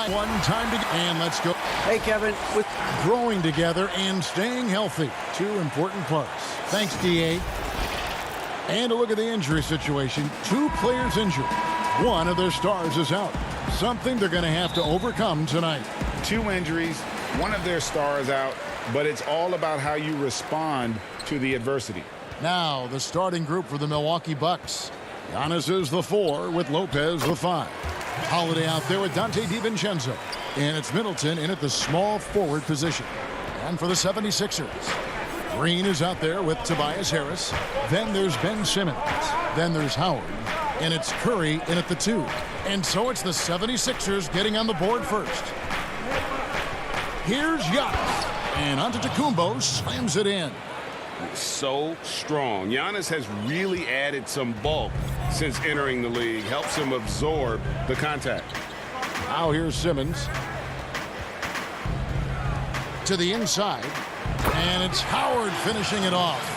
Inside one time to and let's go. Hey, Kevin. With growing together and staying healthy. Two important parts. Thanks, DA. And a look at the injury situation. Two players injured. One of their stars is out. Something they're going to have to overcome tonight. Two injuries, one of their stars out, but it's all about how you respond to the adversity. Now, the starting group for the Milwaukee Bucks. Giannis is the 4 with Lopez the 5. Holiday out there with Dante DiVincenzo. And it's Middleton in at the small forward position. And for the 76ers, Green is out there with Tobias Harris. Then there's Ben Simmons. Then there's Howard. And it's Curry in at the 2. And so it's the 76ers getting on the board first. Here's Giannis. And Antetokounmpo slams it in. So strong. Giannis has really added some bulk since entering the league. Helps him absorb the contact. Now here's Simmons. To the inside. And it's Howard finishing it off.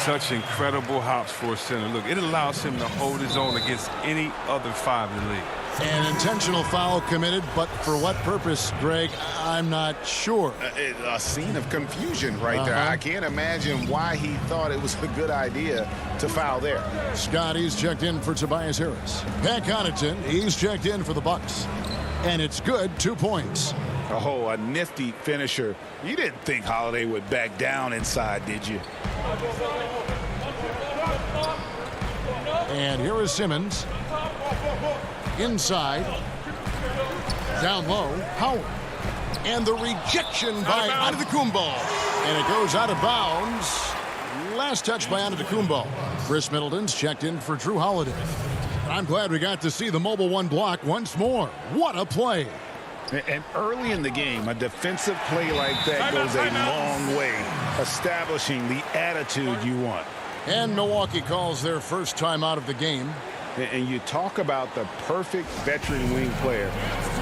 Such incredible hops for a center. Look, it allows him to hold his own against any other 5 in the league. An intentional foul committed, but for what purpose, Greg? I'm not sure. A scene of confusion right there. I can't imagine why he thought it was a good idea to foul there. Scotty's checked in for Tobias Harris. Pat Connaughton, he's checked in for the Bucks. And it's good, 2 points. Oh, a nifty finisher. You didn't think Holiday would back down inside, did you? And here is Simmons. Inside. Down low, Howard. And the rejection by Antetokounmpo. And it goes out of bounds. Last touch by Antetokounmpo. Chris Middleton's checked in for Drew Holiday. I'm glad we got to see the mobile 1 block once more. What a play. And early in the game, a defensive play like that goes a long way, establishing the attitude you want. And Milwaukee calls their first time out of the game. And you talk about the perfect veteran wing player.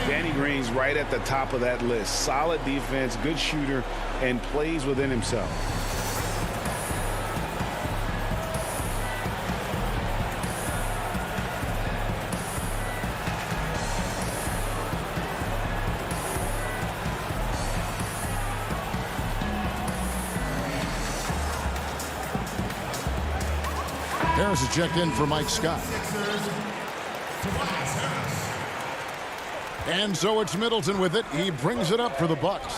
Danny Green's right at the top of that list. Solid defense, good shooter, and plays within himself. Harris is checked in for Mike Scott. And so it's Middleton with it. He brings it up for the Bucks.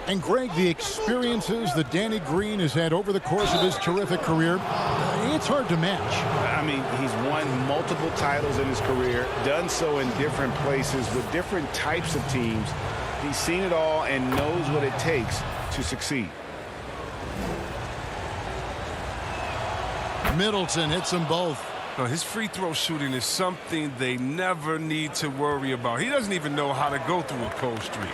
And Greg, the experiences that Danny Green has had over the course of his terrific career, it's hard to match. I mean, he's won multiple titles in his career, done so in different places with different types of teams. He's seen it all and knows what it takes to succeed. Middleton hits them both. His free throw shooting is something they never need to worry about. He doesn't even know how to go through a cold streak.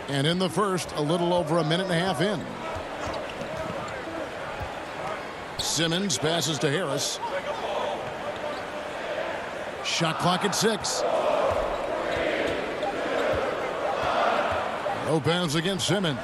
And in the first, a little over a minute and a half in. Simmons passes to Harris. Shot clock at 6. Lopez against Simmons.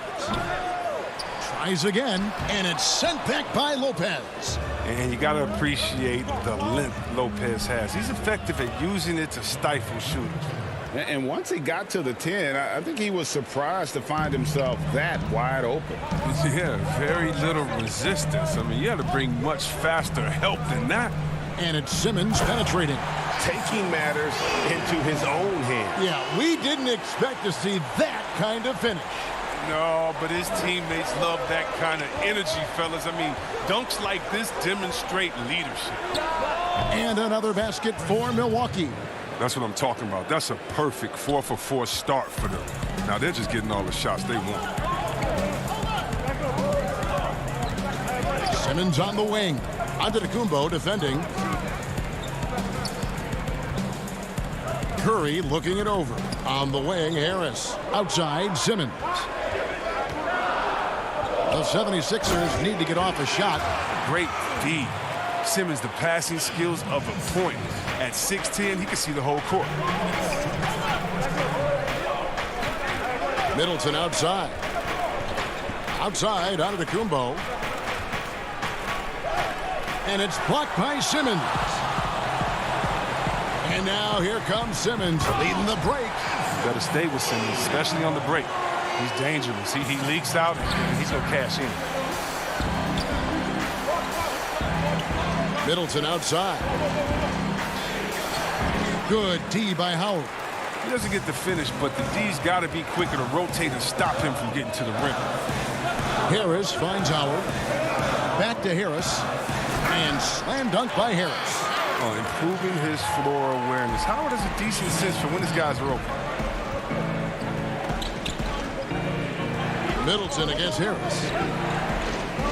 Tries again, and it's sent back by Lopez. And you got to appreciate the length Lopez has. He's effective at using it to stifle shooters. And once he got to the 10, I think he was surprised to find himself that wide open. Yeah, very little resistance. I mean, you had to bring much faster help than that. And it's Simmons penetrating. Taking matters into his own hands. Yeah, we didn't expect to see that kind of finish. No, but his teammates love that kind of energy, fellas. I mean, dunks like this demonstrate leadership. And another basket for Milwaukee. That's what I'm talking about. That's a perfect 4-for-4 start for them. Now they're just getting all the shots they want. Simmons on the wing. Antetokounmpo defending. Curry looking it over. On the wing, Harris. Outside, Simmons. The 76ers need to get off a shot. Great D. Simmons, the passing skills of a point. At 6'10", he can see the whole court. Middleton outside. Outside, Antetokounmpo. And it's blocked by Simmons. And now here comes Simmons leading the break. Better stay with Simmons, especially on the break. He's dangerous. He leaks out, and he's going to cash in. Middleton outside. Good D by Howard. He doesn't get the finish, but the D's got to be quicker to rotate and stop him from getting to the rim. Harris finds Howard. Back to Harris. And slam dunk by Harris. Improving his floor awareness. Howard has a decent sense for when his guys are open. Middleton against Harris.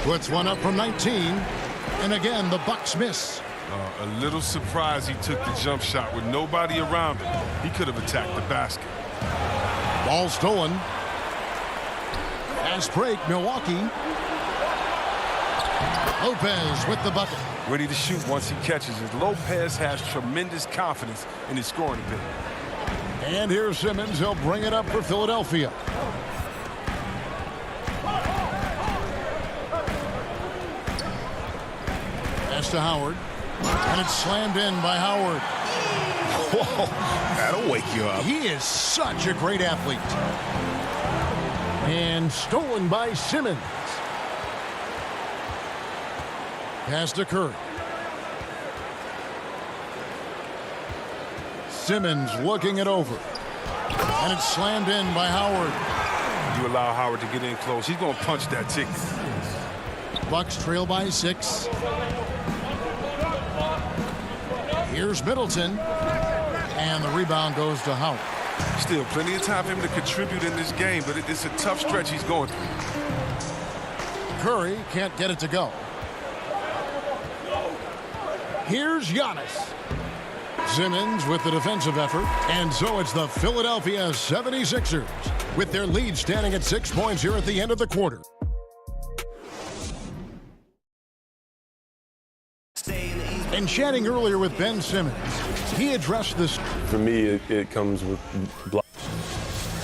Puts one up from 19. And again, the Bucks miss. A little surprised he took the jump shot with nobody around him. He could have attacked the basket. Ball stolen. Fast break, Milwaukee. Lopez with the bucket. Ready to shoot once he catches it. Lopez has tremendous confidence in his scoring ability. And here's Simmons. He'll bring it up for Philadelphia. Pass to Howard. And it's slammed in by Howard. Whoa, that'll wake you up. He is such a great athlete. And stolen by Simmons. Pass to Curry. Simmons looking it over. And it's slammed in by Howard. You allow Howard to get in close, he's going to punch that ticket. Bucks trail by 6. Here's Middleton. And the rebound goes to Howard. Still plenty of time for him to contribute in this game, but it's a tough stretch he's going through. Curry can't get it to go. Here's Giannis. Simmons with the defensive effort. And so it's the Philadelphia 76ers with their lead standing at 6 points here at the end of the quarter. And chatting earlier with Ben Simmons, he addressed this. For me, it comes with block.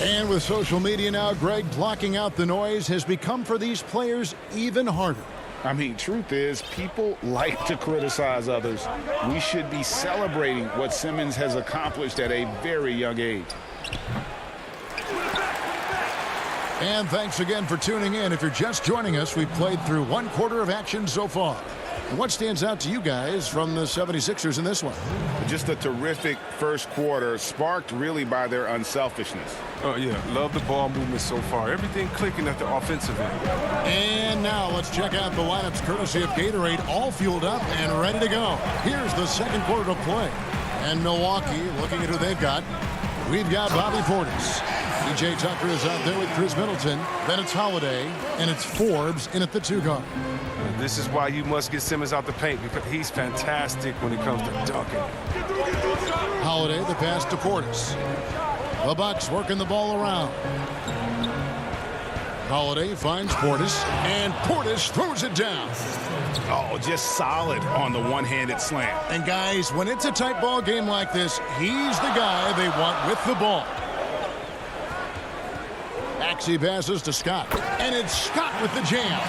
And with social media now, Greg, blocking out the noise has become for these players even harder. I mean, truth is, people like to criticize others. We should be celebrating what Simmons has accomplished at a very young age. And thanks again for tuning in. If you're just joining us, we've played through 1 quarter of action so far. And what stands out to you guys from the 76ers in this one? Just a terrific first quarter, sparked really by their unselfishness. Yeah, love the ball movement so far. Everything clicking at the offensive end. And now let's check out the lineups courtesy of Gatorade, all fueled up and ready to go. Here's the second quarter to play. And Milwaukee, looking at who they've got. We've got Bobby Portis. P.J. Tucker is out there with Chris Middleton. Then it's Holiday, and it's Forbes in at the 2 guard. This is why you must get Simmons out the paint, because he's fantastic when it comes to dunking. Holiday, the pass to Portis. The Bucks working the ball around. Holiday finds Portis, and Portis throws it down. Oh, just solid on the one-handed slam. And guys, when it's a tight ball game like this, he's the guy they want with the ball. Maxey passes to Scott, and it's Scott with the jam.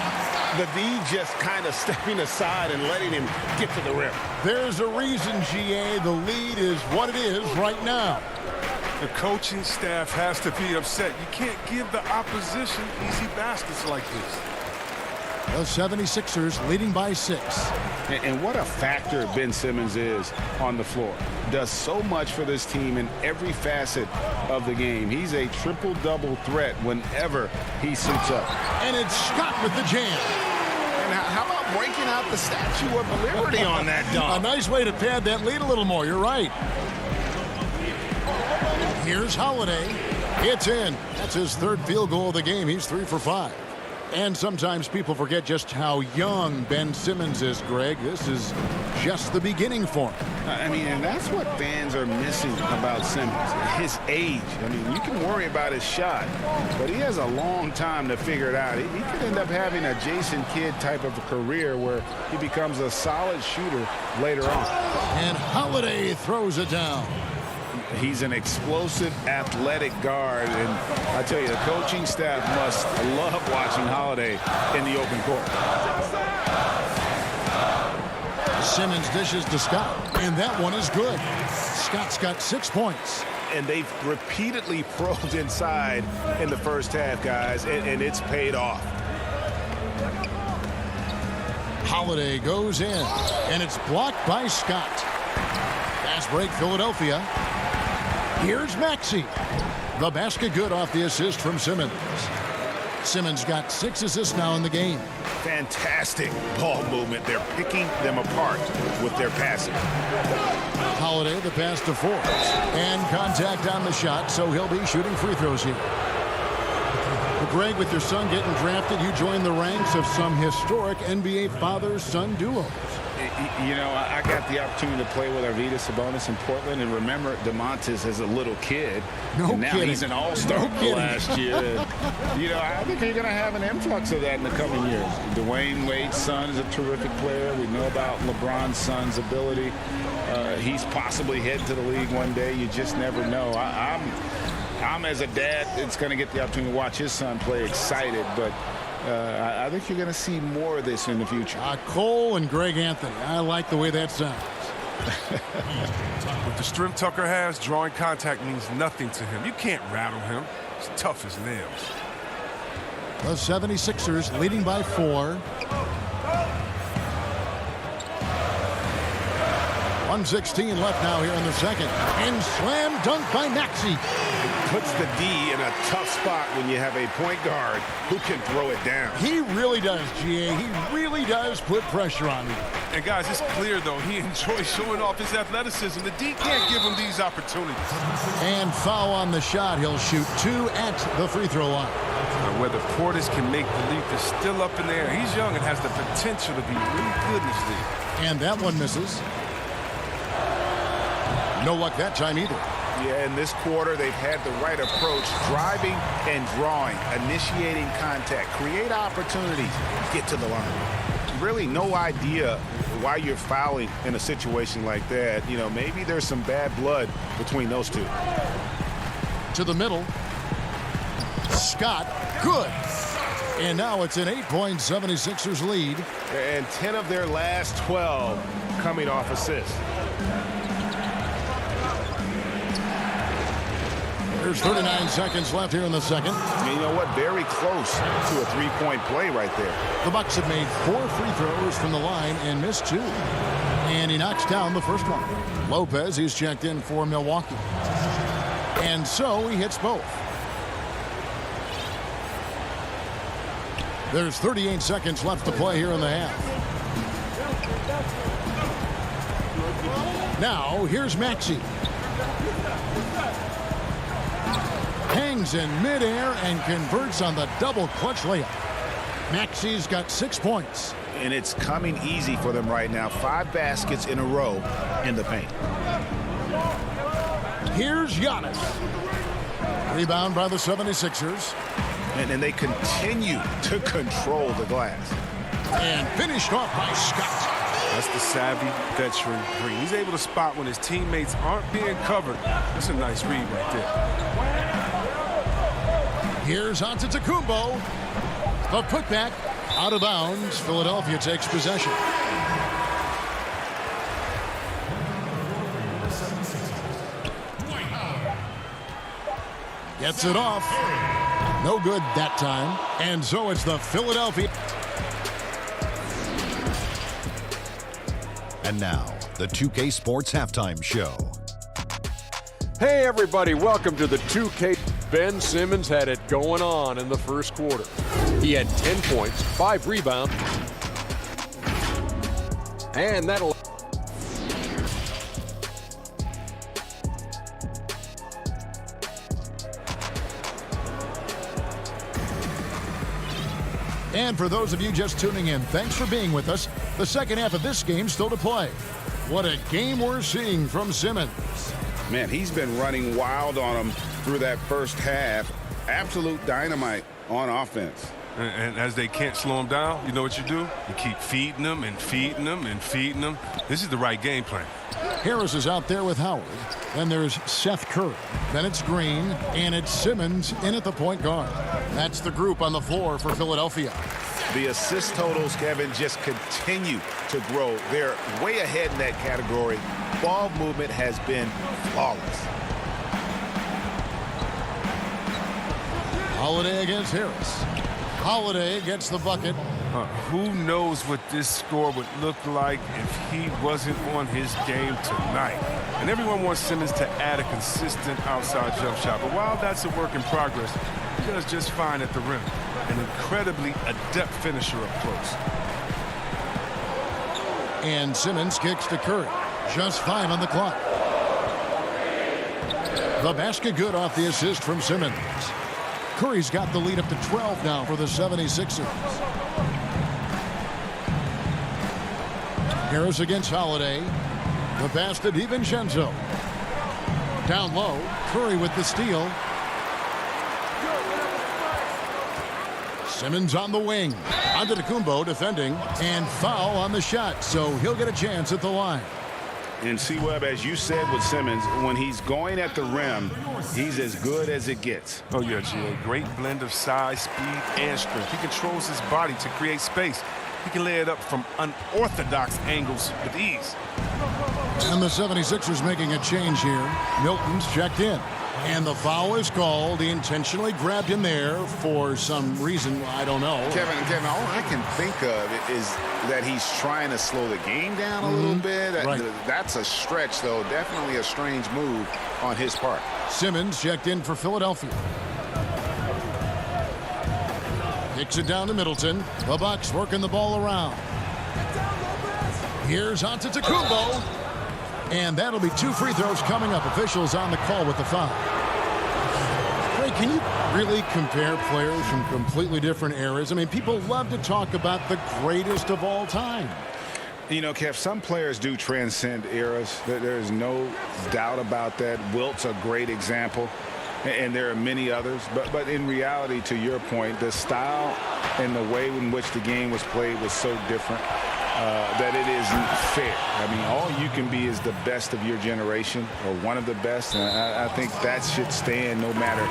The D just kind of stepping aside and letting him get to the rim. There's a reason, GA, the lead is what it is right now. The coaching staff has to be upset. You can't give the opposition easy baskets like this. The 76ers leading by 6. And what a factor Ben Simmons is on the floor. Does so much for this team in every facet of the game. He's a triple-double threat whenever he suits up. And it's Scott with the jam. And how about breaking out the Statue of Liberty on that dunk? A nice way to pad that lead a little more. You're right. Here's Holiday. It's in. That's his 3rd field goal of the game. He's 3 for 5. And sometimes people forget just how young Ben Simmons is, Greg. This is just the beginning for him. I mean, and that's what fans are missing about Simmons, his age. I mean, you can worry about his shot, but he has a long time to figure it out. He could end up having a Jason Kidd type of a career where he becomes a solid shooter later on. And Holiday throws it down. He's an explosive, athletic guard, and I tell you, the coaching staff must love watching Holiday in the open court. Simmons dishes to Scott, and that one is good. Scott's got 6 points. And they've repeatedly probed inside in the first half, guys, and it's paid off. Holiday goes in, and it's blocked by Scott. Fast break, Philadelphia. Here's Maxey. The basket good off the assist from Simmons. Simmons got 6 assists now in the game. Fantastic ball movement. They're picking them apart with their passing. Holiday, the pass to Forbes. And contact on the shot, so he'll be shooting free throws here. Well, Greg, with your son getting drafted, you join the ranks of some historic NBA father-son duos. You know, I got the opportunity to play with Arvydas Sabonis in Portland, and remember DeMontis as a little kid. No and now kidding. He's an all-star last year. And, you know, I think you're going to have an influx of that in the coming years. Dwayne Wade's son is a terrific player. We know about LeBron's son's ability. He's possibly heading to the league one day. You just never know. I'm as a dad that's going to get the opportunity to watch his son play excited, but I think you're going to see more of this in the future. Cole and Greg Anthony. I like the way that sounds. With the strength Tucker has, drawing contact means nothing to him. You can't rattle him. He's tough as nails. The 76ers leading by 4. 1:16 left now here in the second. And slam dunk by Maxey. Puts the D in a tough spot when you have a point guard who can throw it down. He really does, GA. He really does put pressure on you. And guys, it's clear though he enjoys showing off his athleticism. The D can't give him these opportunities. And foul on the shot. He'll shoot 2 at the free throw line. Now, whether Portis can make the leap is still up in the air. He's young and has the potential to be really good in this league. And that one misses. No luck that time either. Yeah, in this quarter, they've had the right approach, driving and drawing, initiating contact, create opportunities, get to the line. Really no idea why you're fouling in a situation like that. You know, maybe there's some bad blood between those two. To the middle. Scott, good. And now it's an 8-point 76ers lead. And 10 of their last 12 coming off assists. There's 39 seconds left here in the second. And you know what? Very close to a three-point play right there. The Bucks have made 4 free throws from the line and missed 2. And he knocks down the first one. Lopez, he's checked in for Milwaukee. And so he hits both. There's 38 seconds left to play here in the half. Now, here's Maxey. Hangs in midair and converts on the double clutch layup. Maxey's got 6 points. And it's coming easy for them right now. 5 baskets in a row in the paint. Here's Giannis. Rebound by the 76ers. And they continue to control the glass. And finished off by Scott. That's the savvy veteran Green. He's able to spot when his teammates aren't being covered. That's a nice read right there. Here's Antetokounmpo. The putback out of bounds. Philadelphia takes possession. Gets it off. No good that time. And so it's the Philadelphia. And now, the 2K Sports Halftime Show. Hey everybody, welcome to the 2K. Ben Simmons had it going on in the first quarter. He had 10 points, 5 rebounds, and that'll... And for those of you just tuning in, thanks for being with us. The second half of this game still to play. What a game we're seeing from Simmons. Man, he's been running wild on them through that first half. Absolute dynamite on offense. And as they can't slow him down, you know what you do? You keep feeding them and feeding them and feeding them. This is the right game plan. Harris is out there with Howard. Then there's Seth Curry. Then it's Green. And it's Simmons in at the point guard. That's the group on the floor for Philadelphia. The assist totals, Kevin, just continue to grow. They're way ahead in that category. Ball movement has been flawless. Holiday against Harris. Holiday gets the bucket. Who knows what this score would look like if he wasn't on his game tonight. And everyone wants Simmons to add a consistent outside jump shot. But while that's a work in progress, he does just fine at the rim. An incredibly adept finisher up close. And Simmons kicks to Curry. Just 5 on the clock. The basket good off the assist from Simmons. Curry's got the lead up to 12 now for the 76ers. Harris against Holiday. The pass to DiVincenzo. Down low, Curry with the steal. Simmons on the wing. Antetokounmpo defending. And foul on the shot, so he'll get a chance at the line. And C-Webb, as you said with Simmons, when he's going at the rim, he's as good as it gets. Oh, yeah, G.A. Great blend of size, speed, and strength. He controls his body to create space. He can lay it up from unorthodox angles with ease. And the 76ers making a change here. Milton's checked in. And the foul is called. He intentionally grabbed him there for some reason. I don't know. Kevin, all I can think of is that he's trying to slow the game down a little bit. Right. That's a stretch, though. Definitely a strange move on his part. Simmons checked in for Philadelphia. Kicks it down to Middleton. The Bucks working the ball around. Here's Antetokounmpo. And that'll be 2 free throws coming up. Officials on the call with the foul. Ray, can you really compare players from completely different eras? I mean, people love to talk about the greatest of all time. You know, Kev, some players do transcend eras. There's no doubt about that. Wilt's a great example, and there are many others. But in reality, to your point, the style and the way in which the game was played was so different that it isn't fair. I mean, all you can be is the best of your generation or one of the best. And I think that should stand no matter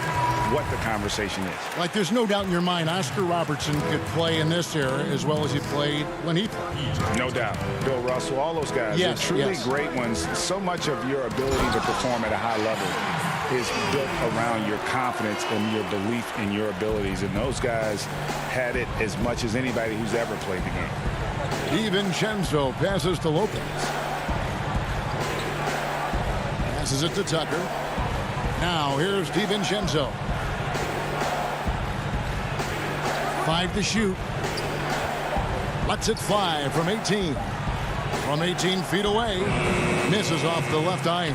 what the conversation is. Like, there's no doubt in your mind Oscar Robertson could play in this era as well as he played when he played. No doubt. Bill Russell, all those guys. Yes, they're truly yes. great ones. So much of your ability to perform at a high level is built around your confidence and your belief in your abilities. And those guys had it as much as anybody who's ever played the game. DiVincenzo passes to Lopez. Passes it to Tucker. Now here's DiVincenzo. 5 to shoot. Lets it fly from 18. From 18 feet away. Misses off the left eye.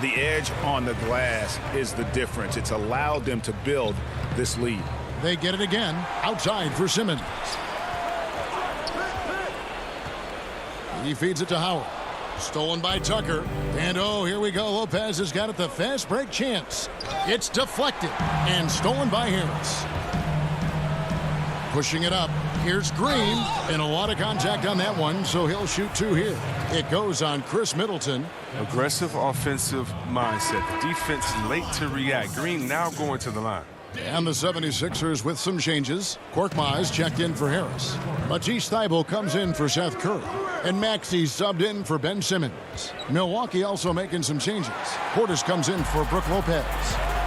The edge on the glass is the difference. It's allowed them to build this lead. They get it again. Outside for Simmons. He feeds it to Howard. Stolen by Tucker. And oh, here we go. Lopez has got it. The fast break chance. It's deflected and stolen by Harris. Pushing it up. Here's Green. And a lot of contact on that one, so he'll shoot 2 here. It goes on Chris Middleton. Aggressive offensive mindset. The defense late to react. Green now going to the line. And the 76ers with some changes. Korkmaz checked in for Harris. Matisse Thybulle comes in for Seth Curry. And Maxey subbed in for Ben Simmons. Milwaukee also making some changes. Portis comes in for Brook Lopez.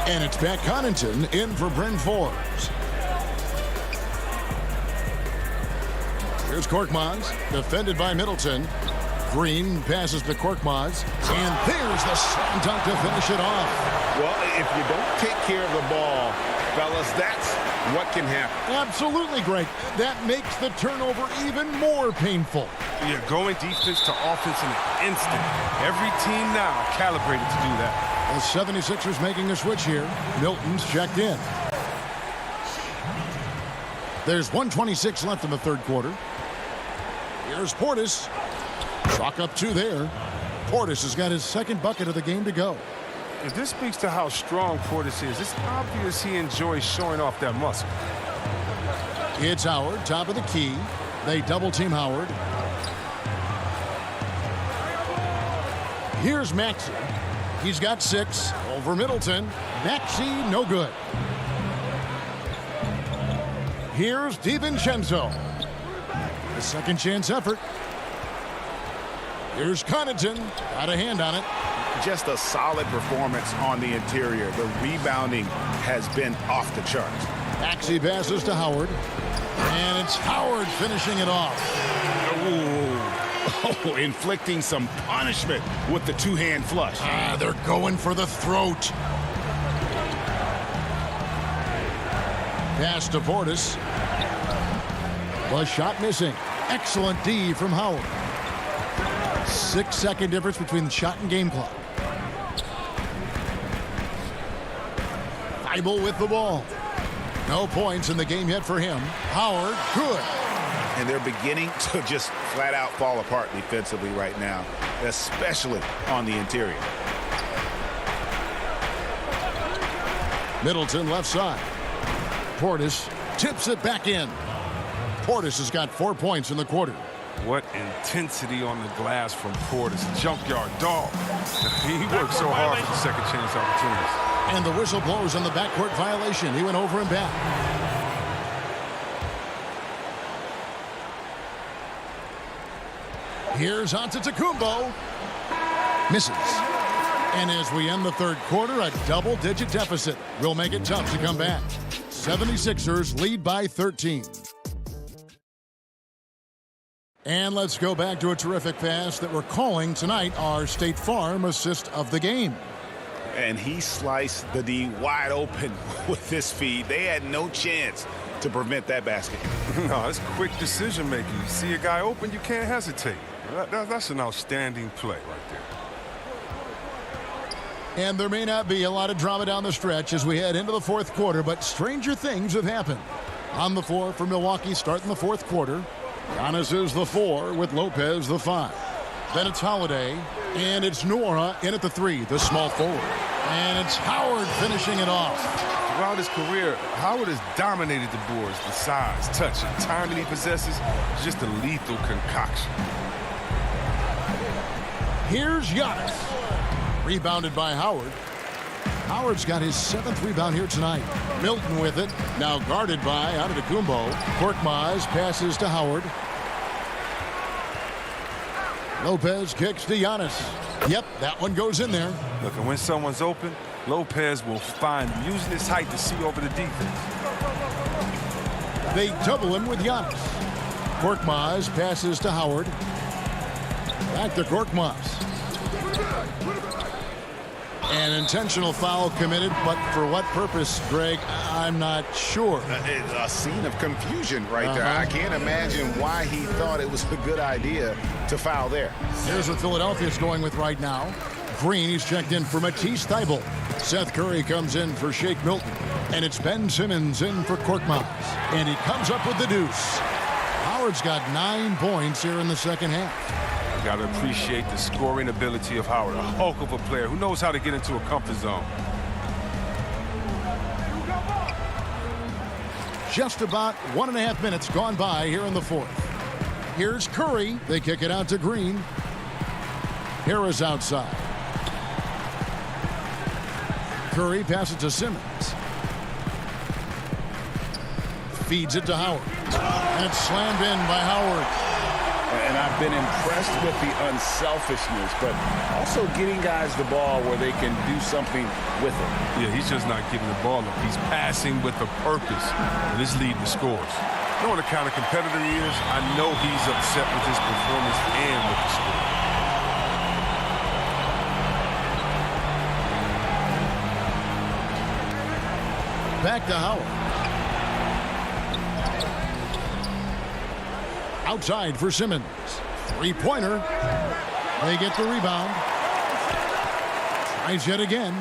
And it's Pat Connaughton in for Bryn Forbes. Here's Korkmaz, defended by Middleton. Green passes to Korkmaz. And there's the slam dunk to finish it off. Well, if you don't take care of the ball, fellas, that's what can happen. Absolutely great. That makes the turnover even more painful. Yeah, going defense to offense in an instant. Every team now calibrated to do that. The 76ers making a switch here. Milton's checked in. There's 1:26 left in the third quarter. Here's Portis. Chalk up 2 there. Portis has got his second bucket of the game to go. If this speaks to how strong Portis is, it's obvious he enjoys showing off that muscle. It's Howard, top of the key. They double team Howard. Here's Maxey. He's got 6 over Middleton. Maxey, no good. Here's DiVincenzo. A second chance effort. Here's Connaughton. Got a hand on it. Just a solid performance on the interior. The rebounding has been off the charts. Maxey passes to Howard. And it's Howard finishing it off. Oh, inflicting some punishment with the two-hand flush. They're going for the throat. Pass to Portis. The shot missing. Excellent D from Howard. 6-second difference between the shot and game clock. Thibault with the ball. No points in the game yet for him. Howard, good. And they're beginning to just flat out fall apart defensively right now, especially on the interior. Middleton left side. Portis tips it back in. Portis has got 4 points in the quarter. What intensity on the glass from Portis. Junkyard dog. He worked so hard for the second chance opportunities. And the whistle blows on the backcourt violation. He went over and back. Here's Antetokounmpo. Misses. And as we end the third quarter, a double-digit deficit will make it tough to come back. 76ers lead by 13. And let's go back to a terrific pass that we're calling tonight our State Farm assist of the game. And he sliced the D wide open with this feed. They had no chance to prevent that basket. No, it's quick decision making. You see a guy open, you can't hesitate. That's an outstanding play right there. And there may not be a lot of drama down the stretch as we head into the fourth quarter, but stranger things have happened. On the floor for Milwaukee starting the fourth quarter. Giannis is the 4 with Lopez the 5. Then it's Holiday, and it's Nora in at the 3, the small forward. And it's Howard finishing it off. Throughout his career, Howard has dominated the boards. The size, touch, and time that he possesses is just a lethal concoction. Here's Giannis. Rebounded by Howard. Howard's got his 7th rebound here tonight. Milton with it. Now guarded by Antetokounmpo. Korkmaz passes to Howard. Lopez kicks to Giannis. Yep, that one goes in there. Look, and when someone's open, Lopez will find him, using his height to see over the defense. They double him with Giannis. Korkmaz passes to Howard. Back to Korkmaz. An intentional foul committed, but for what purpose, Greg, I'm not sure. It's a scene of confusion right there. I can't imagine why he thought it was a good idea to foul there. Here's what Philadelphia's going with right now. Green, he's checked in for Matisse Thybulle. Seth Curry comes in for Shake Milton. And it's Ben Simmons in for Korkmaz. And he comes up with the deuce. Howard's got 9 points here in the second half. Got to appreciate the scoring ability of Howard, a hulk of a player who knows how to get into a comfort zone. Just about 1.5 minutes gone by here in the fourth. Here's Curry. They kick it out to Green. Harris outside. Curry passes to Simmons. Feeds it to Howard. And it's slammed in by Howard. And I've been impressed with the unselfishness, but also getting guys the ball where they can do something with it. Yeah, he's just not giving the ball up. He's passing with a purpose, and it's leading to scores. Knowing the kind of competitor he is, I know he's upset with his performance and with the score. Back to Howard. Outside for Simmons. Three-pointer. They get the rebound. Tries yet again.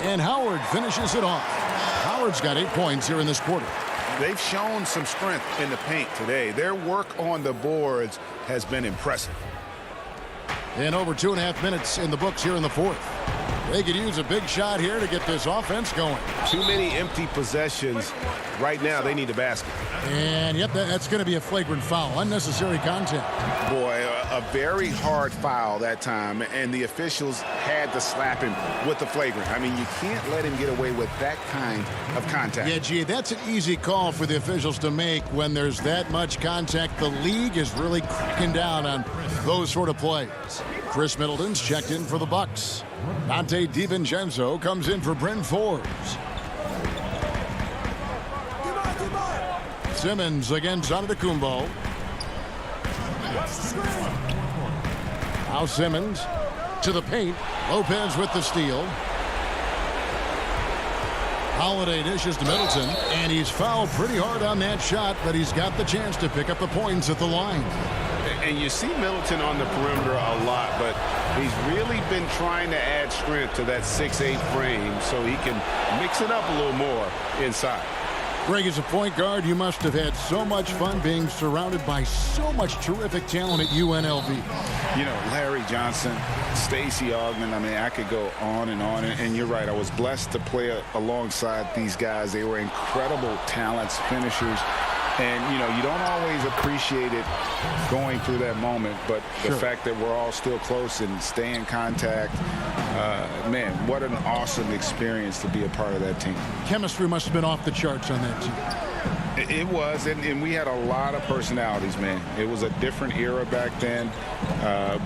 And Howard finishes it off. Howard's got 8 points here in this quarter. They've shown some strength in the paint today. Their work on the boards has been impressive. And over 2.5 minutes in the books here in the fourth. They could use a big shot here to get this offense going. Too many empty possessions. Right now, they need a basket. And, yep, that's going to be a flagrant foul. Unnecessary contact. Boy, a very hard foul that time, and the officials had to slap him with the flagrant. I mean, you can't let him get away with that kind of contact. Yeah, gee, that's an easy call for the officials to make when there's that much contact. The league is really cracking down on those sort of plays. Chris Middleton's checked in for the Bucks. Dante DiVincenzo comes in for Bryn Forbes. Simmons against Antetokounmpo. Now Simmons to the paint. Lopez with the steal. Holiday dishes to Middleton, and he's fouled pretty hard on that shot, but he's got the chance to pick up the points at the line. And you see Middleton on the perimeter a lot, but he's really been trying to add strength to that 6'8" frame so he can mix it up a little more inside. Greg, as a point guard, you must have had so much fun being surrounded by so much terrific talent at UNLV. You know, Larry Johnson, Stacey Augmon, I mean, I could go on. And you're right, I was blessed to play alongside these guys. They were incredible talents, finishers. And, you know, you don't always appreciate it going through that moment, but the fact that we're all still close and stay in contact, man, what an awesome experience to be a part of that team. Chemistry must have been off the charts on that team. It was, and we had a lot of personalities, man. It was a different era back then,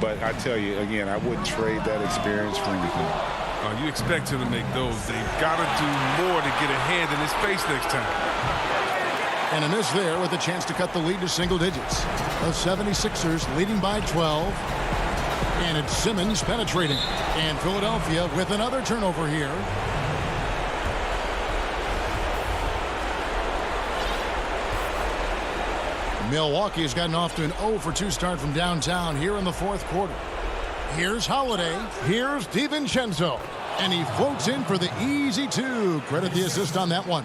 but I tell you, again, I wouldn't trade that experience for anything. You expect him to make those. They've got to do more to get a hand in his face next time. And a miss there with a chance to cut the lead to single digits. The 76ers leading by 12. And it's Simmons penetrating. And Philadelphia with another turnover here. Milwaukee's gotten off to an 0 for 2 start from downtown here in the fourth quarter. Here's Holiday. Here's DiVincenzo. And he floats in for the easy 2. Credit the assist on that one.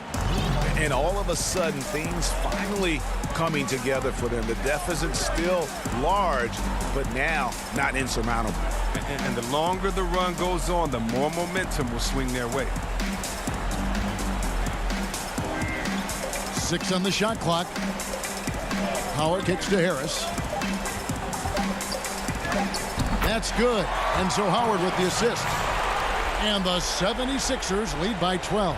And all of a sudden, things finally coming together for them. The deficit's still large, but now not insurmountable. And the longer the run goes on, the more momentum will swing their way. 6 on the shot clock. Howard kicks to Harris. That's good. And so Howard with the assist. And the 76ers lead by 12.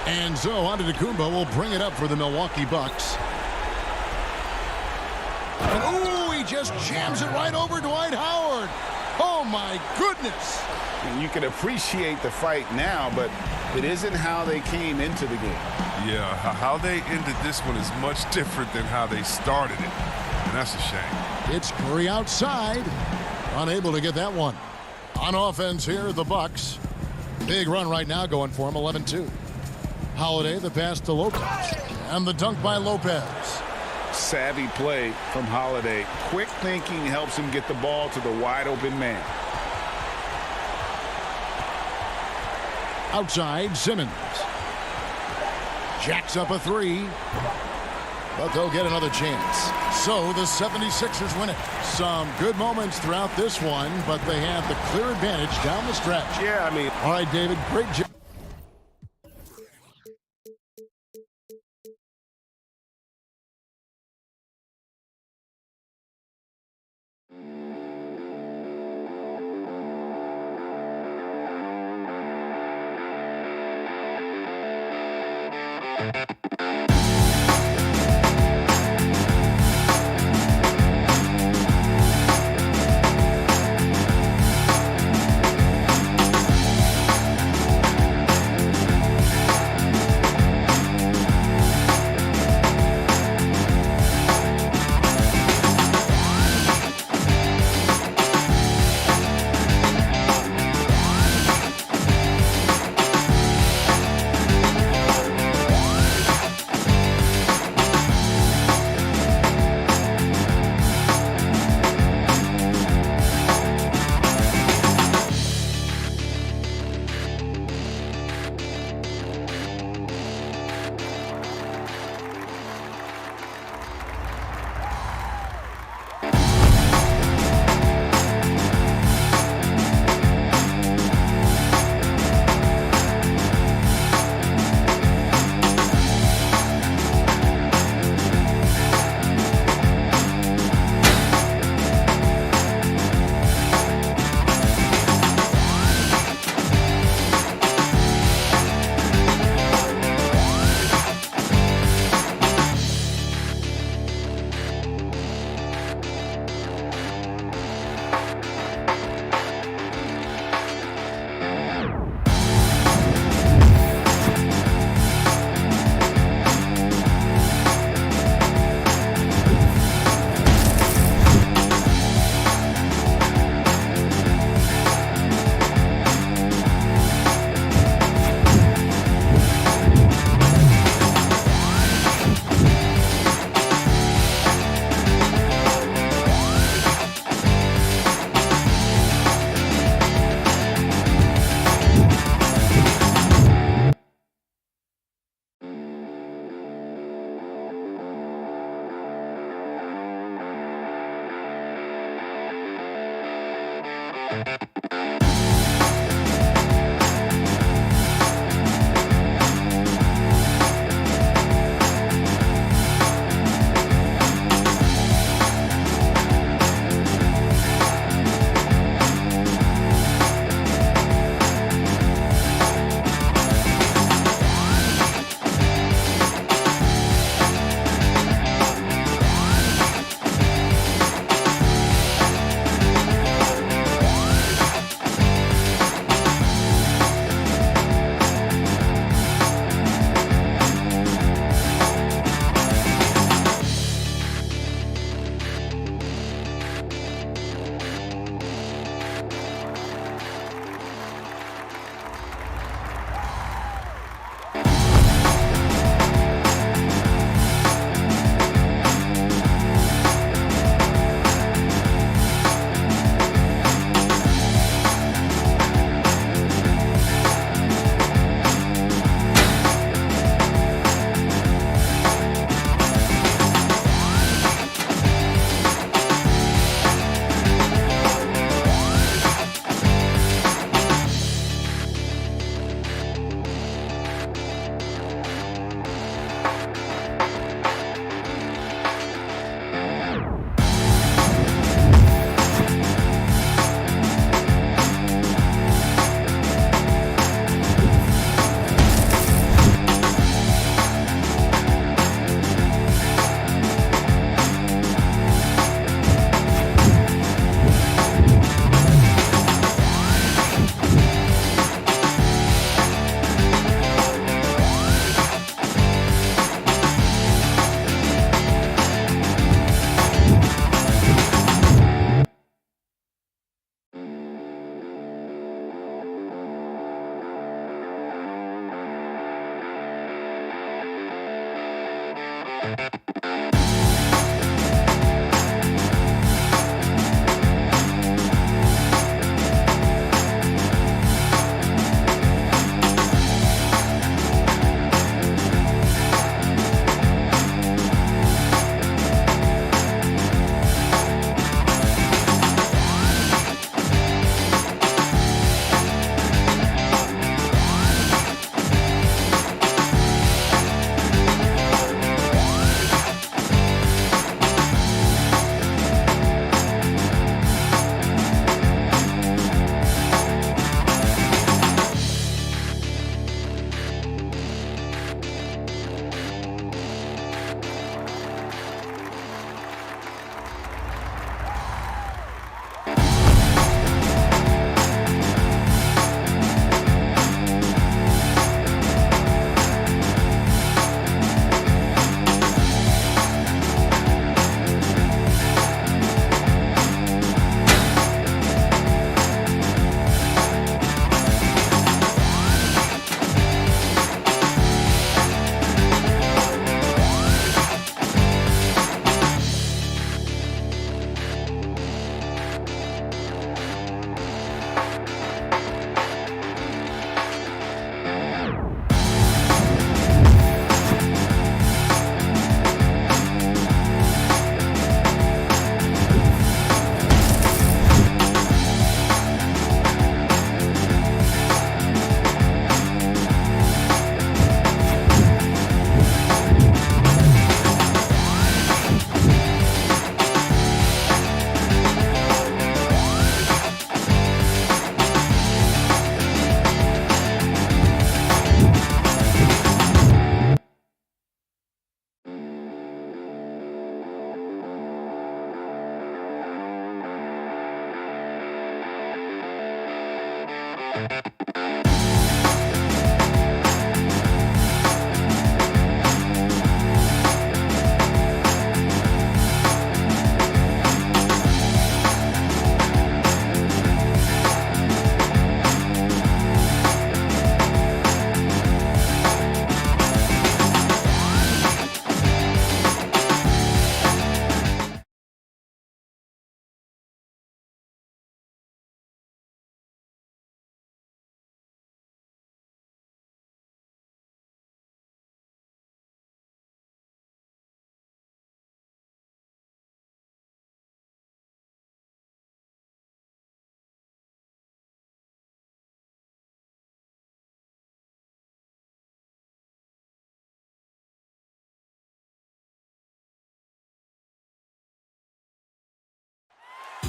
And so Antetokounmpo will bring it up for the Milwaukee Bucks. And ooh, he just jams it right over Dwight Howard. Oh my goodness. And you can appreciate the fight now, but it isn't how they came into the game. Yeah, how they ended this one is much different than how they started it. And that's a shame. It's Curry outside. Unable to get that one. On offense here, the Bucks. Big run right now going for him, 11-2. Holiday, the pass to Lopez. And the dunk by Lopez. Savvy play from Holiday. Quick thinking helps him get the ball to the wide open man. Outside, Simmons. Jacks up a 3. But they'll get another chance. So the 76ers win it. Some good moments throughout this one, but they have the clear advantage down the stretch. Yeah, I mean. All right, David, great job.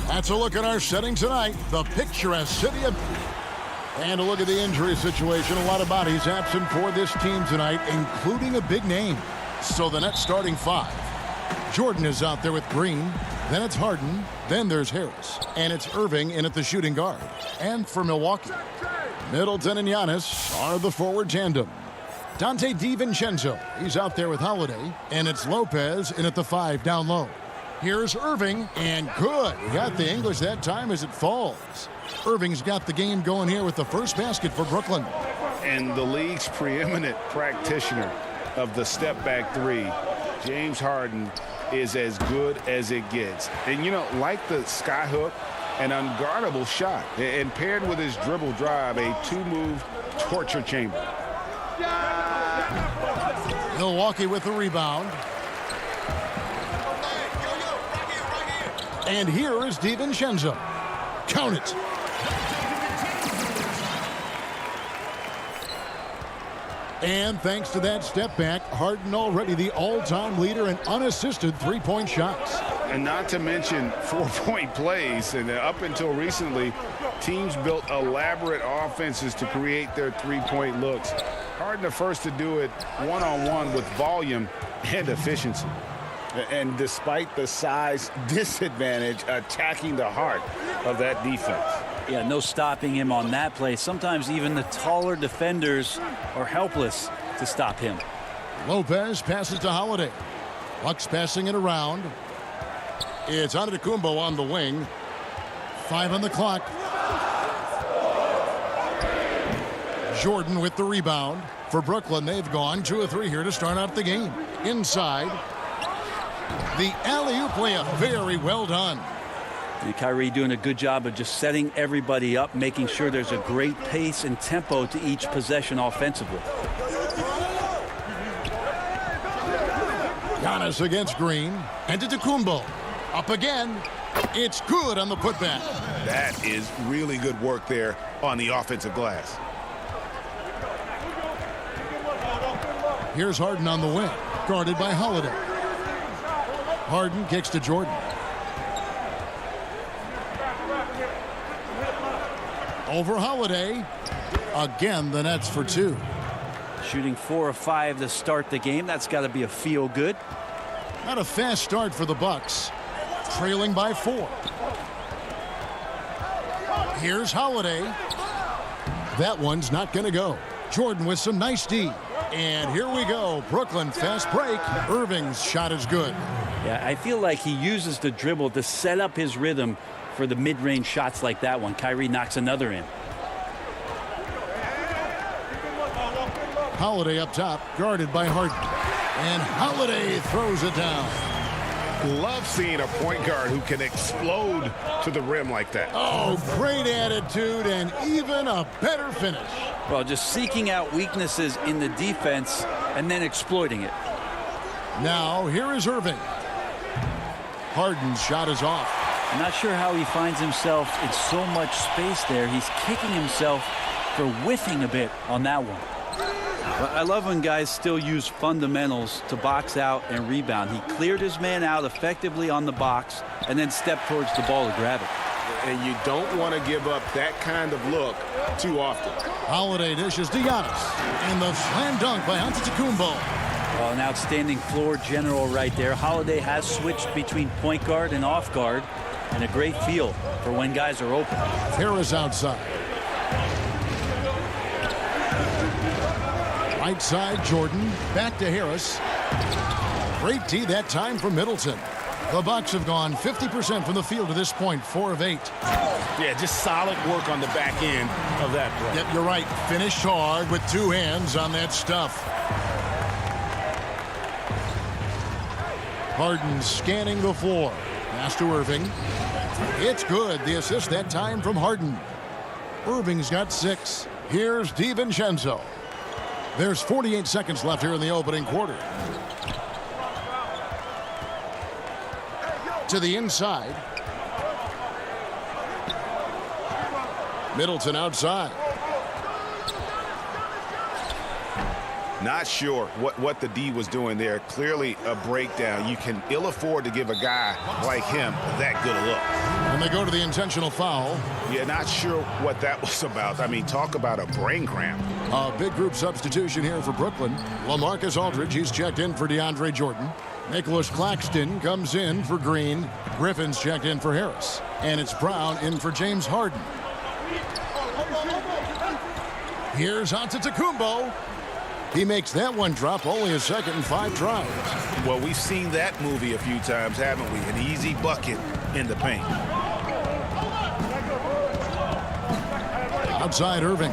That's a look at our setting tonight. The picturesque city of... And a look at the injury situation. A lot of bodies absent for this team tonight, including a big name. So the Nets starting 5. Jordan is out there with Green. Then it's Harden. Then there's Harris. And it's Irving in at the shooting guard. And for Milwaukee, Middleton and Giannis are the forward tandem. Dante DiVincenzo, he's out there with Holiday. And it's Lopez in at the 5 down low. Here's Irving, and good. He got the English that time as it falls. Irving's got the game going here with the first basket for Brooklyn. And the league's preeminent practitioner of the step-back 3, James Harden, is as good as it gets. And, you know, like the skyhook, an unguardable shot. And paired with his dribble drive, a 2-move torture chamber. Milwaukee with the rebound. And here is DiVincenzo. Count it. And thanks to that step back, Harden already the all-time leader in unassisted three-point shots. And not to mention 4-point plays. And up until recently, teams built elaborate offenses to create their three-point looks. Harden the first to do it one-on-one with volume and efficiency. And despite the size disadvantage, attacking the heart of that defense. Yeah, no stopping him on that play. Sometimes even the taller defenders are helpless to stop him. Lopez passes to Holiday. Bucks passing it around. It's Antetokounmpo on the wing. 5 on the clock. Jordan with the rebound. For Brooklyn, they've gone 2 of 3 here to start out the game. Inside. The alley-oop layup, very well done. And Kyrie doing a good job of just setting everybody up, making sure there's a great pace and tempo to each possession offensively. Giannis against Green. Antetokounmpo up again. It's good on the putback. That is really good work there on the offensive glass. Here's Harden on the wing, guarded by Holiday. Harden kicks to Jordan. Over Holiday. Again, the Nets for 2. Shooting 4 of 5 to start the game. That's got to be a feel good. Not a fast start for the Bucks. Trailing by 4. Here's Holiday. That one's not going to go. Jordan with some nice D. And here we go. Brooklyn fast break. Irving's shot is good. Yeah, I feel like he uses the dribble to set up his rhythm for the mid-range shots like that one. Kyrie knocks another in. Holiday up top, guarded by Harden. And Holiday throws it down. Love seeing a point guard who can explode to the rim like that. Oh, great attitude and even a better finish. Well, just seeking out weaknesses in the defense and then exploiting it. Now, here is Irving. Harden's shot is off. I'm not sure how he finds himself in so much space there. He's kicking himself for whiffing a bit on that one. But I love when guys still use fundamentals to box out and rebound. He cleared his man out effectively on the box and then stepped towards the ball to grab it. And you don't want to give up that kind of look too often. Holiday dishes to Giannis. And the slam dunk by Antetokounmpo. Well, an outstanding floor general right there. Holiday has switched between point guard and off guard, and a great feel for when guys are open. Harris outside. Right side, Jordan. Back to Harris. Great D that time from Middleton. The Bucks have gone 50% from the field to this point, 4 of 8. Yeah, just solid work on the back end of that play. Yep, you're right. Finished hard with 2 hands on that stuff. Harden scanning the floor. Pass to Irving. It's good. The assist that time from Harden. Irving's got 6. Here's DiVincenzo. There's 48 seconds left here in the opening quarter. To the inside. Middleton outside. Not sure what the D was doing there. Clearly a breakdown. You can ill afford to give a guy like him that good a look. And And they go to the intentional foul. Yeah, not sure what that was about. I mean, talk about a brain cramp. A big group substitution here for Brooklyn. LaMarcus Aldridge, he's checked in for DeAndre Jordan. Nicholas Claxton comes in for Green. Griffin's checked in for Harris. And it's Brown in for James Harden. Here's Antetokounmpo. He makes that one drop, only a second and 5 tries. Well, we've seen that movie a few times, haven't we? An easy bucket in the paint. Outside Irving.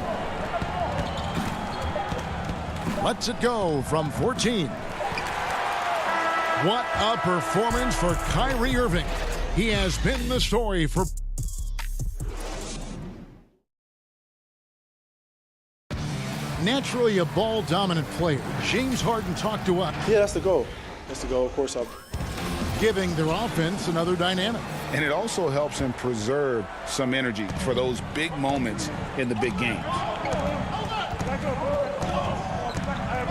Lets it go from 14. What a performance for Kyrie Irving. He has been the story for... Naturally a ball-dominant player, James Harden talked to us. Yeah, that's the goal. That's the goal. Of course, giving their offense another dynamic. And it also helps him preserve some energy for those big moments in the big games.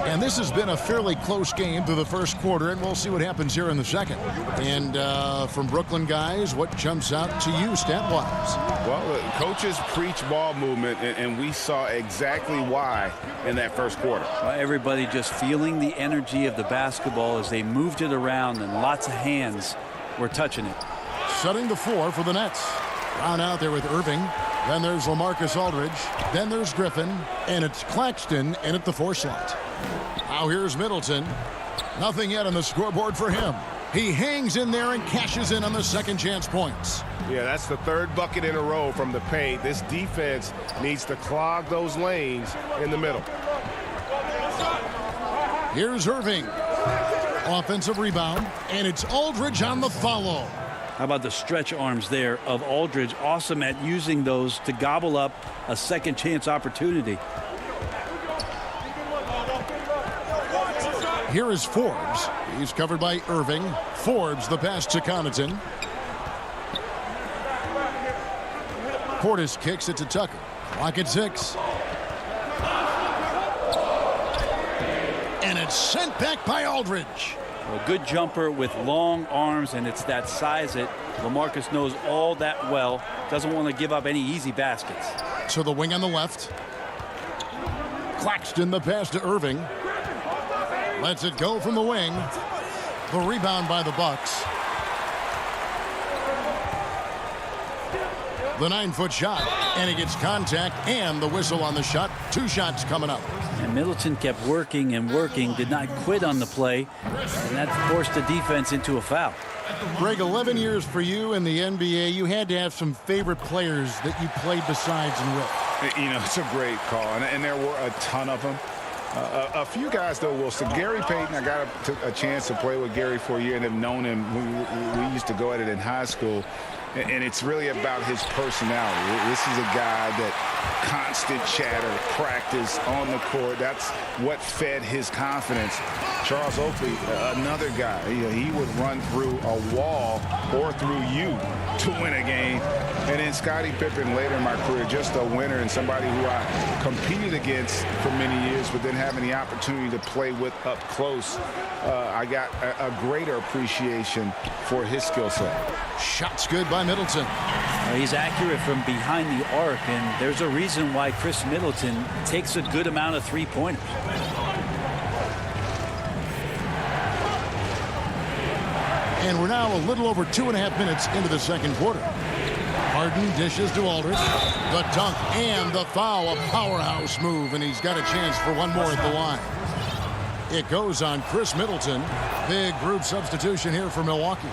And this has been a fairly close game through the first quarter, and we'll see what happens here in the second. And from Brooklyn guys, what jumps out to you stat-wise? Well, coaches preach ball movement, and we saw exactly why in that first quarter. Everybody just feeling the energy of the basketball as they moved it around, and lots of hands were touching it. Setting the floor for the Nets. Brown out there with Irving. Then there's LaMarcus Aldridge. Then there's Griffin. And it's Claxton in at the 4 slot. Now here's Middleton. Nothing yet on the scoreboard for him. He hangs in there and cashes in on the second chance points. Yeah, that's the 3rd bucket in a row from the paint. This defense needs to clog those lanes in the middle. Here's Irving. Offensive rebound. And it's Aldridge on the follow. How about the stretch arms there of Aldridge? Awesome at using those to gobble up a second chance opportunity. Here is Forbes. He's covered by Irving. Forbes the pass to Connaughton. Portis kicks it to Tucker. Clock at 6. And it's sent back by Aldridge. A good jumper with long arms, and it's that size that LaMarcus knows all that well. Doesn't want to give up any easy baskets. To the wing on the left. Claxton the pass to Irving. Lets it go from the wing. The rebound by the Bucks. The 9-foot shot, and he gets contact and the whistle on the shot. 2 shots coming up. And Middleton kept working and working, did not quit on the play, and that forced the defense into a foul. Greg, 11 years for you in the NBA. You had to have some favorite players that you played besides and with. You know, it's a great call, and there were a ton of them. A few guys, though, Wilson. Gary Payton, I got a chance to play with Gary for a year and have known him. We used to go at it in high school. And it's really about his personality. This is a guy that constant chatter, practice on the court. That's what fed his confidence. Charles Oakley, another guy. He would run through a wall or through you to win a game. And then Scottie Pippen later in my career, just a winner and somebody who I competed against for many years, but then having the opportunity to play with up close, I got a greater appreciation for his skill set. Shots good by Middleton. He's accurate from behind the arc, and there's a reason why Chris Middleton takes a good amount of three-pointers. And we're now a little over 2.5 minutes into the second quarter. Harden dishes to Aldridge. The dunk and the foul, a powerhouse move, and he's got a chance for one more at the line. It goes on Chris Middleton. Big group substitution here for Milwaukee.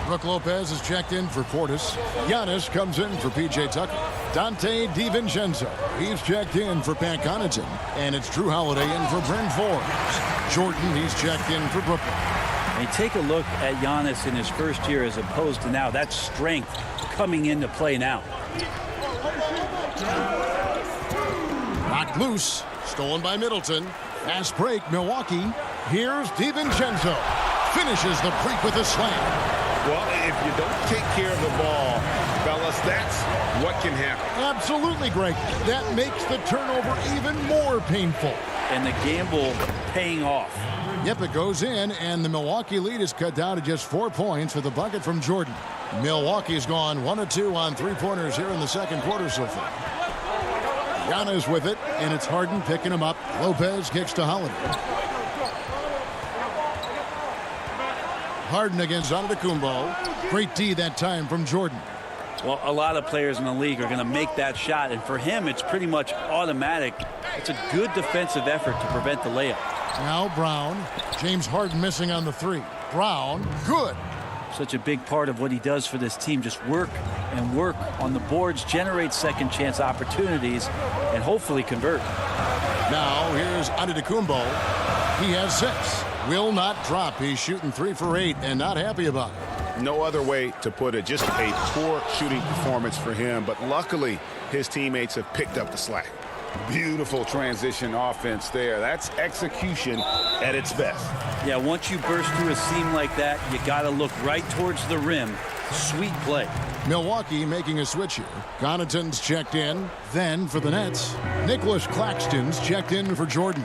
Brook Lopez is checked in for Portis. Giannis comes in for P.J. Tucker. Dante DiVincenzo, he's checked in for Pat Connaughton. And it's Drew Holiday in for Bryn Forbes. Jordan, he's checked in for Brooklyn. And take a look at Giannis in his first year as opposed to now. That strength coming into play now. Knocked loose. Stolen by Middleton. Fast break, Milwaukee. Here's DiVincenzo. Finishes the break with a slam. Well, if you don't take care of the ball, fellas, that's what can happen. Absolutely, Greg. That makes the turnover even more painful. And the gamble paying off. Yep, it goes in, and the Milwaukee lead is cut down to just 4 points with a bucket from Jordan. Milwaukee's gone 1 of 2 on three-pointers here in the second quarter so far. Giannis with it, and it's Harden picking him up. Lopez kicks to Holiday. Harden against Antetokounmpo. Great D that time from Jordan. Well, a lot of players in the league are going to make that shot, and for him, it's pretty much automatic. It's a good defensive effort to prevent the layup. Now Brown. James Harden missing on the three. Brown, good. Such a big part of what he does for this team. Just work and work on the boards, generate second chance opportunities, and hopefully convert. Now here's Antetokounmpo. He has 6. Will not drop. He's shooting 3 for 8 and not happy about it. No other way to put it. Just a poor shooting performance for him. But luckily, his teammates have picked up the slack. Beautiful transition offense there. That's execution at its best. Yeah, once you burst through a seam like that, you got to look right towards the rim. Sweet play. Milwaukee making a switch here. Connaughton's checked in. Then for the Nets, Nicholas Claxton's checked in for Jordan.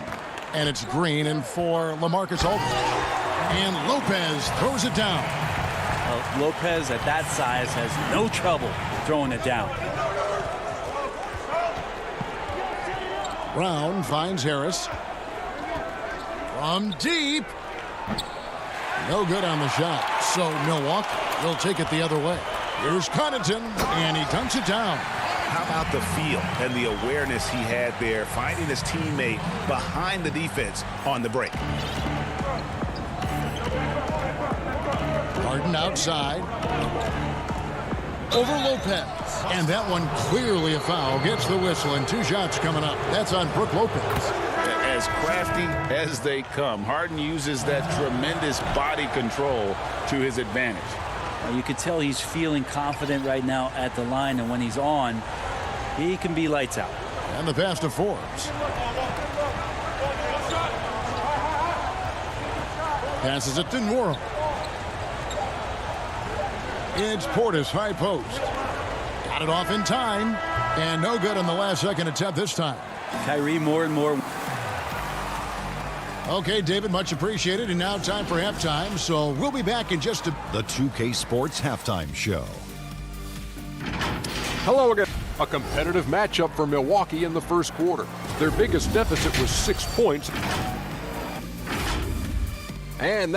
And it's Green and for LaMarcus Aldridge. And Lopez throws it down. Lopez at that size has no trouble throwing it down. Brown finds Harris. From deep. No good on the shot. So Milwaukee will take it the other way. Here's Connaughton, and he dunks it down. How about the feel and the awareness he had there, finding his teammate behind the defense on the break. Harden outside. Over Lopez. And that one clearly a foul. Gets the whistle, and 2 shots coming up. That's on Brook Lopez. As crafty as they come, Harden uses that tremendous body control to his advantage. You can tell he's feeling confident right now at the line, and when he's on, he can be lights out. And the pass to Forbes. Passes it to Nwora. It's Portis, high post. Got it off in time, and no good on the last second attempt this time. Kyrie more and more. Okay, David, much appreciated. And now time for halftime, so we'll be back in just a... The 2K Sports Halftime Show. Hello again. A competitive matchup for Milwaukee in the first quarter. Their biggest deficit was 6 points. And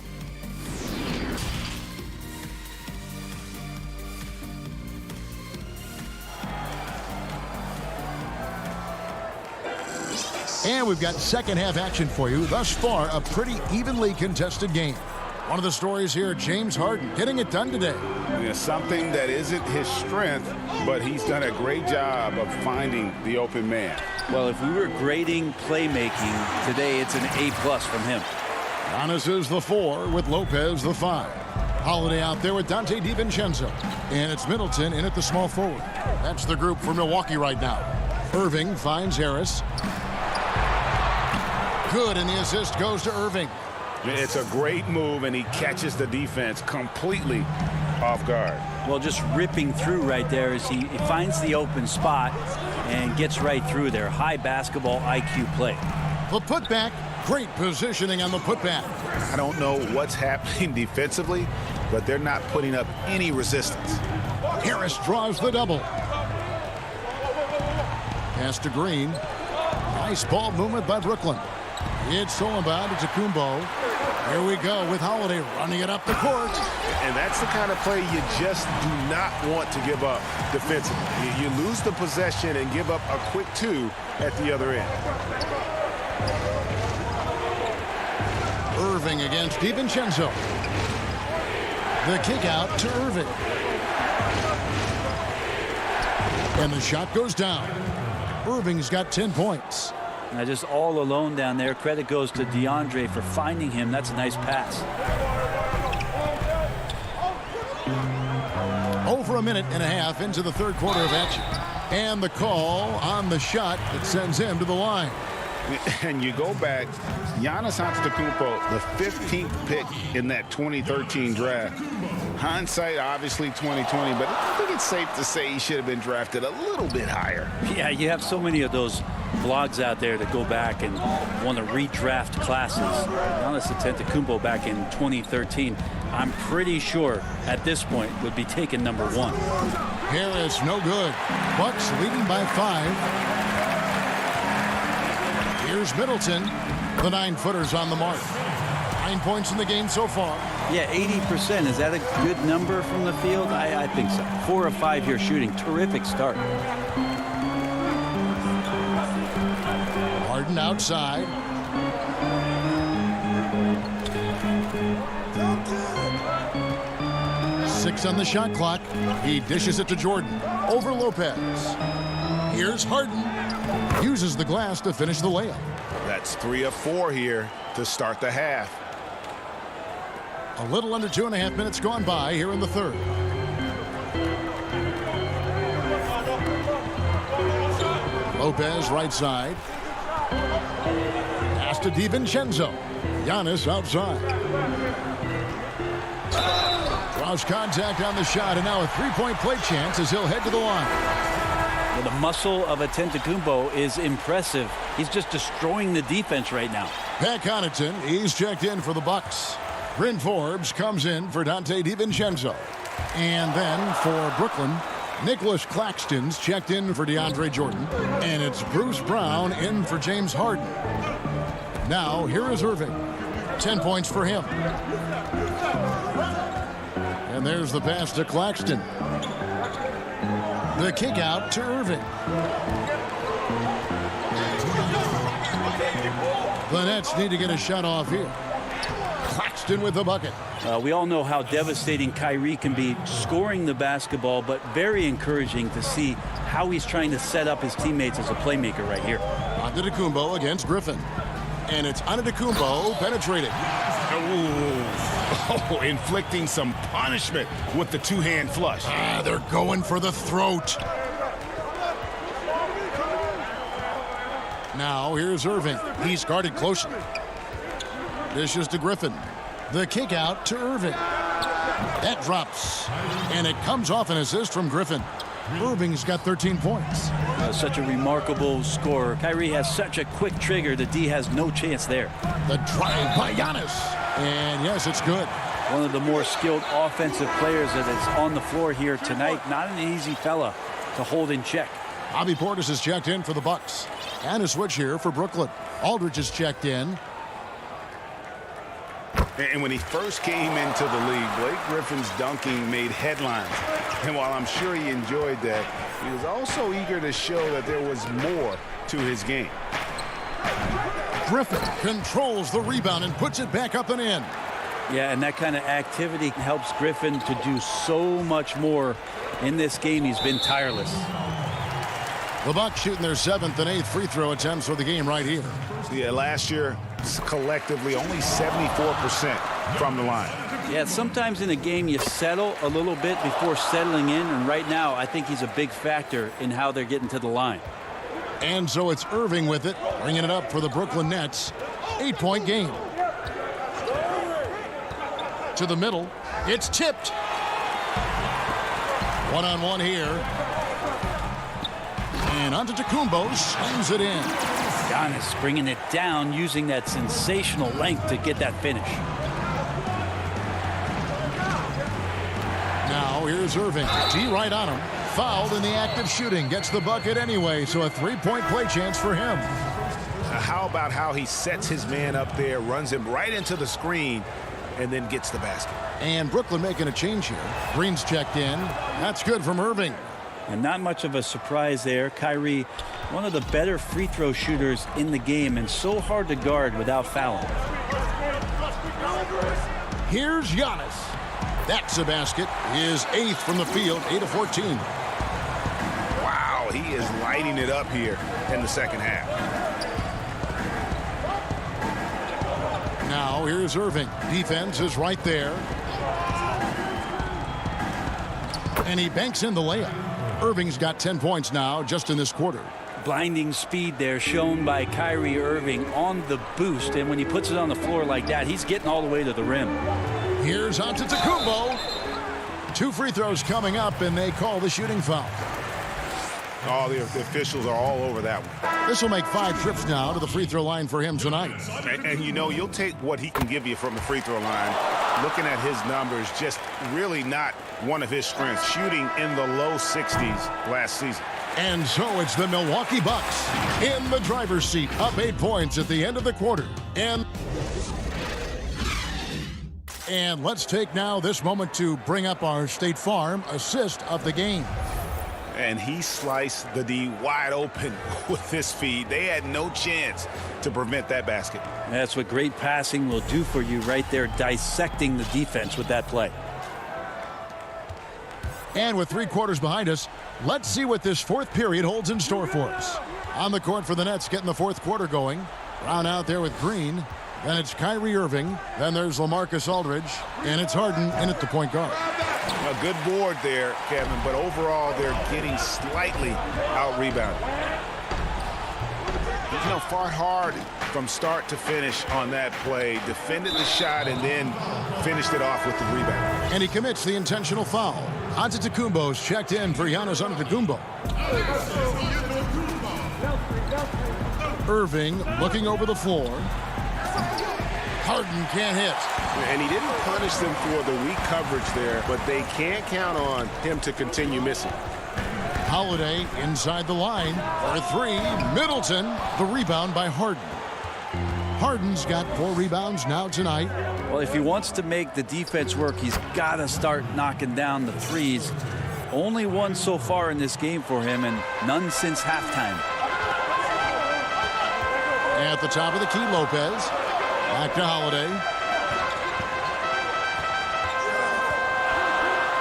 And we've got second half action for you. Thus far, a pretty evenly contested game. One of the stories here, James Harden getting it done today. Yeah, something that isn't his strength, but he's done a great job of finding the open man. Well, if we were grading playmaking today, it's an A+ from him. Giannis is the 4 with Lopez the 5. Holiday out there with Dante DiVincenzo. And it's Middleton in at the small forward. That's the group for Milwaukee right now. Irving finds Harris. Good, and the assist goes to Irving. It's a great move, and he catches the defense completely off guard. Well, just ripping through right there as he finds the open spot and gets right through there. High basketball IQ play. The putback, great positioning on the putback. I don't know what's happening defensively, but they're not putting up any resistance. Harris draws the double. Pass to Green. Nice ball movement by Brooklyn. It's all about Antetokounmpo. Here we go with Holiday running it up the court. And that's the kind of play you just do not want to give up defensively. You lose the possession and give up a quick 2 at the other end. Irving against DiVincenzo. The kick out to Irving. And the shot goes down. Irving's got 10 points. Now just all alone down there. Credit goes to DeAndre for finding him. That's a nice pass. Over a minute and a half into the third quarter of action. And the call on the shot that sends him to the line. And you go back, Giannis Antetokounmpo, the 15th pick in that 2013 draft. Hindsight, obviously 2020, but I think it's safe to say he should have been drafted a little bit higher. Yeah, you have so many of those blogs out there that go back and want to redraft classes. Giannis Antetokounmpo back in 2013, I'm pretty sure at this point would be taken #1. Harris, no good. Bucks leading by 5. Here's Middleton. The 9-footer's on the mark. 9 points in the game so far. Yeah, 80%. Is that a good number from the field? I think so. 4 of 5 here shooting. Terrific start. Harden outside. Six on the shot clock. He dishes it to Jordan. Over Lopez. Here's Harden. Uses the glass to finish the layup. That's 3 of 4 here to start the half. A little under 2.5 minutes gone by here in the third. Lopez right side. Pass to DiVincenzo. Giannis outside. Draws contact on the shot, and now a 3-point play chance as he'll head to the line. Well, the muscle of Antetokounmpo is impressive. He's just destroying the defense right now. Pat Connaughton, he's checked in for the Bucks. Bryn Forbes comes in for Dante DiVincenzo. And then for Brooklyn, Nicholas Claxton's checked in for DeAndre Jordan. And it's Bruce Brown in for James Harden. Now, here is Irving. 10 points for him. And there's the pass to Claxton. The kick out to Irving. The Nets need to get a shot off here. Claxton with the bucket. We all know how devastating Kyrie can be scoring the basketball, but very encouraging to see how he's trying to set up his teammates as a playmaker right here. Antetokounmpo against Griffin. And it's Antetokounmpo penetrating. Oh, inflicting some punishment with the two-hand flush. They're going for the throat. Now here's Irving. He's guarded closely. Dishes to Griffin. The kick out to Irving. That drops. And it comes off an assist from Griffin. Irving's got 13 points. Such a remarkable scorer. Kyrie has such a quick trigger. The D has no chance there. The drive by Giannis. And yes, it's good. One of the more skilled offensive players that is on the floor here tonight. Not an easy fella to hold in check. Bobby Portis is checked in for the Bucks. And a switch here for Brooklyn. Aldridge is checked in. And when he first came into the league, Blake Griffin's dunking made headlines. And while I'm sure he enjoyed that, he was also eager to show that there was more to his game. Griffin controls the rebound and puts it back up and in. Yeah, and that kind of activity helps Griffin to do so much more in this game. He's been tireless. The Bucks shooting their 7th and 8th free throw attempts for the game right here. Yeah, last year, collectively, only 74% from the line. Yeah, sometimes in a game you settle a little bit before settling in, and right now I think he's a big factor in how they're getting to the line. And so it's Irving with it, bringing it up for the Brooklyn Nets. 8-point game. To the middle. It's tipped. One-on-one here. And Antetokounmpo slams it in. Giannis bringing it down, using that sensational length to get that finish. Now here's Irving. D right on him. Fouled in the act of shooting. Gets the bucket anyway, so a 3-point play chance for him. How about how he sets his man up there, runs him right into the screen, and then gets the basket. And Brooklyn making a change here. Green's checked in. That's good from Irving. And not much of a surprise there. Kyrie, one of the better free throw shooters in the game, and so hard to guard without fouling. Here's Giannis. That's a basket. His 8th from the field, 8 of 14. Wow, he is lighting it up here in the second half. Now here's Irving. Defense is right there. And he banks in the layup. Irving's got 10 points now just in this quarter. Blinding speed there shown by Kyrie Irving on the boost, and when he puts it on the floor like that, he's getting all the way to the rim. Here's Antetokounmpo. 2 free throws coming up, and they call the shooting foul. Oh, the officials are all over that one. This will make 5 trips now to the free throw line for him tonight. And you know, you'll take what he can give you from the free throw line. Looking at his numbers, just really not one of his strengths. Shooting in the low 60s last season. And so it's the Milwaukee Bucks in the driver's seat, up 8 points at the end of the quarter. And let's take now this moment to bring up our State Farm assist of the game. And he sliced the D wide open with this feed. They had no chance to prevent that basket. That's what great passing will do for you right there, dissecting the defense with that play. And with 3 quarters behind us, let's see what this 4th period holds in store for us. On the court for the Nets, getting the 4th quarter going. Brown out there with Green. Then it's Kyrie Irving. Then there's LaMarcus Aldridge. And it's Harden in at the point guard. A good board there, Kevin, but overall they're getting slightly out-rebounded. You know, fought hard from start to finish on that play. Defended the shot and then finished it off with the rebound. And he commits the intentional foul. Antetokounmpo's checked in for Giannis Antetokounmpo. Irving looking over the floor. Harden can't hit. And he didn't punish them for the weak coverage there, but they can't count on him to continue missing. Holiday inside the line for 3. Middleton, the rebound by Harden. Harden's got 4 rebounds now tonight. Well, if he wants to make the defense work, he's got to start knocking down the threes. Only one so far in this game for him, and none since halftime. At the top of the key, Lopez. Back to Holiday.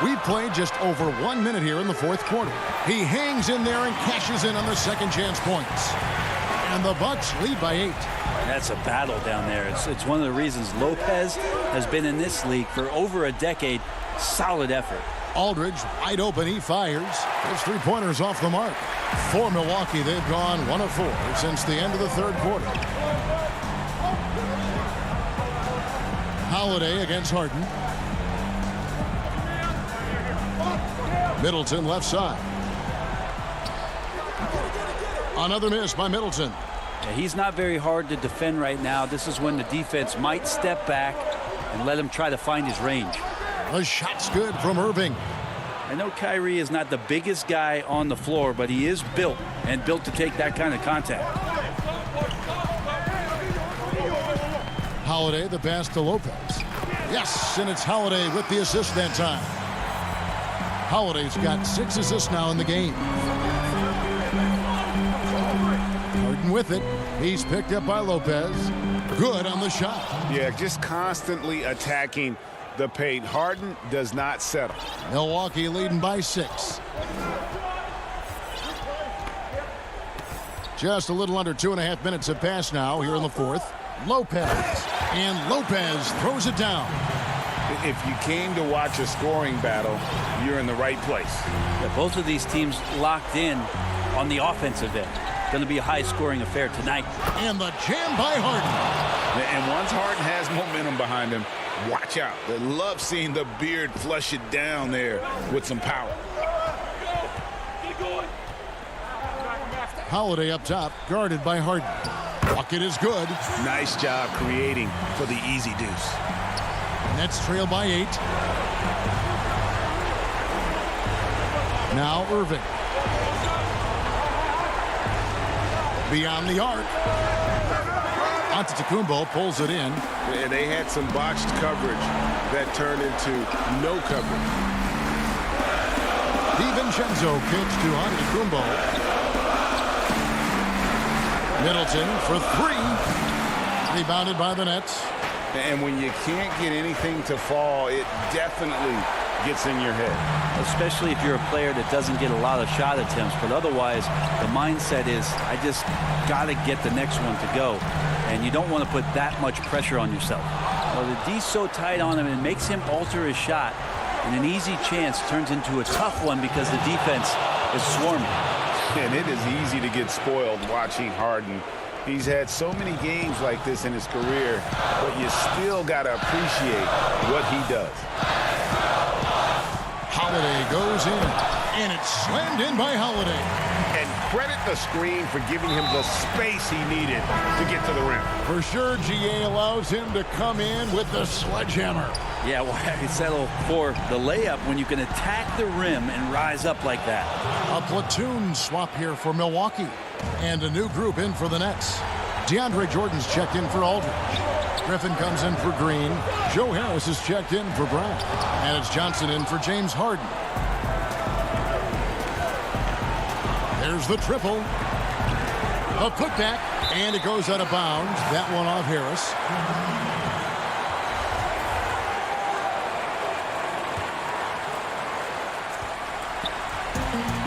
We played just over 1 minute here in the 4th quarter. He hangs in there and cashes in on the second chance points. And the Bucks lead by 8. That's a battle down there. It's one of the reasons Lopez has been in this league for over a decade. Solid effort. Aldridge wide open. He fires. His 3-pointers off the mark. For Milwaukee, they've gone 1 of 4 since the end of the 3rd quarter. Holiday against Harden. Middleton left side. Another miss by Middleton. Yeah, he's not very hard to defend right now. This is when the defense might step back and let him try to find his range. The shot's good from Irving. I know Kyrie is not the biggest guy on the floor, but he is built to take that kind of contact. Holiday, the pass to Lopez. Yes, and it's Holiday with the assist that time. Holiday's got 6 assists now in the game. Harden with it. He's picked up by Lopez. Good on the shot. Yeah, just constantly attacking the paint. Harden does not settle. Milwaukee leading by 6. Just a little under 2.5 minutes have passed now here in the 4th. Lopez. And Lopez throws it down. If you came to watch a scoring battle, you're in the right place. Yeah, both of these teams locked in on the offensive end. Going to be a high-scoring affair tonight. And the jam by Harden. And once Harden has momentum behind him, watch out. They love seeing the beard flush it down there with some power. Holiday up top, guarded by Harden. Bucket is good. Nice job creating for the easy deuce. Nets trail by 8. Now Irving. Beyond the arc. Antetokounmpo pulls it in. And they had some botched coverage that turned into no coverage. DiVincenzo kicks to Antetokounmpo. Middleton for 3. Rebounded by the Nets. And when you can't get anything to fall, it definitely gets in your head. Especially if you're a player that doesn't get a lot of shot attempts. But otherwise, the mindset is, I just got to get the next one to go. And you don't want to put that much pressure on yourself. Well, the D's so tight on him, it makes him alter his shot. And an easy chance turns into a tough one because the defense is swarming. And it is easy to get spoiled watching Harden. He's had so many games like this in his career, but you still got to appreciate what he does. Holiday goes in, and it's slammed in by Holiday. credit the screen for giving him the space he needed to get to the rim. For sure, GA allows him to come in with the sledgehammer. Yeah, why settle for the layup when you can attack the rim and rise up like that? A platoon swap here for Milwaukee. And a new group in for the Nets. DeAndre Jordan's checked in for Aldridge. Griffin comes in for Green. Joe Harris is checked in for Brown. And it's Johnson in for James Harden. There's the triple. A putback. And it goes out of bounds. That one off Harris.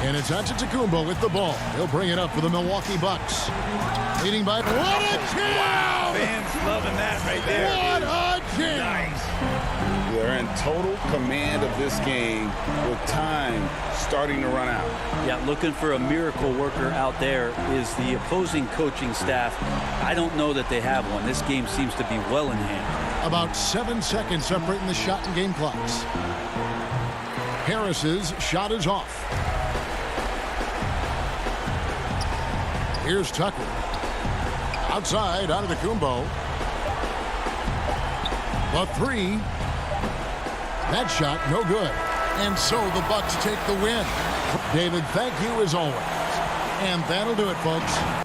And it's Antetokounmpo with the ball. He'll bring it up for the Milwaukee Bucks. Leading by... What a jam! Wow, fans loving that right there. What a jam! Nice. They're in total command of this game with time starting to run out. Yeah, looking for a miracle worker out there is the opposing coaching staff. I don't know that they have one. This game seems to be well in hand. About 7 seconds separating the shot and game clocks. Harris's shot is off. Here's Tucker. Outside, Antetokounmpo. The three. That shot, no good. And so the Bucks take the win. David, thank you as always. And that'll do it, folks.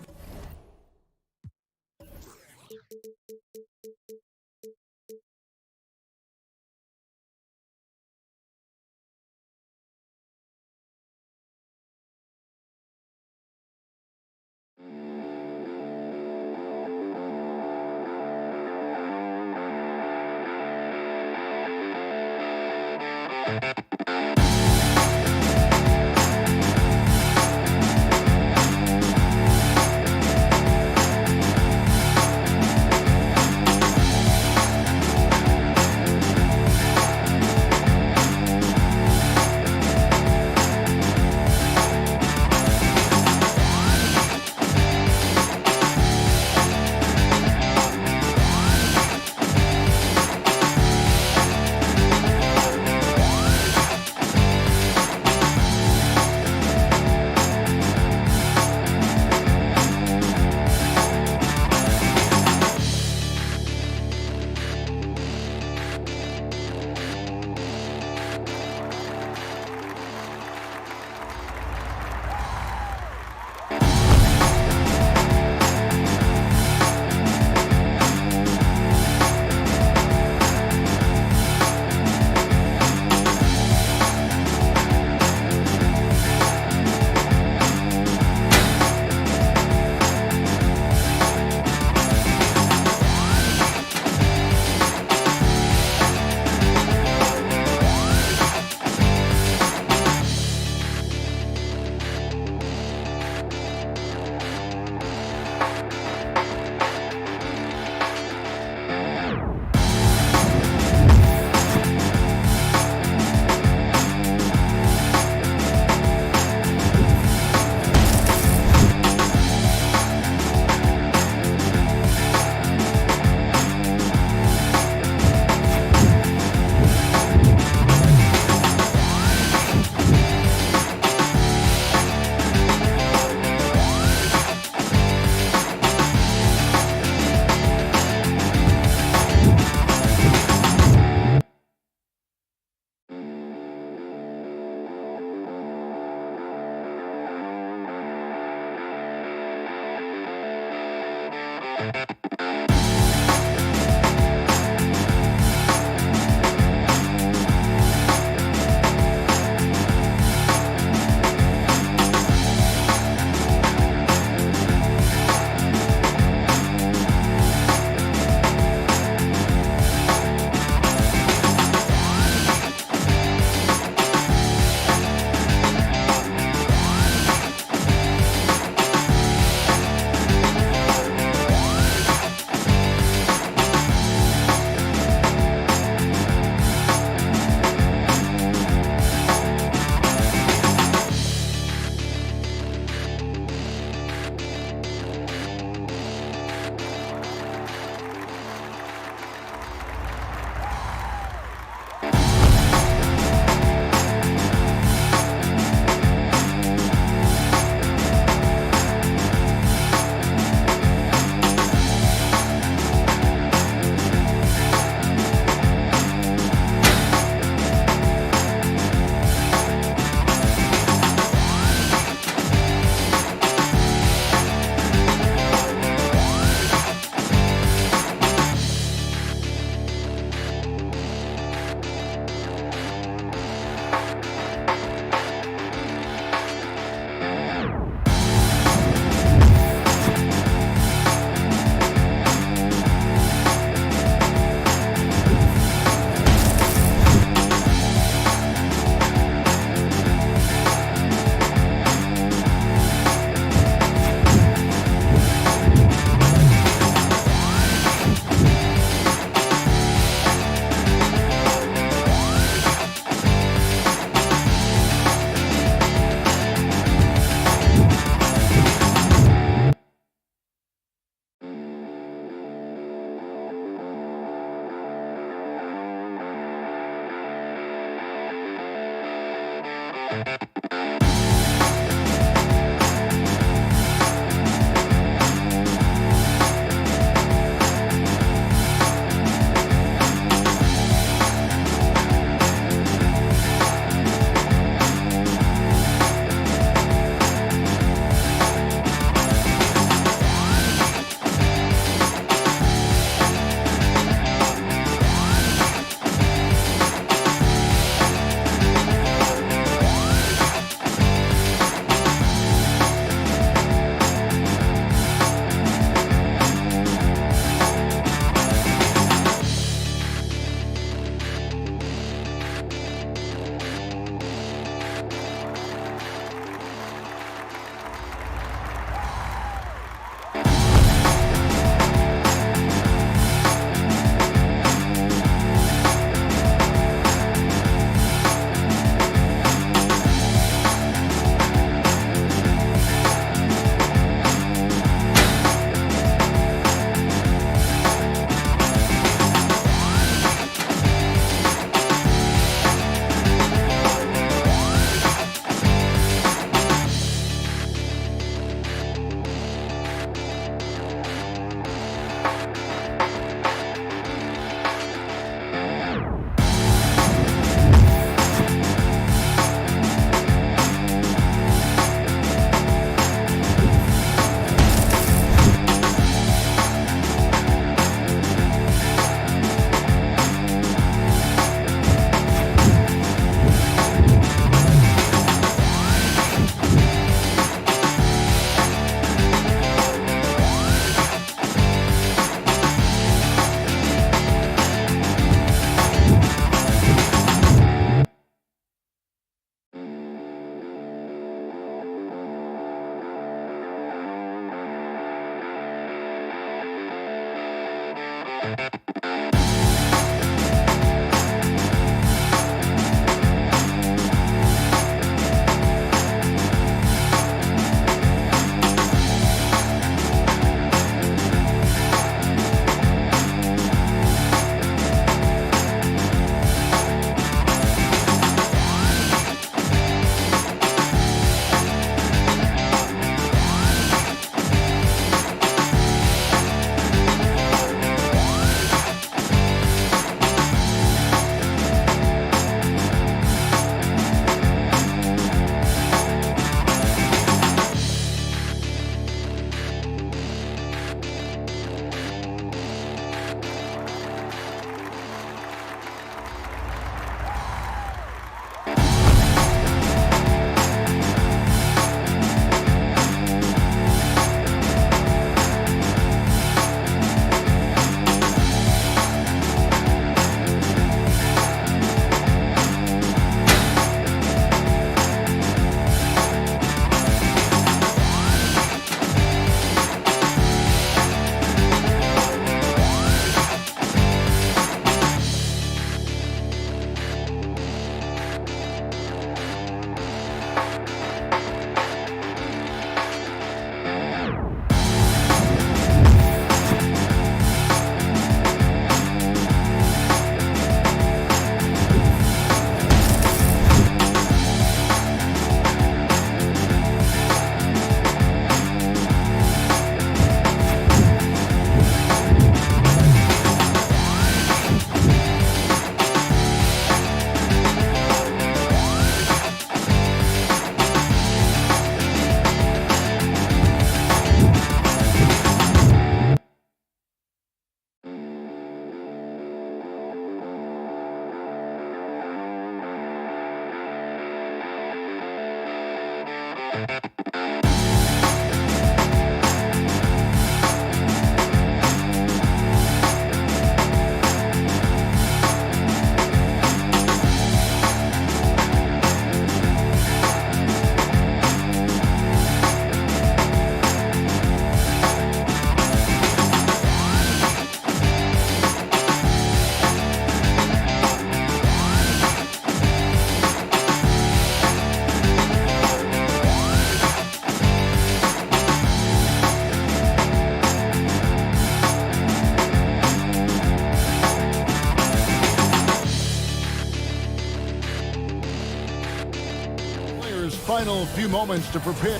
final few moments to prepare.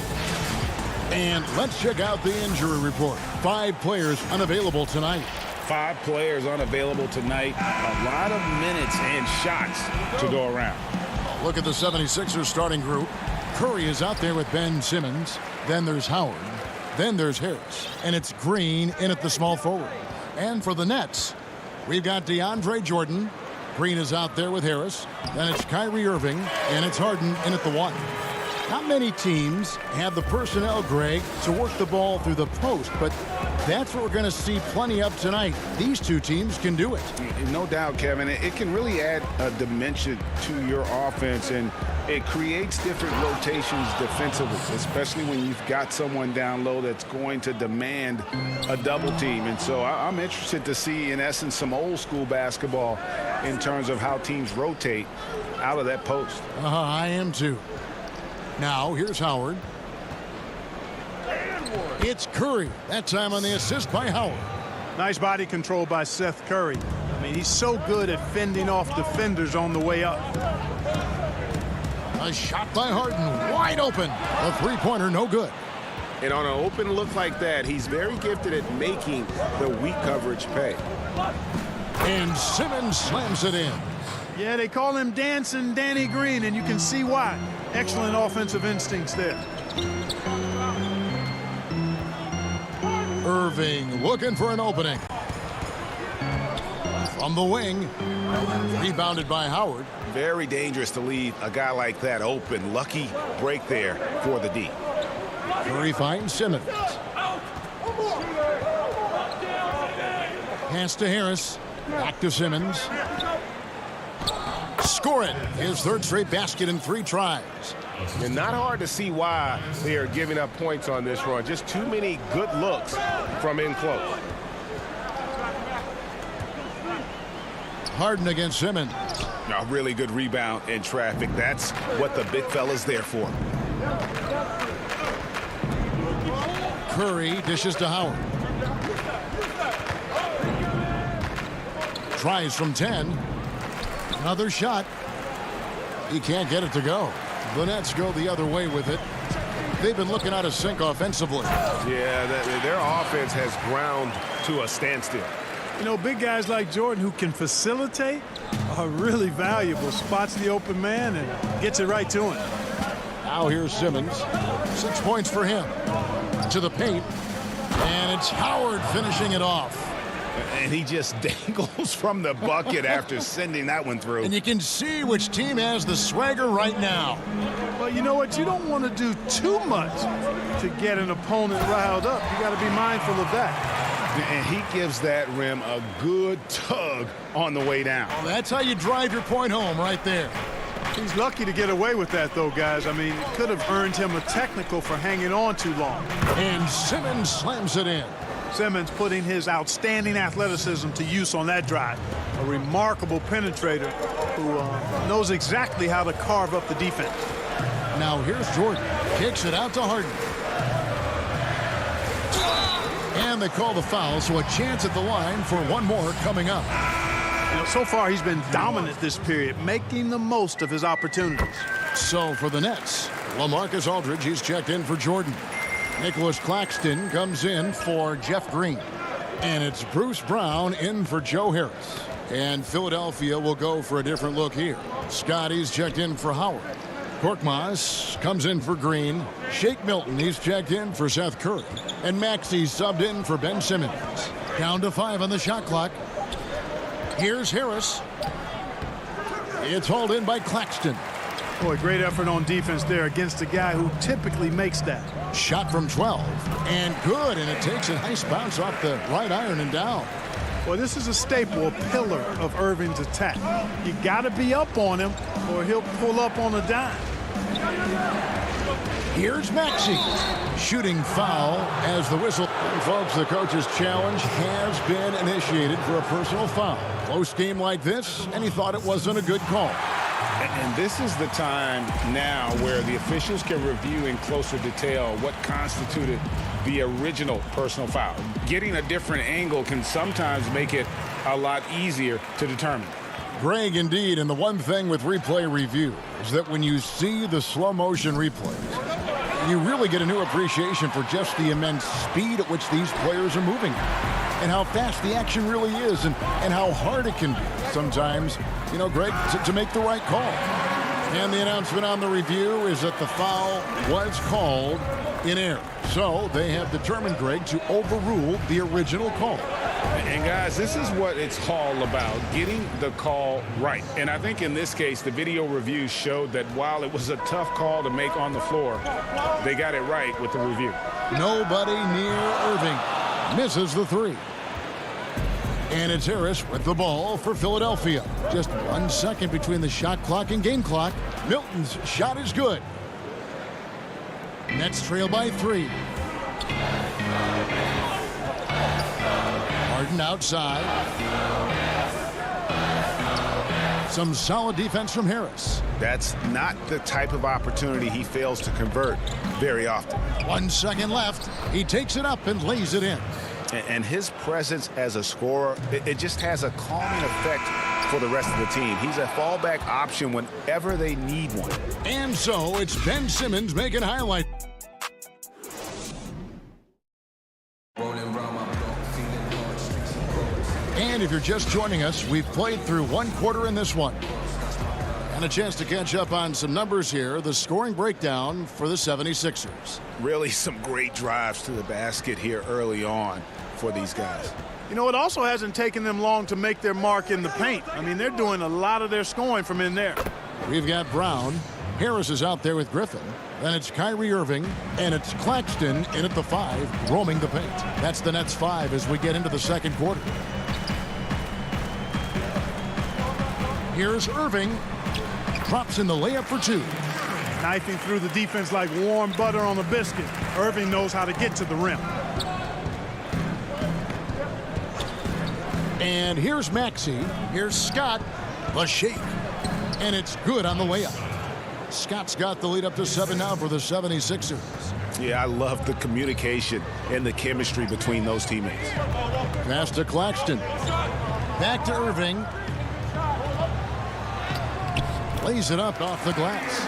And let's check out the injury report. 5 players unavailable tonight. 5 players unavailable tonight. A lot of minutes and shots to go around. Look at the 76ers starting group. Curry is out there with Ben Simmons. Then there's Howard. Then there's Harris. And it's Green in at the small forward. And for the Nets, we've got DeAndre Jordan. Green is out there with Harris. Then it's Kyrie Irving. And it's Harden in at the 1. Not many teams have the personnel, Greg, to work the ball through the post, but that's what we're going to see plenty of tonight. These two teams can do it. No doubt, Kevin. It can really add a dimension to your offense, and it creates different rotations defensively, especially when you've got someone down low that's going to demand a double team. And so I'm interested to see, in essence, some old school basketball in terms of how teams rotate out of that post. I am too. Now, here's Howard. It's Curry. That time on the assist by Howard. Nice body control by Seth Curry. I mean, he's so good at fending off defenders on the way up. A shot by Harden, wide open. A three-pointer, no good. And on an open look like that, he's very gifted at making the weak coverage pay. And Simmons slams it in. Yeah, they call him Dancing Danny Green, and you can see why. Excellent offensive instincts there. Irving looking for an opening. From the wing. Rebounded by Howard. Very dangerous to leave a guy like that open. Lucky break there for the D. Curry finds Simmons. Pass to Harris. Back to Simmons. Score it. His 3rd straight basket in 3 tries. And not hard to see why they are giving up points on this run. Just too many good looks from in close. Harden against Simmons. A really good rebound in traffic. That's what the big fella's there for. Curry dishes to Howard. Tries from 10. Another shot. He can't get it to go. The Nets go the other way with it. They've been looking out of sync offensively. Yeah, their offense has ground to a standstill. You know, big guys like Jordan who can facilitate are really valuable. Spots the open man and gets it right to him. Now here's Simmons. 6 points for him. To the paint. And it's Howard finishing it off. And he just dangles from the bucket after sending that one through. And you can see which team has the swagger right now. Well, you know what? You don't want to do too much to get an opponent riled up. You got to be mindful of that. And he gives that rim a good tug on the way down. Well, that's how you drive your point home right there. He's lucky to get away with that, though, guys. I mean, it could have earned him a technical for hanging on too long. And Simmons slams it in. Simmons putting his outstanding athleticism to use on that drive. A remarkable penetrator who knows exactly how to carve up the defense. Now here's Jordan. Kicks it out to Harden. And they call the foul, so a chance at the line for one more coming up. You know, so far he's been dominant this period, making the most of his opportunities. So for the Nets, LaMarcus Aldridge, he's checked in for Jordan. Nicholas Claxton comes in for Jeff Green. And it's Bruce Brown in for Joe Harris. And Philadelphia will go for a different look here. Scotty's checked in for Howard. Korkmaz comes in for Green. Shake Milton, he's checked in for Seth Curry. And Maxey's subbed in for Ben Simmons. Down to 5 on the shot clock. Here's Harris. It's hauled in by Claxton. Boy, great effort on defense there against a guy who typically makes that. Shot from 12. And good, and it takes a nice bounce off the right iron and down. Well, this is a staple, a pillar of Irving's attack. You got to be up on him, or he'll pull up on a dime. Here's Maxey. Shooting foul as the whistle. And folks, the coach's challenge has been initiated for a personal foul. Close game like this, and he thought it wasn't a good call. And this is the time now where the officials can review in closer detail what constituted the original personal foul. Getting a different angle can sometimes make it a lot easier to determine. Greg, indeed, and the one thing with replay review is that when you see the slow motion replays, you really get a new appreciation for just the immense speed at which these players are moving and how fast the action really is and how hard it can be sometimes, you know, Greg, to make the right call. And the announcement on the review is that the foul was called in error. So they have determined, Greg, to overrule the original call. And guys, this is what it's all about, getting the call right. And I think in this case, the video review showed that while it was a tough call to make on the floor, they got it right with the review. Nobody near Irving. Misses the three. And it's Harris with the ball for Philadelphia. Just 1 second between the shot clock and game clock. Milton's shot is good. Nets trail by 3. Harden outside. Some solid defense from Harris. That's not the type of opportunity he fails to convert very often. 1 second left. He takes it up and lays it in. And his presence as a scorer, it just has a calming effect for the rest of the team. He's a fallback option whenever they need one. And so it's Ben Simmons making highlight. And if you're just joining us, we've played through 1 quarter in this one. And a chance to catch up on some numbers here. The scoring breakdown for the 76ers. Really some great drives to the basket here early on for these guys. You know, it also hasn't taken them long to make their mark in the paint. I mean, they're doing a lot of their scoring from in there. We've got Brown. Harris is out there with Griffin. Then it's Kyrie Irving. And it's Claxton in at the 5, roaming the paint. That's the Nets 5 as we get into the second quarter. Here's Irving. Drops in the layup for 2. Knifing through the defense like warm butter on a biscuit. Irving knows how to get to the rim. And here's Maxey. Here's Scott. The shake. And it's good on the layup. Scott's got the lead up to 7 now for the 76ers. Yeah, I love the communication and the chemistry between those teammates. Pass to Claxton. Back to Irving. Lays it up off the glass.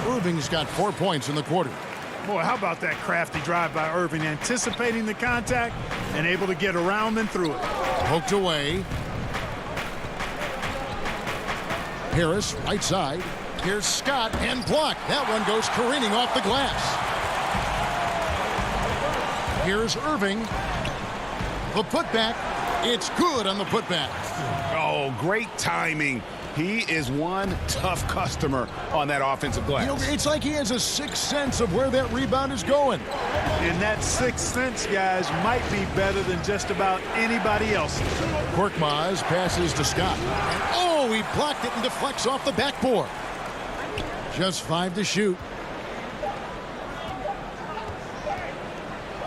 Irving's got 4 points in the quarter. Boy, how about that crafty drive by Irving, anticipating the contact and able to get around and through it. Poked away. Harris, right side. Here's Scott, and blocked. That one goes careening off the glass. Here's Irving. The putback. It's good on the putback. Oh, great timing. He is one tough customer on that offensive glass. You know, it's like he has a sixth sense of where that rebound is going. And that sixth sense, guys, might be better than just about anybody else's. Korkmaz passes to Scott. Oh, he blocked it and deflects off the backboard. Just 5 to shoot.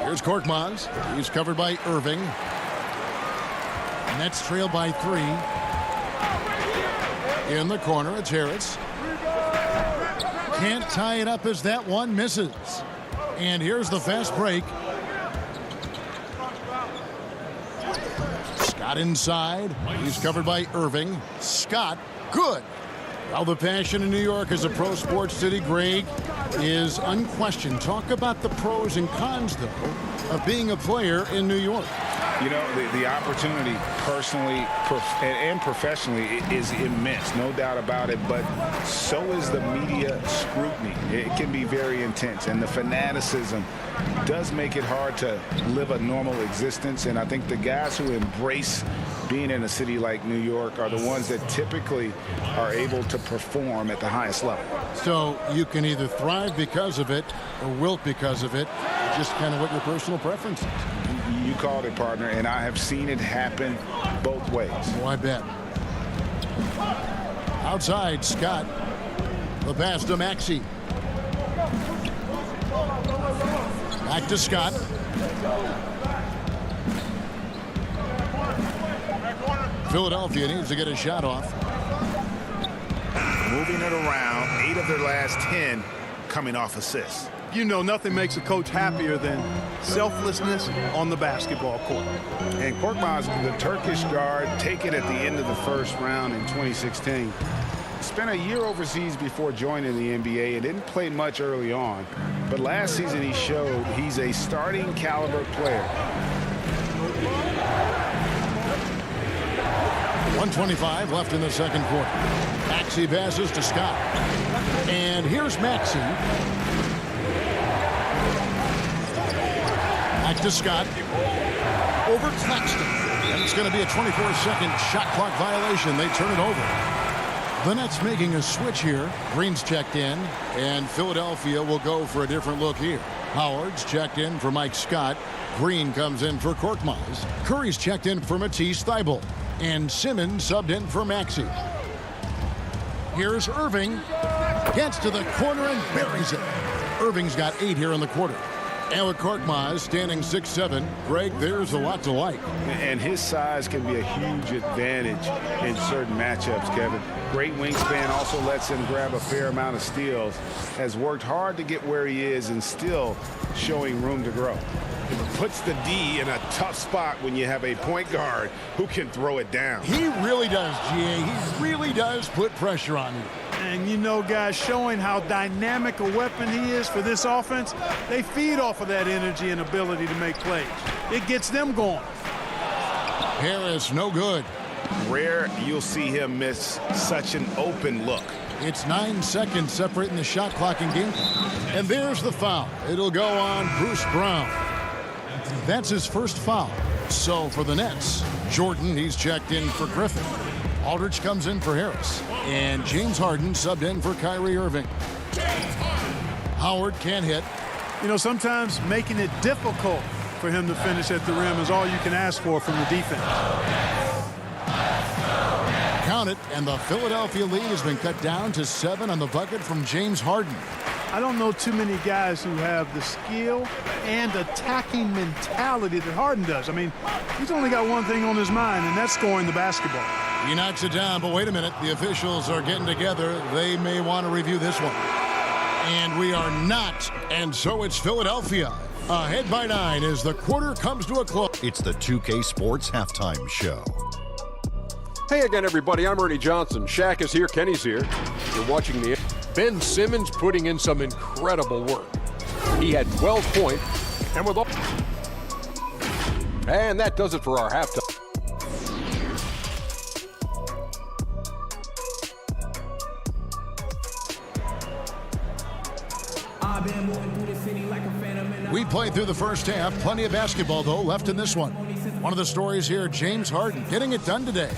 Here's Korkmaz. He's covered by Irving. Nets trail by 3. In the corner, it's Harris. Can't tie it up as that one misses. And here's the fast break. Scott inside. He's covered by Irving. Scott, good. Well, the passion in New York as a pro sports city, Greg, is unquestioned. Talk about the pros and cons, though, of being a player in New York. You know, the opportunity personally and professionally is immense, no doubt about it, but so is the media scrutiny. It can be very intense, and the fanaticism does make it hard to live a normal existence, and I think the guys who embrace being in a city like New York are the ones that typically are able to perform at the highest level. So you can either thrive because of it or wilt because of it, just kind of what your personal preference is. You called it, partner, and I have seen it happen both ways. Oh, I bet. Outside, Scott. The pass to Maxey. Back to Scott. Philadelphia needs to get a shot off. Moving it around, 8 of their last 10 coming off assists. you know nothing makes a coach happier than selflessness on the basketball court. And Korkmaz, the Turkish guard, taken at the end of the first round in 2016. Spent a year overseas before joining the NBA and didn't play much early on. But last season he showed he's a starting caliber player. 1:25 left in the second quarter. Maxey passes to Scott. And here's Maxey. Back to Scott. Over Claxton. And it's going to be a 24-second shot clock violation. They turn it over. The Nets making a switch here. Green's checked in, and Philadelphia will go for a different look here. Howard's checked in for Mike Scott. Green comes in for Korkmaz. Curry's checked in for Matisse Thybulle. And Simmons subbed in for Maxey. Here's Irving. Gets to the corner and buries it. Irving's got 8 here in the quarter. And with Korkmaz standing 6'7", Greg, there's a lot to like. And his size can be a huge advantage in certain matchups, Kevin. Great wingspan, also lets him grab a fair amount of steals. Has worked hard to get where he is and still showing room to grow. It puts the D in a tough spot when you have a point guard who can throw it down. He really does, GA. He really does put pressure on you. And you know, guys, showing how dynamic a weapon he is for this offense, they feed off of that energy and ability to make plays. It gets them going. Harris, no good. Rare you'll see him miss such an open look. It's 9 seconds separating the shot clock and game clock. And there's the foul. It'll go on Bruce Brown. That's his first foul. So for the Nets, Jordan, he's checked in for Griffin. Aldridge comes in for Harris. And James Harden subbed in for Kyrie Irving. Howard can't hit. You know, sometimes making it difficult for him to finish at the rim is all you can ask for from the defense. Count it, and the Philadelphia lead has been cut down to 7 on the bucket from James Harden. I don't know too many guys who have the skill and attacking mentality that Harden does. I mean, he's only got one thing on his mind, and that's scoring the basketball. He knocks it down, but wait a minute. The officials are getting together. They may want to review this one. And we are not. And so it's Philadelphia ahead by 9 as the quarter comes to a close. It's the 2K Sports Halftime Show. Hey again, everybody. I'm Ernie Johnson. Shaq is here. Kenny's here. You're watching the Ben Simmons putting in some incredible work. He had 12 points, and with all... And that does it for our halftime. We played through the first half. Plenty of basketball, though, left in this one. One of the stories here, James Harden getting it done today.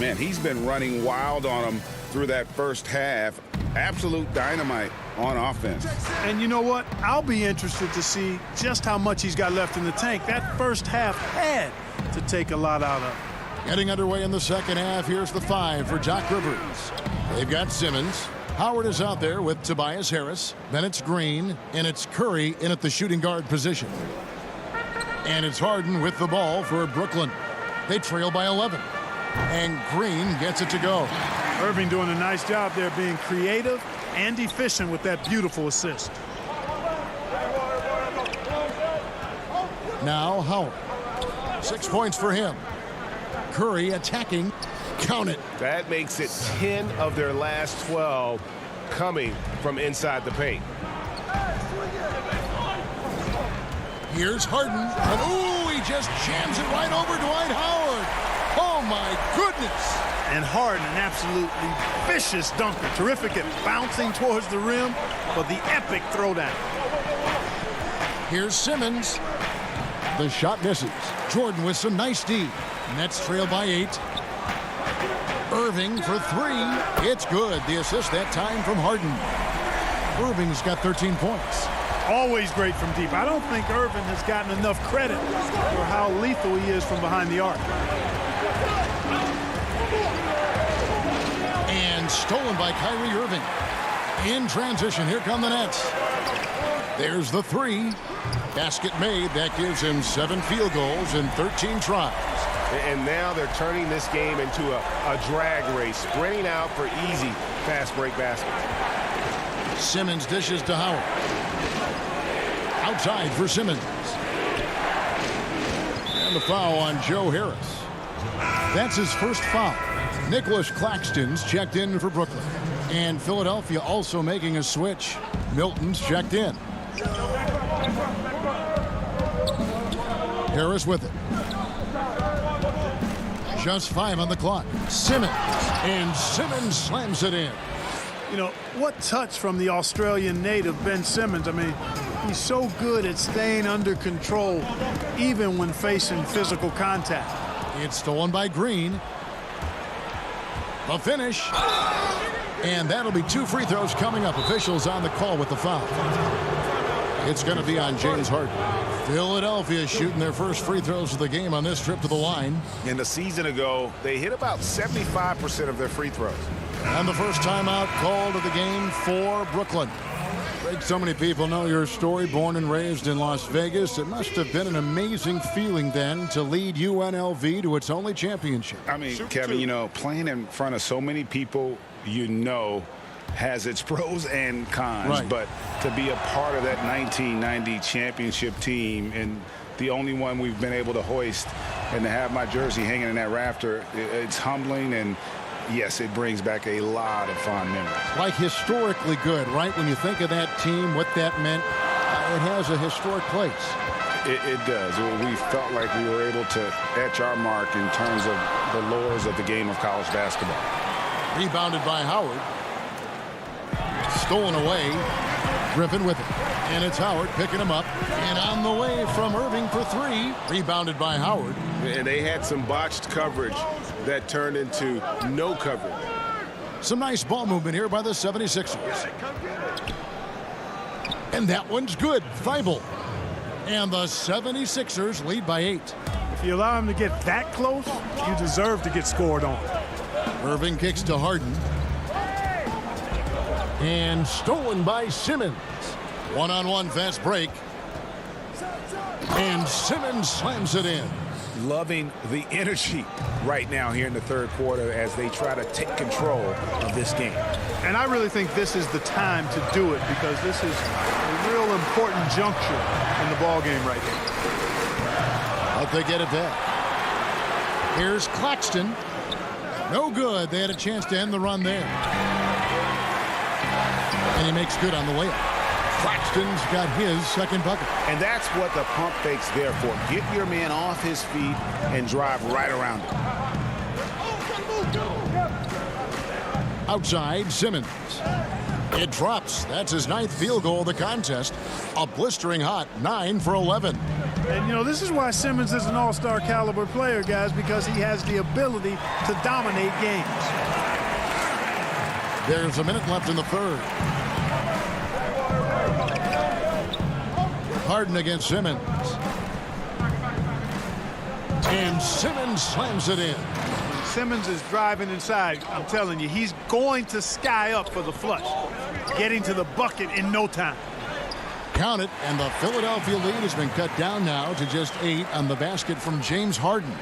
Man, he's been running wild on him through that first half. Absolute dynamite on offense. And you know what? I'll be interested to see just how much he's got left in the tank. That first half had to take a lot out of. Getting underway in the second half. Here's the 5 for Doc Rivers. They've got Simmons. Howard is out there with Tobias Harris. Then it's Green, and it's Curry in at the shooting guard position. And it's Harden with the ball for Brooklyn. They trail by 11. And Green gets it to go. Irving doing a nice job there, being creative and efficient with that beautiful assist. Now Howard. 6 points for him. Curry attacking. Count it. That makes it 10 of their last 12 coming from inside the paint. Here's Harden. And ooh, he just jams it right over Dwight Howard. Oh, my goodness. And Harden, an absolutely vicious dunker. Terrific at bouncing towards the rim, but the epic throwdown. Here's Simmons. The shot misses. Jordan with some nice D. Nets trail by 8. Irving for 3. It's good. The assist that time from Harden. Irving's got 13 points. Always great from deep. I don't think Irving has gotten enough credit for how lethal he is from behind the arc. And stolen by Kyrie Irving. In transition, here come the Nets. There's the 3. Basket made. That gives him 7 field goals in 13 tries. And now they're turning this game into a drag race, sprinting out for easy fast break baskets. Simmons dishes to Howard. Outside for Simmons. And the foul on Joe Harris. That's his first foul. Nicholas Claxton's checked in for Brooklyn. And Philadelphia also making a switch. Milton's checked in. Harris with it. Just 5 on the clock. Simmons. And Simmons slams it in. You know, what touch from the Australian native, Ben Simmons. I mean, he's so good at staying under control, even when facing physical contact. It's stolen by Green. The finish. And that'll be 2 free throws coming up. Officials on the call with the foul. It's going to be on James Harden. Philadelphia shooting their first free throws of the game on this trip to the line. And a season ago, they hit about 75% of their free throws. And the first timeout called of the game for Brooklyn. Greg, so many people know your story. Born and raised in Las Vegas. It must have been an amazing feeling then to lead UNLV to its only championship. I mean, Kevin, you know, playing in front of so many people, you know, has its pros and cons. Right. But to be a part of that 1990 championship team and the only one we've been able to hoist and to have my jersey hanging in that rafter, it's humbling, and yes, it brings back a lot of fond memories. Like historically good, right? When you think of that team, what that meant, it has a historic place. It does. We felt like we were able to etch our mark in terms of the lures of the game of college basketball. Rebounded by Howard. Stolen away. Griffin with it. And it's Howard picking him up. And on the way from Irving for 3. Rebounded by Howard. And they had some botched coverage that turned into no coverage. Some nice ball movement here by the 76ers. And that one's good. Thibault. And the 76ers lead by 8. If you allow him to get that close, you deserve to get scored on. Irving kicks to Harden. And stolen by Simmons. One-on-one fast break. And Simmons slams it in. Loving the energy right now here in the third quarter as they try to take control of this game. And I really think this is the time to do it, because this is a real important juncture in the ball game right here. How'd they get it back? Here's Claxton. No good. They had a chance to end the run there. And he makes good on the layup. Claxton's got his second bucket. And that's what the pump fake's there for. Get your man off his feet and drive right around him. Outside, Simmons. It drops. That's his 9th field goal of the contest. A blistering hot 9 for 11. And, you know, this is why Simmons is an all-star caliber player, guys, because he has the ability to dominate games. There's a minute left in the third. Harden against Simmons. And Simmons slams it in. Simmons is driving inside. I'm telling you, he's going to sky up for the flush. Getting to the bucket in no time. Count it, and the Philadelphia lead has been cut down now to just 8 on the basket from James Harden.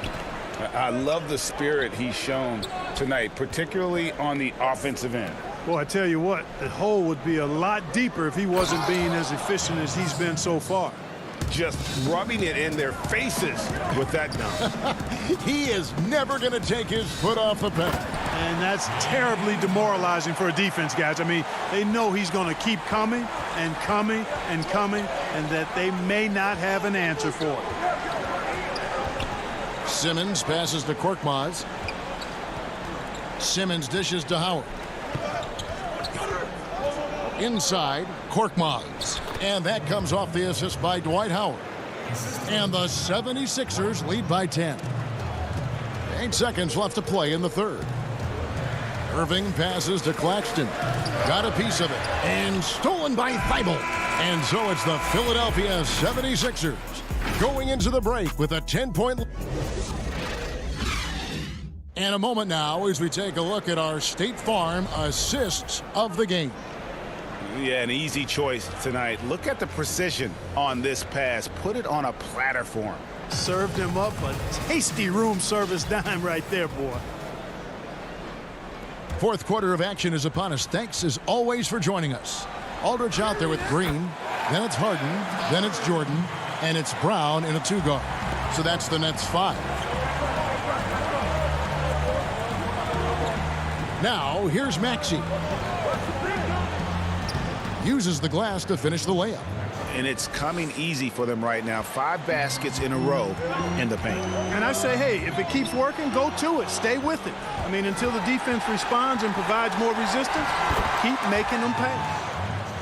I love the spirit he's shown tonight, particularly on the offensive end. Boy, I tell you what, the hole would be a lot deeper if he wasn't being as efficient as he's been so far. Just rubbing it in their faces with that dunk. He is never going to take his foot off the pedal. And that's terribly demoralizing for a defense, guys. I mean, they know he's going to keep coming and coming and coming, and that they may not have an answer for it. Simmons passes to Korkmaz. Simmons dishes to Howard. Inside, Korkmaz. And that comes off the assist by Dwight Howard. And the 76ers lead by 10. 8 seconds left to play in the third. Irving passes to Claxton. Got a piece of it. And stolen by Thibault. And so it's the Philadelphia 76ers going into the break with a 10-point lead. And a moment now as we take a look at our State Farm assists of the game. Yeah, an easy choice tonight. Look at the precision on this pass. Put it on a platter for him. Served him up a tasty room service dime right there, boy. Fourth quarter of action is upon us. Thanks as always for joining us. Aldridge out there with Green. Then it's Harden. Then it's Jordan. And it's Brown in a 2-guard. So that's the Nets 5. Now, here's Maxey. Uses the glass to finish the layup. And it's coming easy for them right now. 5 baskets in a row in the paint. And I say, hey, if it keeps working, go to it. Stay with it. I mean, until the defense responds and provides more resistance, keep making them pay.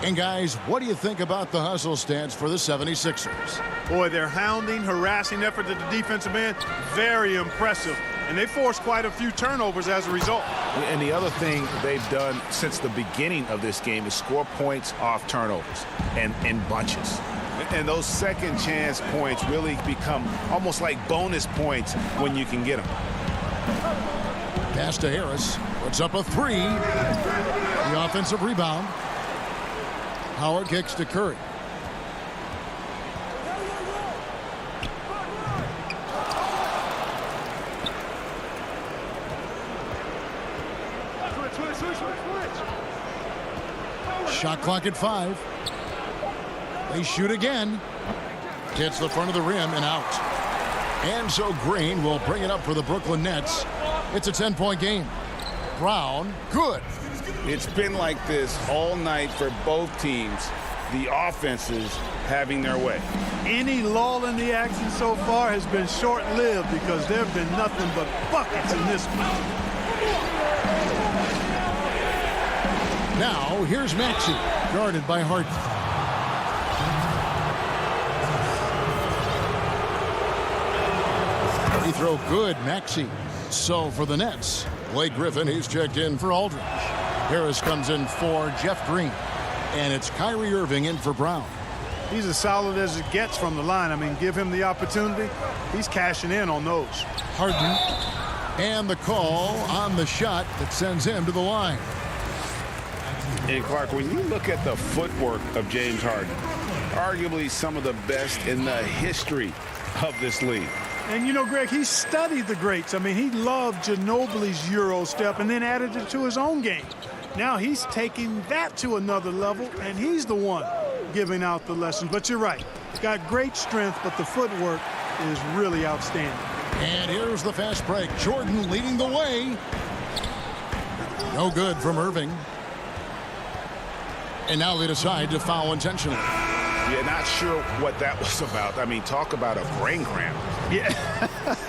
And, guys, what do you think about the hustle stats for the 76ers? Boy, their hounding, harassing effort at the defensive end, very impressive. And they forced quite a few turnovers as a result. And the other thing they've done since the beginning of this game is score points off turnovers and in bunches. And those second chance points really become almost like bonus points when you can get them. Pass to Harris. Puts up a 3. The offensive rebound. Howard kicks to Curry. Shot clock at 5. They shoot again. Hits the front of the rim and out. And so Green will bring it up for the Brooklyn Nets. It's a 10-point game. Brown, good. It's been like this all night for both teams. The offenses having their way. Any lull in the action so far has been short-lived because there have been nothing but buckets in this one. Now, here's Maxey, guarded by Harden. Free throw good, Maxey. So for the Nets, Blake Griffin, he's checked in for Aldridge. Harris comes in for Jeff Green. And it's Kyrie Irving in for Brown. He's as solid as it gets from the line. I mean, give him the opportunity. He's cashing in on those. Harden. And the call on the shot that sends him to the line. And Clark, when you look at the footwork of James Harden, arguably some of the best in the history of this league. And, you know, Greg, he studied the greats. I mean, he loved Ginobili's Euro step and then added it to his own game. Now he's taking that to another level, and he's the one giving out the lessons. But you're right. Got great strength, but the footwork is really outstanding. And here's the fast break. Jordan leading the way. No good from Irving. And now they decide to foul intentionally. Yeah, not sure what that was about. I mean, talk about a brain cramp. Yeah,